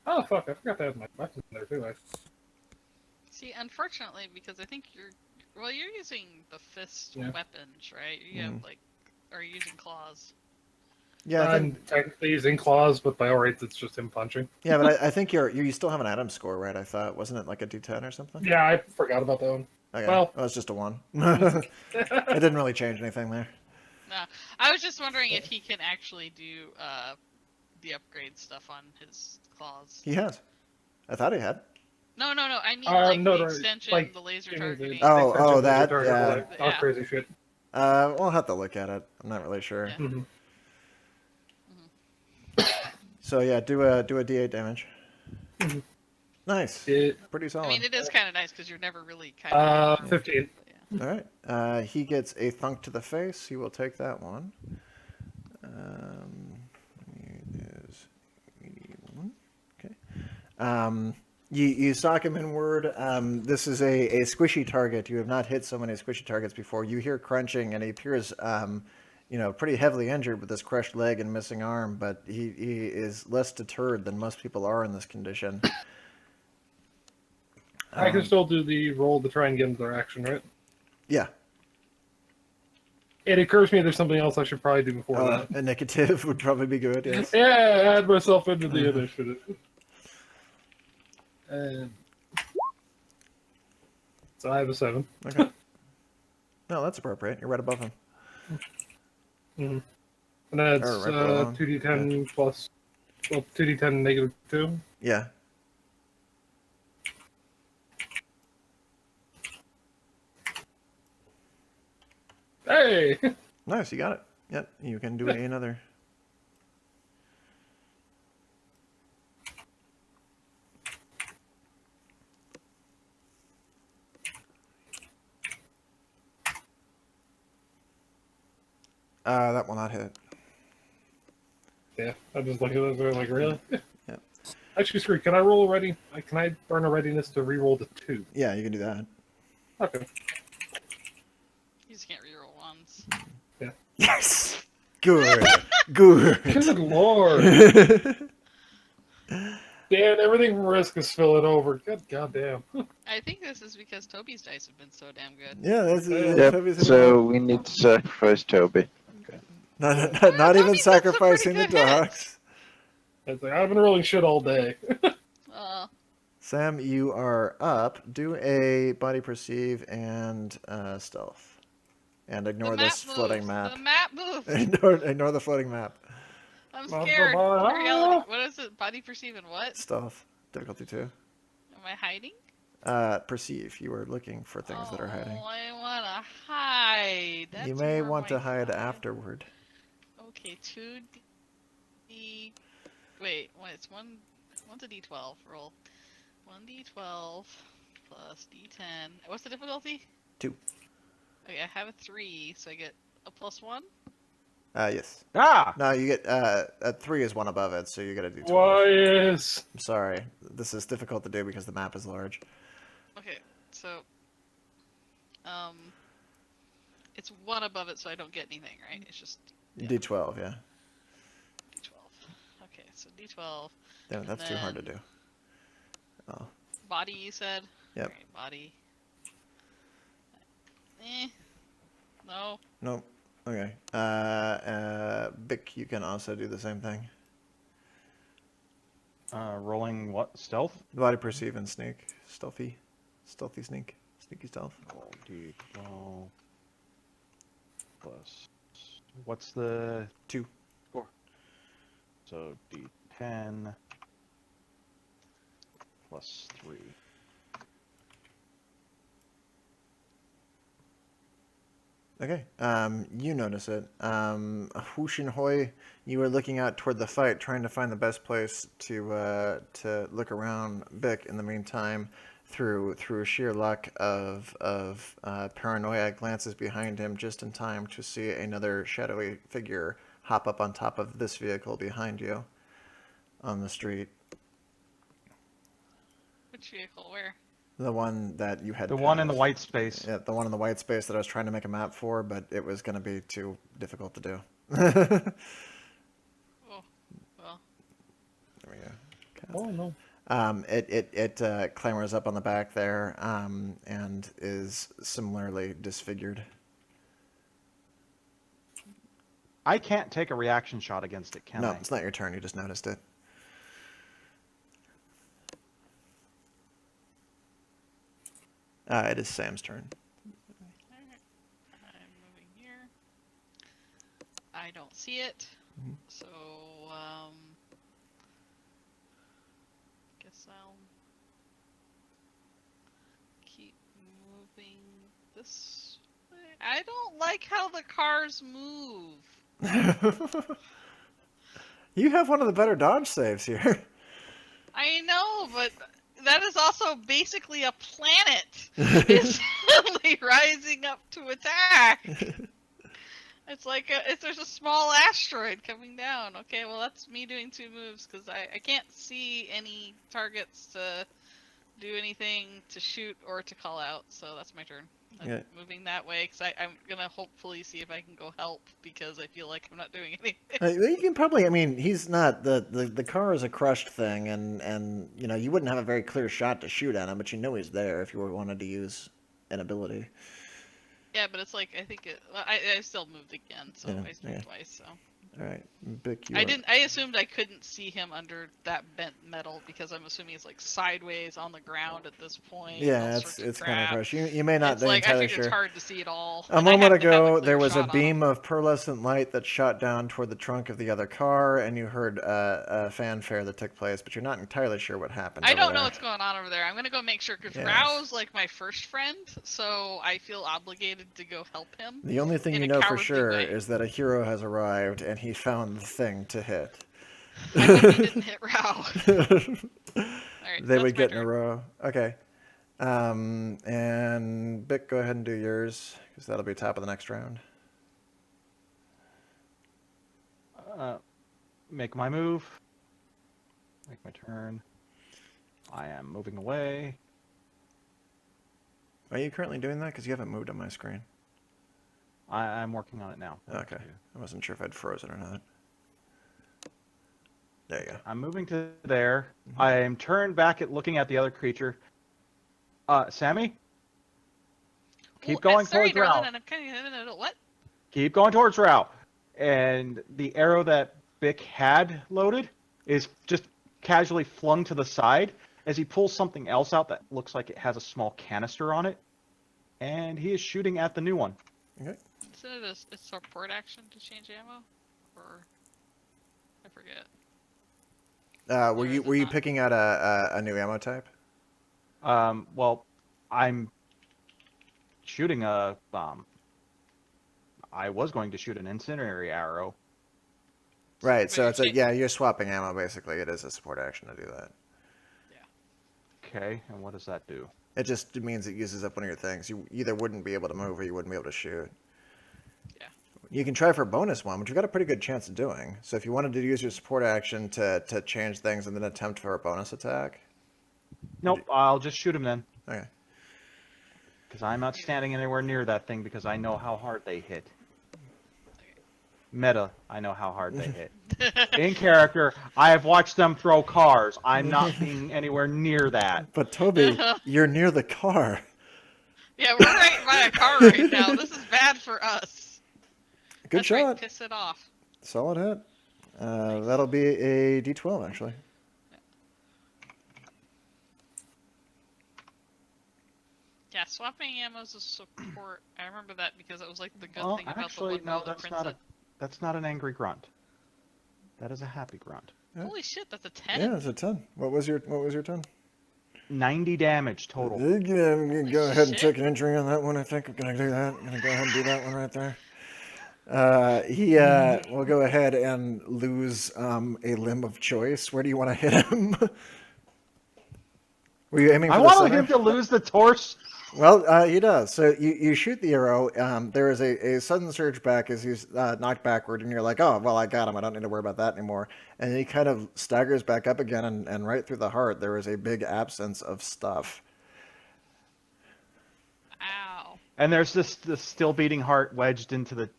Oh, fuck, I forgot to have my weapon in there, too. See, unfortunately, because I think you're using the fist Yeah. weapons, right? You have are you using claws? Yeah, I think, I'm technically using claws, but by all rights, it's just him punching. yeah, but I think you still have an item score, right? I thought, wasn't it like a D10 or something? Yeah, I forgot about that one. Okay. well- It's just a 1. It didn't really change anything there. No, I was just wondering if he can actually do the upgrade stuff on his claws. He has. I thought he had. No. I mean no, the no, extension, like, the laser you know, the targeting. Oh, extension that, target, yeah. like, all Yeah. crazy shit. We'll have to look at it. I'm not really sure. Yeah. Mhm. So yeah, do a D8 damage. Mhm. Nice. It, Pretty solid. I mean, it is kind of nice because you're never really kind of. 15. Yeah. All right. He gets a thunk to the face. He will take that one. It is 81. Okay. You sock him inward. This is a squishy target. You have not hit so many squishy targets before. You hear crunching, and he appears, pretty heavily injured with this crushed leg and missing arm. But he is less deterred than most people are in this condition. I can still do the roll to try and get into their action, right? Yeah. It occurs to me there's something else I should probably do before that. Initiative would probably be good. Yes. Yeah, add myself into the initiative. And so I have a 7. Okay. No, that's appropriate. You're right above him. Mm-hmm. And that's Or right below. 2d10 plus, well, 2d10 negative 2. Yeah. Hey! Nice, you got it. Yep, you can do another. That will not hit. Yeah, I'm just looking at it like, really? Yep. Actually, screw. Can I roll a ready? Can I burn a readiness to re-roll the 2? Yeah, you can do that. Okay. You just can't reroll ones. Yes. Good. Good. Good lord. Dan, everything from risk is spilling over. Good goddamn. I think this is because Toby's dice have been so damn good. Yeah, that's Yep, Toby's So we need to sacrifice Toby. not even Toby's got some pretty sacrificing the good hits. dogs. It's like, I've been rolling shit all day. Sam, you are up. Do a body perceive and stealth, and ignore the map this floating moves. map. The map moves. Ignore the floating map. I'm Ba, ba, scared. ba, In reality, what is it? Body perceiving what? Stealth difficulty 2. Am I hiding? Perceive. You are looking for things that are hiding. Oh, I wanna hide. That's You may more want to my hide style. afterward. Okay, 2D. Wait, it's one's a D12 roll. 1D12 plus D10. What's the difficulty? 2. Okay, I have a 3, so I get a +1. Yes. Ah! No, you get a 3 is one above it, so you get a d12. Why is... I'm sorry. This is difficult to do because the map is large. Okay, so it's 1 above it, so I don't get anything, right? It's just D12, yeah. D12. Okay, so D12. Yeah, And that's too hard to then- do. Oh, Body, you said? Yep. Alright, body. No. nope. Okay. Bic, you can also do the same thing. Rolling what? Stealth? Body perceive and sneak. Stealthy sneak. Sneaky stealth. Roll D12 plus. What's the 2. So D10 plus 3. Okay. You notice it. Hu Hoi, you were looking out toward the fight, trying to find the best place to look around. Bic, in the meantime, through sheer luck of paranoia, glances behind him just in time to see another shadowy figure hop up on top of this vehicle behind you on the street. Which vehicle? Where? The one that you had The one in the passed. white space. Yeah, the one in the white space that I was trying to make a map for, but it was going to be too difficult to do. There Oh, well. we go. Oh, no. It clambers up on the back there and is similarly disfigured. I can't take a reaction shot against it, can No, I? it's not your turn. You just noticed it. It is Sam's turn. I'm moving here. I don't see it. So, guess I'll keep moving this way. I don't like how the cars move. You have one of the better dodge saves here. I know, but that is also basically a planet. It's suddenly rising up to attack. It's like there's a small asteroid coming down. Okay, well that's me doing 2 moves because I can't see any targets to do anything to shoot or to call out. So that's my turn. I'm Yeah. moving that way because I'm gonna hopefully see if I can go help because I feel like I'm not doing anything. You can probably, I mean, he's not, the car is a crushed thing, and you know, you wouldn't have a very clear shot to shoot at him, but you know he's there if you wanted to use an ability. Yeah, but it's like I think I still moved again, so Yeah, I moved yeah. twice. So. All right, Bic, you I are- didn't. I assumed I couldn't see him under that bent metal because I'm assuming it's like sideways on the ground at this point. Yeah, all it's sorts of kind of crap. crushed. You may not It's be like I entirely figured sure. it's hard to see it all. A and I moment have to have ago, clear there was a shot on him. beam of pearlescent light that shot down toward the trunk of the other car, and you heard a fanfare that took place, but you're not entirely sure what happened. I over don't know there. what's going on over there. I'm gonna go make sure because Yes. Rao's like my first friend, so I feel obligated to go help him. The only thing in you a know for cowardly sure way. is that a hero has arrived, and he found the thing to hit. I hope he didn't hit Rao. Alright, They that's would my get in a turn. row. Okay. And Bic, go ahead and do yours, because that'll be top of the next round. make my move. Make my turn. I am moving away. Are you currently doing that? Because you haven't moved on my screen. I'm working on it now. Okay. I wasn't sure if I'd frozen or not. There you go. I'm moving to there. I am turned back at looking at the other creature. Sammy? Keep going sorry, towards Rao. darling, I'm kind of what? Keep going towards Rao. And the arrow that Bick had loaded is just casually flung to the side as he pulls something else out that looks like it has a small canister on it. And he is shooting at the new one. Okay. Isn't it a support action to change ammo? Or I forget. Were Or is you it were you not? picking out a new ammo type? Well, I'm shooting a I was going to shoot an incendiary arrow. Right. But So you're it's a cha- you're swapping ammo basically. It is a support action to do that. Okay, and what does that do? It just means it uses up one of your things. You either wouldn't be able to move or you wouldn't be able to shoot. Yeah. You can try for a bonus one, which you've got a pretty good chance of doing. So if you wanted to use your support action to change things and then attempt for a bonus attack. Nope, I'll just shoot him then. Okay. Because I'm not standing anywhere near that thing because I know how hard they hit. Meta, I know how hard they hit. In character, I have watched them throw cars. I'm not being anywhere near that. But Toby, you're near the car. Yeah, we're right by a car right now. This is bad for us. Good That's shot. Right, piss it off. Solid hit. That'll be a D12 actually. Yeah, swapping ammo's a support. I remember that because it was like the good Well, thing about actually, the no, one where the that's not an angry grunt. That is a happy grunt. Holy shit, that's a 10? Yeah, it's a 10. What was your 10? 90 damage total. I'm gonna go ahead and shit. take an injury on that one. I think I'm gonna do that. I'm gonna go ahead and do that one right there. He will go ahead and lose a limb of choice. Where do you want to hit him? Were you aiming for I the wanted center? him to lose the torso. Well, he does. So you shoot the arrow. There is a sudden surge back as he's knocked backward, and you're like, oh, well, I got him. I don't need to worry about that anymore. And he kind of staggers back up again, and right through the heart, there is a big absence of stuff. Ow. And there's this still beating heart wedged into the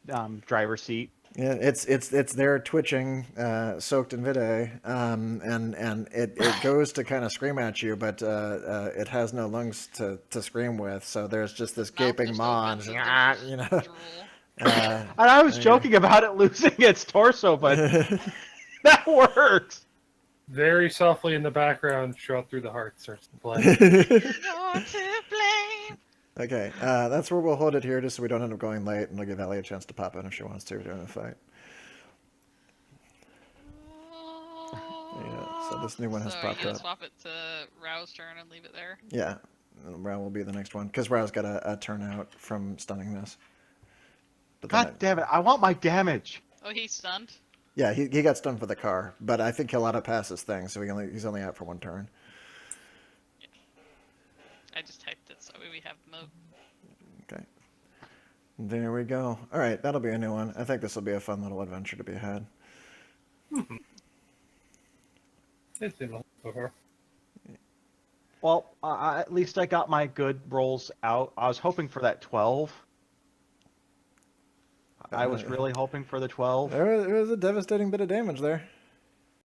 driver's seat. Yeah, it's there twitching, soaked in vide, and it goes to kind of scream at you, but it has no lungs to scream with, so there's just this gaping just maw, opens and, and there's you know. Drool. And I was joking about it losing its torso, but that works. Very softly in the background, Shot Through the Heart starts to play. You're to blame. Okay, that's where we'll hold it here, just so we don't end up going late, and we'll give Ellie a chance to pop in if she wants to during the fight. Yeah, so this new one has So popped you up. swap it to Rao's turn and leave it there? Yeah, and Rao will be the next one, because Rao's got a turn out from stunning this. But then God damn it! I want my damage. Oh, he's stunned? yeah, he got stunned for the car, but I think he'll let it pass his thing, so he's only out for one turn. I just typed it so we have mode. Okay. There we go. All right, that'll be a new one. I think this will be a fun little adventure to be had. It's been a so far. Well, at least I got my good rolls out. I was hoping for that 12. I was really hoping for the 12. There was a devastating bit of damage there.